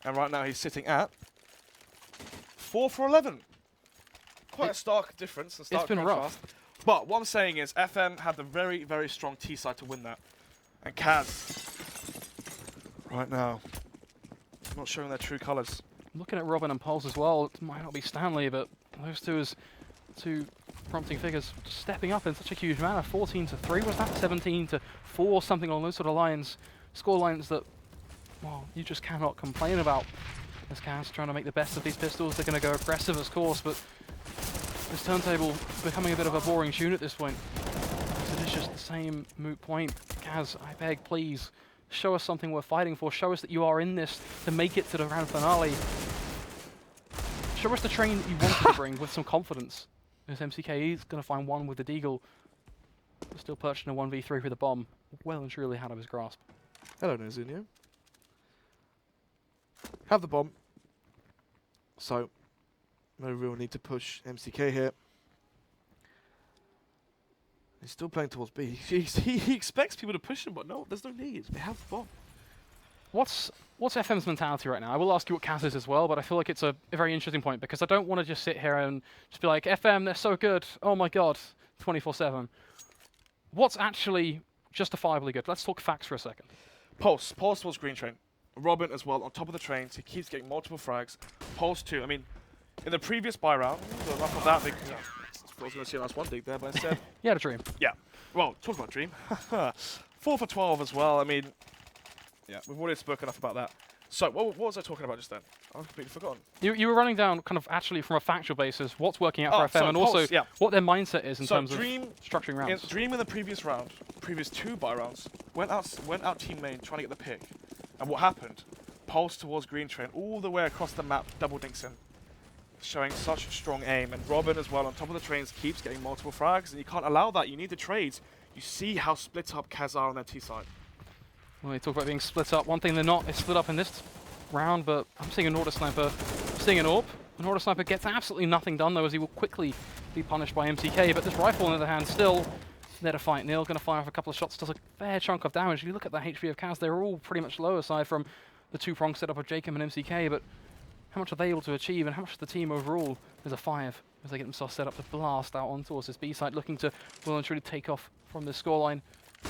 and right now he's sitting at 4 for 11. Quite a stark difference. A stark It's been contrast. rough. But what I'm saying is, FM had the very, very strong T side to win that. And Kaz, right now, not showing their true colours. Looking at Robin and Pulse as well, it might not be Stanley, but those two as 2 prompting figures stepping up in such a huge manner. 14-3 was that? 17-4, something along those sort of lines. Score lines that, well, you just cannot complain about. As Kaz trying to make the best of these pistols, they're going to go aggressive, of course, but this turntable becoming a bit of a boring tune at this point. It is just the same moot point. Kaz, I beg, please, show us something worth fighting for. Show us that you are in this to make it to the grand finale. Show us the train that you wanted to bring with some confidence. As MCK is going to find one with the Deagle. Still perched in a 1v3 with the bomb. Well and truly out of his grasp. Hello, Nozunio. Have the bomb. So, no real need to push MCK here. He's still playing towards B. He expects people to push him, but no, there's no need. They have the bomb. What's FM's mentality right now? I will ask you what Kaz is as well, but I feel like it's a very interesting point, because I don't want to just sit here and just be like, FM, they're so good. Oh my god, 24/7. What's actually justifiably good? Let's talk facts for a second. Pulse was Green Train. Robin as well on top of the trains. He keeps getting multiple frags. Pulse too. I mean, in the previous buy round, enough of that. I was going to see a nice one dig there, but instead, You had a dream. yeah. Well, talk about Dream. 4 for 12 as well. I mean, yeah, we've already spoken enough about that. So, what was I talking about just then? I've completely forgotten. You were running down kind of actually from a factual basis what's working out for FM, so and Pulse, also yeah. what their mindset is in So terms Dream of structuring rounds. Dream in the previous round, previous 2 buy rounds, went out team main trying to get the pick. And what happened? Pulse towards Green Train all the way across the map, double dinks him. Showing such strong aim. And Robin as well on top of the trains keeps getting multiple frags, and you can't allow that. You need the trades. You see how split up Kaz are on their T side. Well, you talk about being split up. One thing they're not is split up in this round, but I'm seeing an Order Sniper, seeing an AWP. An Order Sniper gets absolutely nothing done, though, as he will quickly be punished by MCK. But this rifle, on the other hand, still there to fight. Neil going to fire off a couple of shots, does a fair chunk of damage. If you look at the HP of Kaz, they're all pretty much low, aside from the 2-prong setup of Jacob and MCK. But how much are they able to achieve, and how much is the team overall? There's a 5 as they get themselves set up to blast out on towards this B side, looking to well and truly take off from this scoreline.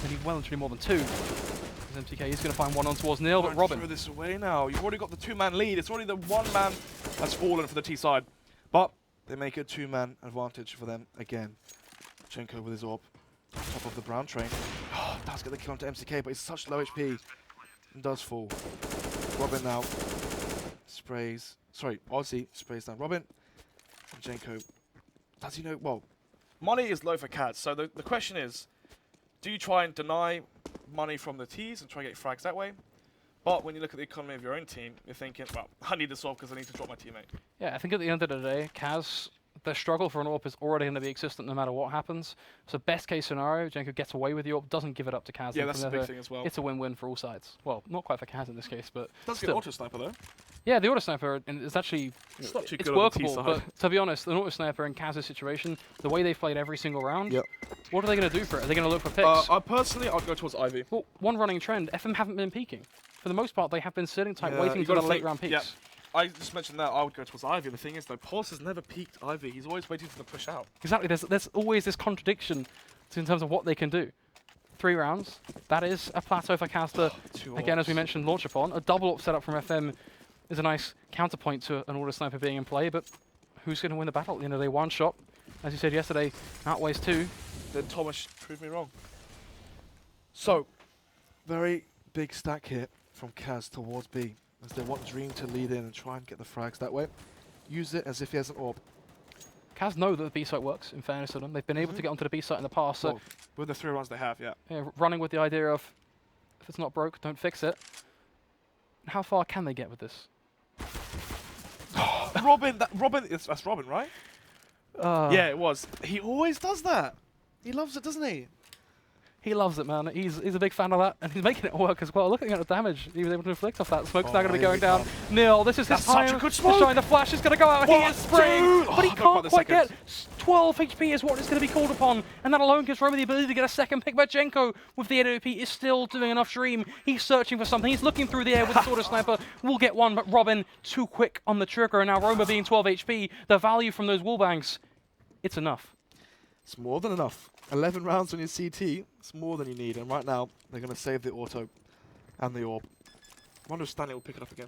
They need well and truly more than 2. As MCK is going to find one on towards Neil, but Robin. Throw this away now. You've already got the 2-man lead. It's already the 1 man that's fallen for the T side. But they make a 2-man advantage for them again. Chenko with his AWP. Top of the brown train. Oh, does get the kill onto MCK, but he's such low HP. And does fall. Robin now sprays. Sorry, Aussie sprays down Robin. And Jenko. Does he know? Well, money is low for Kaz. So the question is, do you try and deny money from the T's and try and get frags that way? But when you look at the economy of your own team, you're thinking, well, I need this off because I need to drop my teammate. Yeah, I think at the end of the day, Kaz, their struggle for an AWP is already going to be existent no matter what happens. So best case scenario, Jenko gets away with the AWP, doesn't give it up to Kaz. Yeah, that's the big thing as well. It's a win-win for all sides. Well, not quite for Kaz in this case, but Does get still. auto sniper though. Yeah, the auto sniper is actually It's not too it's good on the T workable, side. but to be honest, an auto sniper in Kaz's situation, the way they've played every single round, Yep. what are they going to do for it? Are they going to look for picks? I personally, I'd go towards Ivy. Well, one running trend, FM haven't been peaking. For the most part, they have been sitting tight, Yeah, waiting you for the gotta late think- round peaks. yeah. I just mentioned that I would go towards Ivy. The thing is, though, Pulse has never peaked Ivy. He's always waiting for the push out. Exactly, there's always this contradiction in terms of what they can do. 3 rounds, that is a plateau for Caster. Again, as we mentioned, launch upon. A double up setup from FM is a nice counterpoint to an auto sniper being in play, but who's going to win the battle at the end of the day? One shot, as you said yesterday, outweighs 2. Then Thomas proved me wrong. So, very big stack here from Kaz towards B, as they want Dream to lead in and try and get the frags that way. Use it as if he has an AWP. Kaz know that the B site works, in fairness to them. They've been able to get onto the B site in the past, so Well, with the 3 rounds they have, yeah. running with the idea of, if it's not broke, don't fix it. How far can they get with this? Robin, that's Robin, right? Yeah, it was. He always does that. He loves it, doesn't he? He loves it, man. He's a big fan of that, and he's making it work as well. Looking at the damage he was able to inflict off that. Smoke's now going to be here going we down. come. Nil, this is That's his time. such a good to smoke. shine. The flash is going to go out. He What? is spraying, Dude! but he Oh, not can't the quite get second. 12 HP is what is going to be called upon, and that alone gives Roma the ability to get a second pick. But Jenko, with the AWP, is still doing enough Dream. He's searching for something. He's looking through the air with the sword of sniper. Will get one, but Robin too quick on the trigger, and now Roma being 12 HP. The value from those wallbangs, it's enough. It's more than enough. 11 rounds on your CT, it's more than you need. And right now, they're going to save the auto and the AWP. I wonder if Stanley will pick it up again.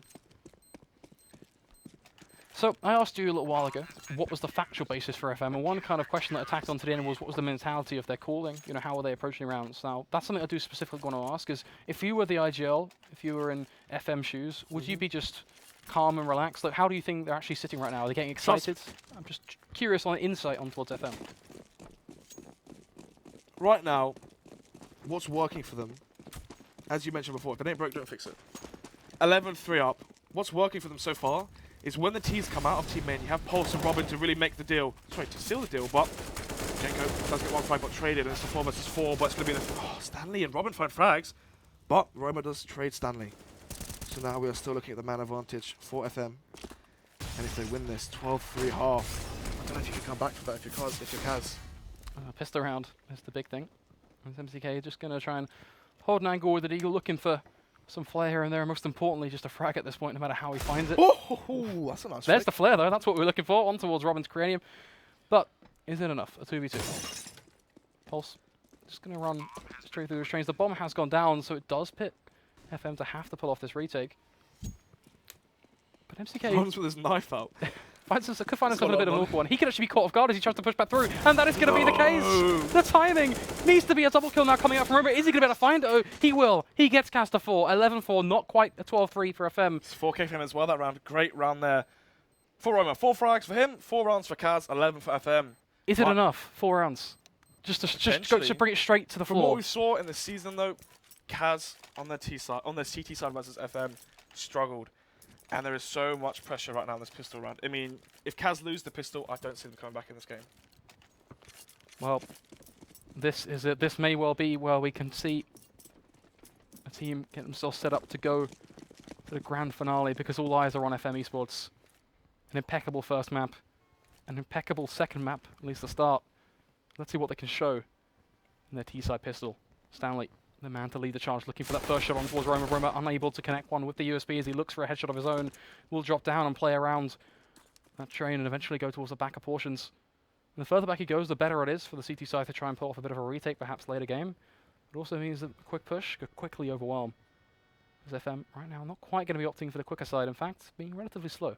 So I asked you a little while ago, what was the factual basis for FM? And one kind of question that attacked onto the end was, what was the mentality of their calling? You know, how are they approaching rounds? Now, that's something I do specifically want to ask, is if you were the IGL, if you were in FM shoes, would you be just calm and relaxed? Like, how do you think they're actually sitting right now? Are they getting excited? I'm just curious on insight on towards FM. Right now, what's working for them, as you mentioned before, if it ain't broke, don't fix it. 11-3 up. What's working for them so far is when the T's come out of team main, you have Pulse and Robin to really make the deal. Sorry, to seal the deal, but Jenko does get 1 frag, got traded, and it's a 4 versus 4, but it's going to be the... Oh, Stanley and Robin find frags, but Roma does trade Stanley. So now we are still looking at the man advantage for FM. And if they win this, 12-3 half, I don't know if you can come back from that if you're Kaz. Pissed around is the big thing. And MCK just going to try and hold an angle with the Eagle, looking for some flare here and there, and most importantly, just a frag at this point, no matter how he finds it. Oh, that's a nice There's flick. the flare, though. That's what we're looking for, on towards Robin's cranium. But is it enough? A 2v2. Pulse just going to run straight through the trains. The bomb has gone down, so it does pit FM to have to pull off this retake. But MCK Runs with his knife out. could find himself in a got bit of an a lot awkward one. He could actually be caught off guard as he tries to push back through, and that is going to be the case. The timing needs to be a double kill now coming out from Roma. Is he going to be able to find it? Oh, he will. He gets Caster 4, 11-4, not quite a 12-3 for FM. It's 4K for him as well, that round. Great round there for Roma. 4 frags for him, 4 rounds for Kaz, 11 for FM. Is it Right. enough? 4 rounds. Just Potentially. to bring it straight to the From what floor. we saw in the season, though, Kaz on their T side, on their CT side versus FM, struggled. And there is so much pressure right now in this pistol round. I mean, if Kaz lose the pistol, I don't see them coming back in this game. Well, this is it. This may well be where we can see a team get themselves set up to go to the grand finale, because all eyes are on FM Esports. An impeccable first map, an impeccable second map, at least the start. Let's see what they can show in their T-side pistol. Stanley, the man to lead the charge, looking for that first shot on towards Roma. Roma unable to connect one with the USB as he looks for a headshot of his own. Will drop down and play around that train and eventually go towards the backer portions. And the further back he goes, the better it is for the CT side to try and pull off a bit of a retake, perhaps later game. It also means that a quick push could quickly overwhelm. As FM right now not quite going to be opting for the quicker side, in fact, being relatively slow.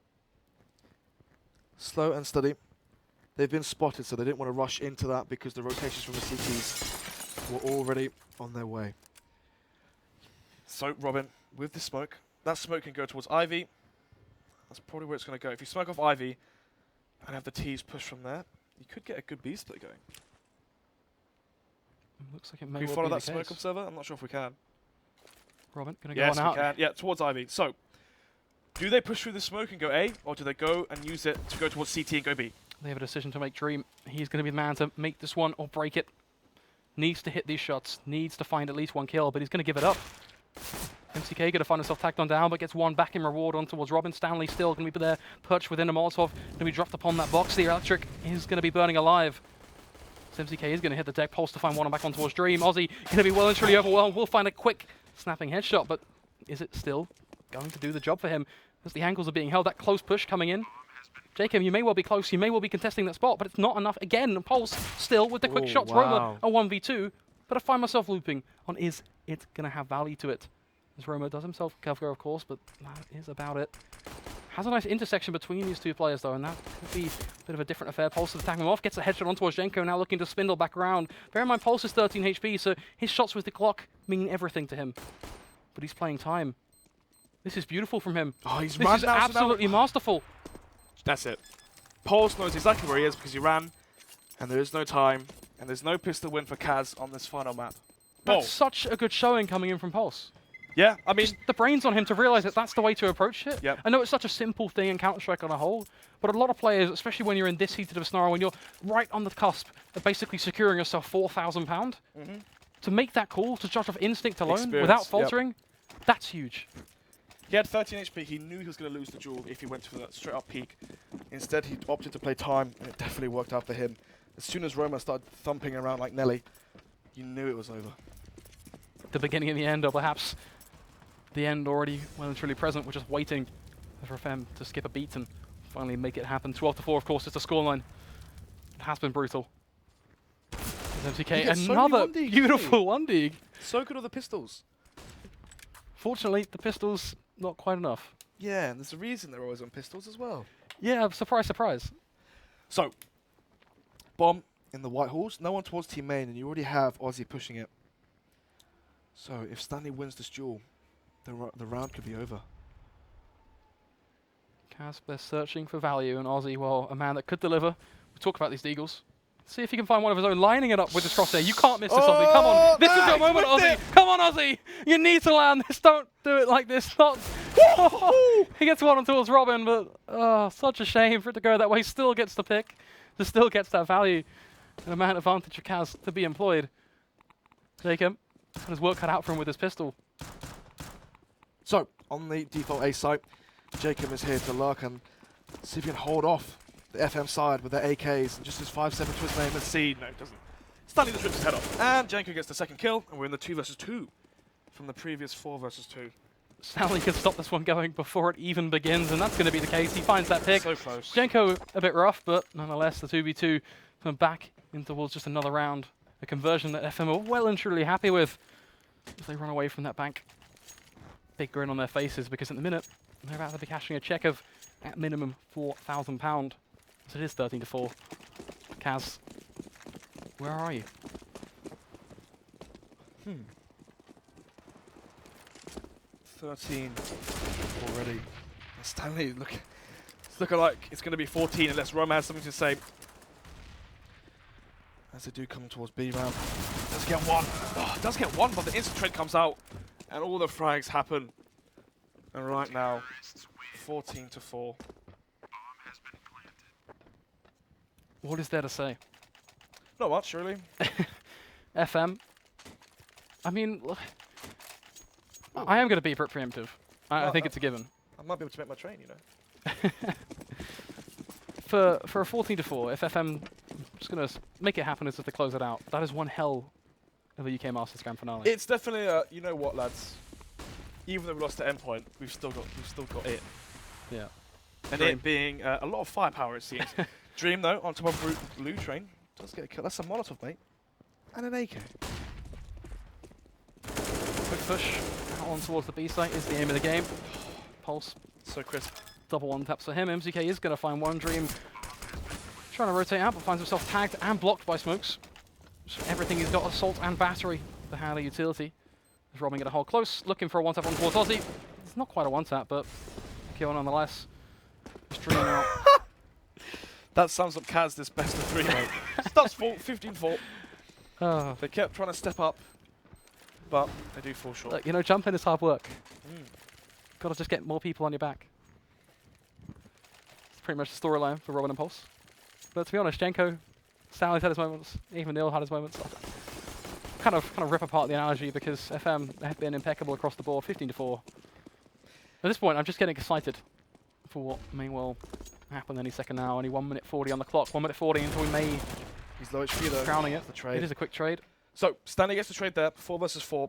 Slow and steady. They've been spotted, so they didn't want to rush into that because the rotations from the CTs were already on their way. So, Robin, with the smoke, that smoke can go towards Ivy. That's probably where it's going to go. If you smoke off Ivy and have the T's push from there, you could get a good B split going. Looks like it may Can we well follow be that the smoke case. observer? I'm not sure if we can. Robin, gonna go Yes, on we out. can. Yeah, towards Ivy. So, do they push through the smoke and go A, or do they go and use it to go towards CT and go B? They have a decision to make. Dream. He's going to be the man to make this one or break it. Needs to hit these shots. Needs to find at least one kill, but he's going to give it up. MCK going to find himself tacked on down, but gets one back in reward on towards Robin. Stanley still going to be there, perched within a Molotov. Going to be dropped upon that box. The electric is going to be burning alive. So MCK is going to hit the deck. Pulse to find one and back on towards Dream. Aussie going to be well and truly overwhelmed. We'll find a quick snapping headshot, but is it still going to do the job for him? As the angles are being held, that close push coming in. Jacob, you may well be close, you may well be contesting that spot, but it's not enough. Again, Pulse still with the quick shots. Wow. Roma a 1v2, but I find myself looping on is it going to have value to it? As Roma does himself cover, of course, but that is about it. Has a nice intersection between these two players, though, and that could be a bit of a different affair. Pulse is attacking him off, gets a headshot on towards Jenko, now looking to spindle back around. Bear in mind, Pulse is 13 HP, so his shots with the clock mean everything to him. But he's playing time. This is beautiful from him. Oh, he's This run is now, so now- absolutely masterful. That's it. Pulse knows exactly where he is because he ran, and there is no time, and there's no pistol win for Kaz on this final map. That's such a good showing coming in from Pulse. Yeah, I mean, Just the brains on him to realise that that's the way to approach it. Yep. I know it's such a simple thing in Counter-Strike on a whole, but a lot of players, especially when you're in this heated of a scenario, when you're right on the cusp of basically securing yourself £4,000, to make that call, to judge off instinct alone, Experience, without yep. faltering, that's huge. he had 13 HP. He knew he was going to lose the duel if he went for that straight up peak. Instead, he opted to play time, and it definitely worked out for him. As soon as Roma started thumping around like Nelly, you knew it was over. The beginning and the end, or perhaps the end already well and truly present. We're just waiting for FM to skip a beat and finally make it happen. 12-4, of course, is the scoreline. It has been brutal. As He MTK, gets so many another 1D, doesn't he? beautiful 1D. So good with the pistols. Fortunately, the pistol's not quite enough. Yeah, and there's a reason they're always on pistols as well. Yeah, surprise, surprise. So, bomb in the White Halls. No one towards team main, and you already have Aussie pushing it. So, if Stanley wins this duel, the round could be over. Kaz, they're searching for value, and Aussie, well, a man that could deliver. We talk about these Deagles. See if he can find one of his own, lining it up with his crosshair. You can't miss this, Aussie. Come on. This is your moment, Aussie. Come on, Aussie. You need to land this. Don't do it like this. Not. He gets one on towards Robin, but such a shame for it to go that way. Still gets the pick. Just still gets that value. And a man advantage for Kaz to be employed. Jacob had his work cut out for him with his pistol. So, on the default A site, Jacob is here to lurk and see if he can hold off the FM side with their AKs and just his 5-7 to his name. Let's see. No, it doesn't. Stanley just rips his head off. And Janko gets the second kill, and we're in the 2 versus 2 from the previous 4 versus 2. Stanley can stop this one going before it even begins, and that's going to be the case. He finds that pick. So close. Jenko a bit rough, but nonetheless, the 2v2 come back in towards just another round. A conversion that FM are well and truly happy with as they run away from that bank. Big grin on their faces because at the minute, they're about to be cashing a check of, at minimum, £4,000. So it is 13-4. Kaz, where are you? 13 already. And Stanley, it's looking like it's going to be 14 unless Roma has something to say. As they do come towards B round. Does get one. Oh, does get one, but the instant trade comes out and all the frags happen. And right now, 14-4. What is there to say? Not much, really. FM. I mean, I am going to be preemptive. I think it's a given. I might be able to make my train, you know. For a 14-4, if FM just going to make it happen as if they close it out, that is one hell of a UK Masters Grand Finale. It's definitely you know what, lads. Even though we lost to Endpoint, we've still got it. Yeah. And Dream. it being a lot of firepower, it seems. Dream, though, on top of Blue Train, does get a kill. That's a Molotov, mate. And an AK. Quick push out on towards the B site is the aim of the game. Pulse, So crisp. double one taps for him. MCK is going to find one. Dream trying to rotate out, but finds himself tagged and blocked by smokes. So everything he's got, assault and battery, the handler utility. He's robbing it a hole close, looking for a one-tap on towards Aussie. It's not quite a one-tap, but kill nonetheless. Just Dream out. That sums up Kaz this best of 3, mate. That's 15-4. Oh. They kept trying to step up, but they do fall short. Look, you know, jumping is hard work. Gotta just get more people on your back. It's pretty much the storyline for Robin and Pulse. But to be honest, Jenko, Stanley's had his moments, even Neil had his moments. Kind of rip apart the analogy because FM have been impeccable across the board, 15-4. At this point, I'm just getting excited for what may well happen any second now. Only 1 minute 40 on the clock, 1 minute 40 until we may He's low HP though. crowning it. The trade. It is a quick trade. So Stanley gets the trade there, 4 versus 4.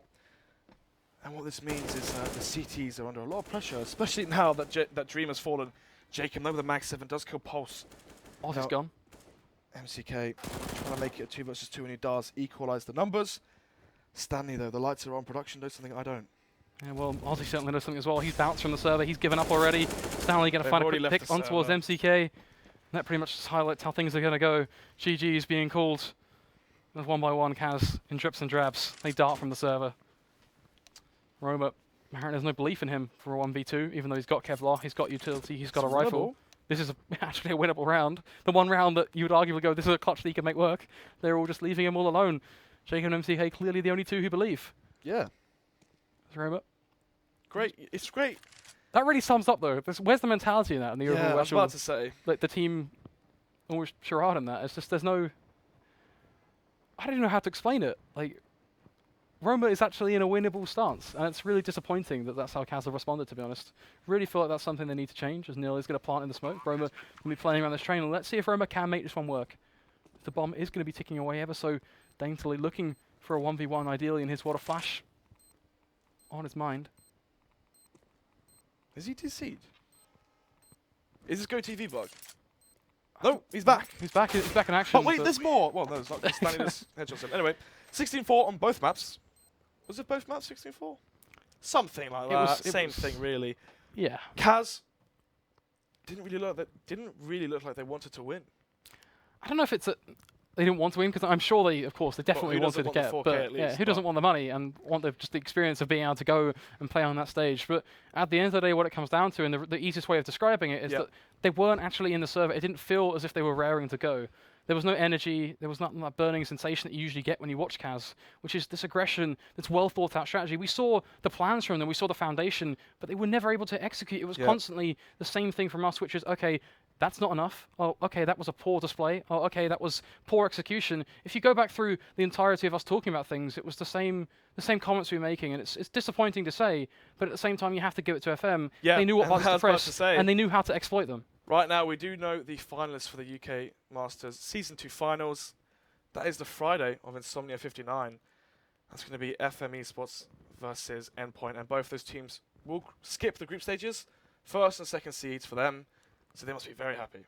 And what this means is the CTs are under a lot of pressure, especially now that that Dream has fallen. Jacob, over the Mag 7, does kill Pulse. Oz Now- is gone. MCK trying to make it a 2 versus 2, and he does equalize the numbers. Stanley, though, the lights are on. Production does something I don't. Yeah, well, Ozzy certainly does something as well. He's bounced from the server. He's given up already. Stanley going to They've find a already quick left pick the on towards server. MCK. That pretty much just highlights how things are going to go. GG is being called. As one by one, Kaz in drips and drabs. They dart from the server. Roma, apparently there's no belief in him for a 1v2, even though he's got Kevlar, he's got utility, he's got a It's rifle. winnable. This is actually a winnable round. The one round that you would arguably go, this is a clutch that he can make work. They're all just leaving him all alone. Jacob and MCK clearly the only two who believe. Yeah. Roma. Great. It's great. That really sums up though. Where's the mentality in that? And the Yeah, overall I was actual, about to say. like the team, almost charade in that. It's just there's no. I don't even know how to explain it. Like, Roma is actually in a winnable stance, and it's really disappointing that that's how Kaz have responded. To be honest, really feel like that's something they need to change. As Neil is going to plant in the smoke, Roma will be playing around this train. And let's see if Roma can make this one work. The bomb is going to be ticking away ever so daintily, looking for a 1v1 ideally in his water flash on his mind. Is he DC'd? Is this Go TV bug? No, he's back. He's back. He's back in action. Oh, wait, but there's more. Well, no, it's not. Stanley just headshots him. Anyway, 16-4 on both maps. Was it both maps 16-4? Something like that. Same thing, really. yeah. Kaz didn't really look like they wanted to win. I don't know if it's they didn't want to win, because I'm sure they, of course, they definitely who doesn't wanted to want get the 4K it. at But yeah, least, who doesn't but- want the money and want just the experience of being able to go and play on that stage? But at the end of the day, what it comes down to, and the easiest way of describing it, is Yep. that they weren't actually in the server. It didn't feel as if they were raring to go. There was no energy. There was not that burning sensation that you usually get when you watch Kaz, which is this aggression, this well thought out strategy. We saw the plans from them, we saw the foundation, but they were never able to execute. It was Yep. constantly the same thing from us, which is, okay, that's not enough. Oh, okay, that was a poor display. Oh, okay, that was poor execution. If you go back through the entirety of us talking about things, it was the same comments we were making, and it's disappointing to say, but at the same time, you have to give it to FM. Yeah, They knew what and buttons I to was about press, to say. and they knew how to exploit them. Right now, we do know the finalists for the UK Masters Season 2 Finals. That is the Friday of Insomnia 59. That's going to be FM Esports versus Endpoint, and both those teams will skip the group stages. First and second seeds for them, so they must be very happy.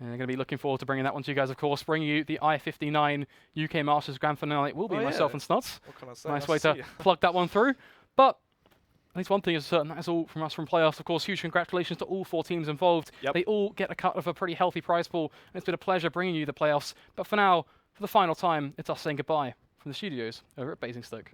And they're going to be looking forward to bringing that one to you guys, of course, bringing you the I-59 UK Masters Grand Finale. It will be Oh, myself yeah. and Snuts. What can I say? Nice way to plug that one through. But at least one thing is certain, that is all from us from playoffs. Of course, huge congratulations to all 4 teams involved. Yep. They all get a cut of a pretty healthy prize pool, and it's been a pleasure bringing you the playoffs. But for now, for the final time, it's us saying goodbye from the studios over at Basingstoke.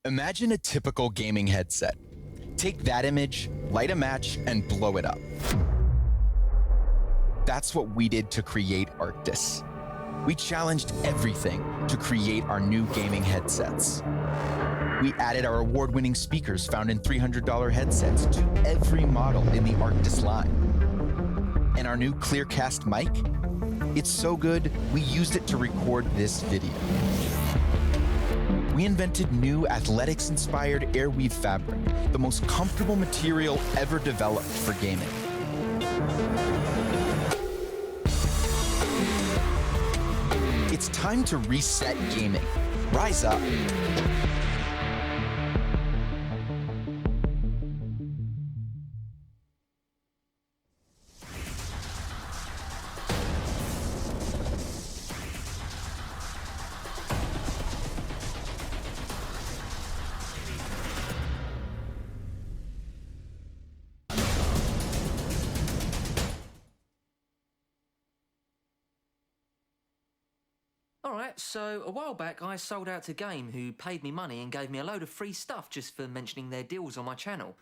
Imagine a typical gaming headset. Take that image, light a match, and blow it up. That's what we did to create Arctis. We challenged everything to create our new gaming headsets. We added our award-winning speakers found in $300 headsets to every model in the Arctis line. And our new Clearcast mic? It's so good, we used it to record this video. We invented new athletics-inspired airweave fabric, the most comfortable material ever developed for gaming. It's time to reset gaming. Rise up. Alright, so a while back I sold out to Game, who paid me money and gave me a load of free stuff just for mentioning their deals on my channel.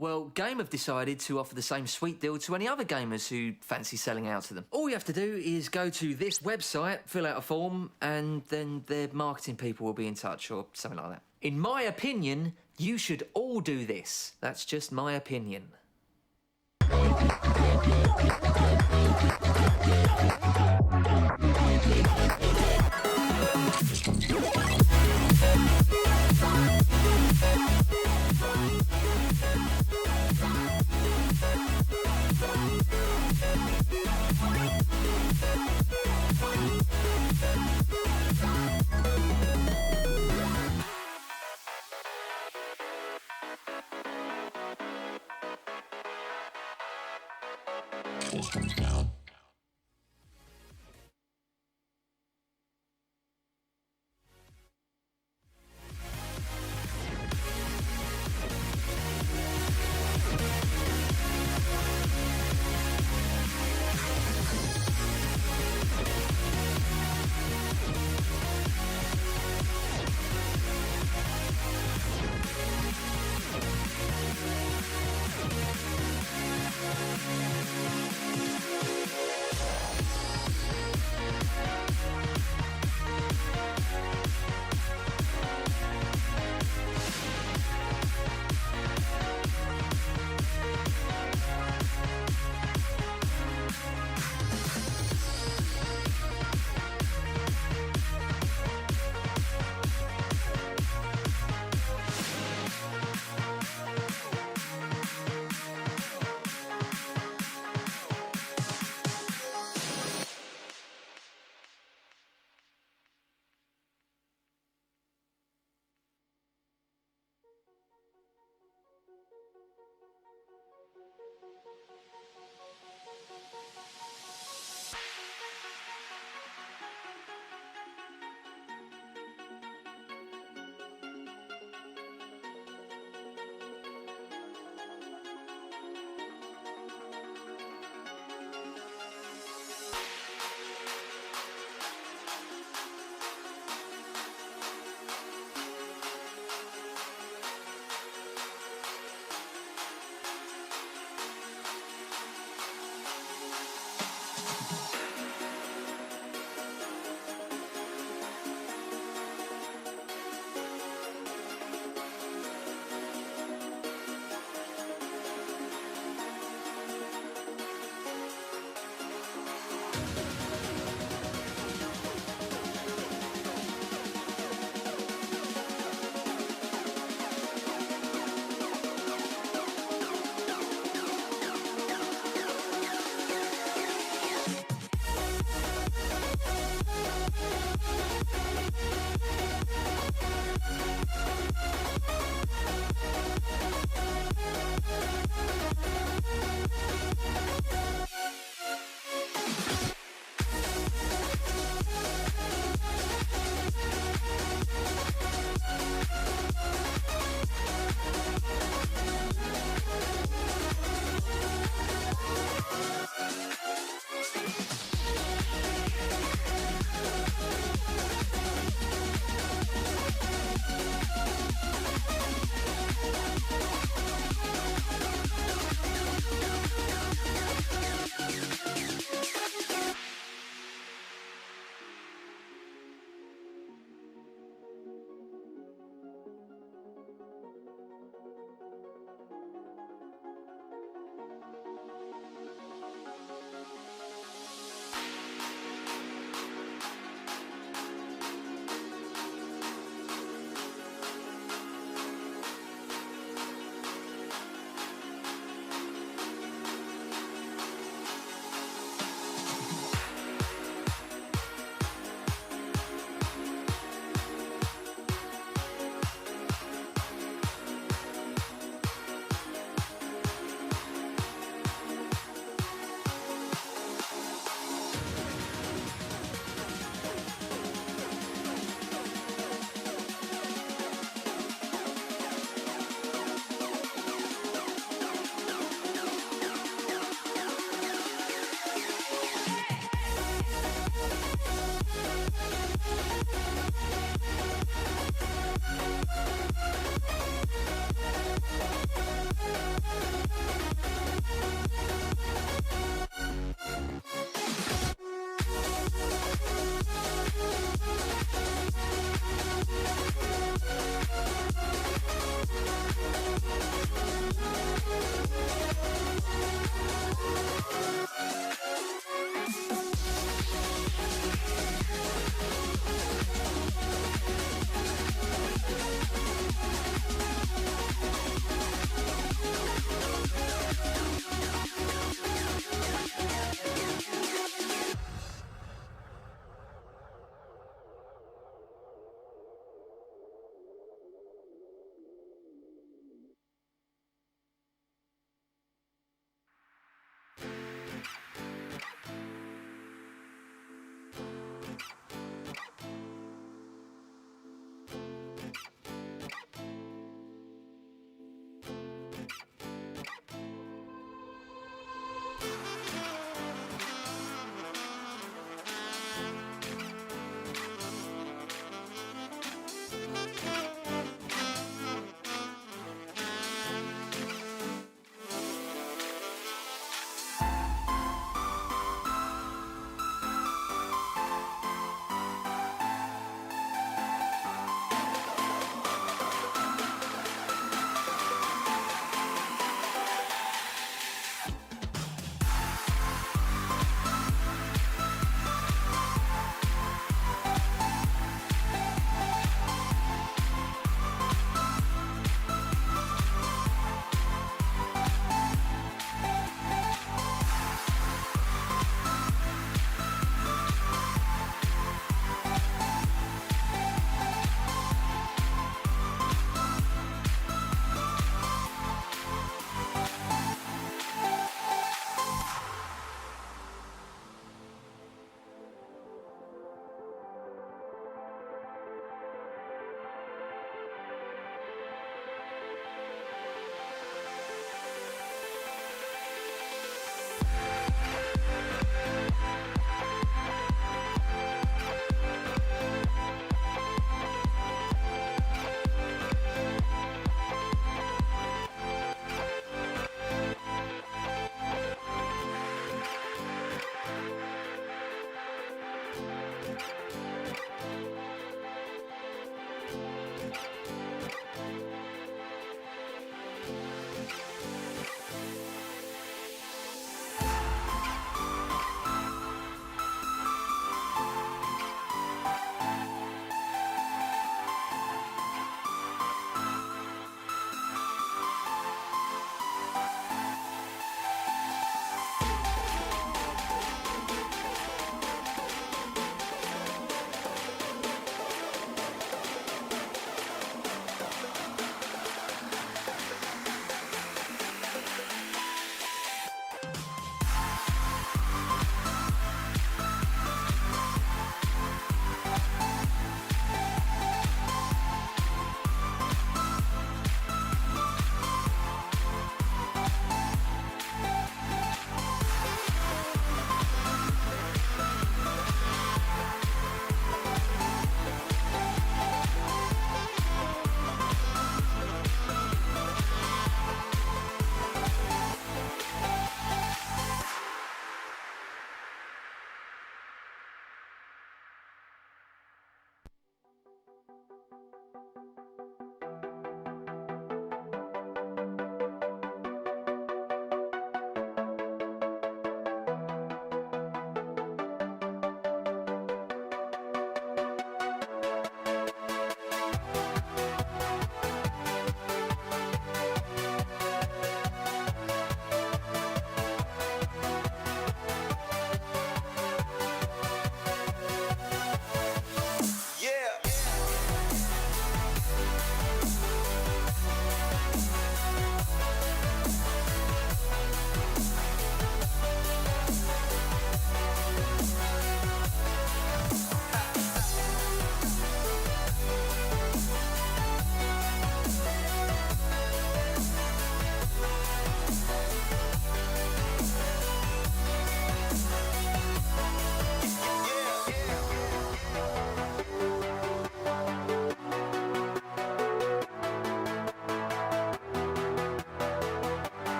Well, Game have decided to offer the same sweet deal to any other gamers who fancy selling out to them. All you have to do is go to this website, fill out a form, and then their marketing people will be in touch or something like that. In my opinion, you should all do this. That's just my opinion.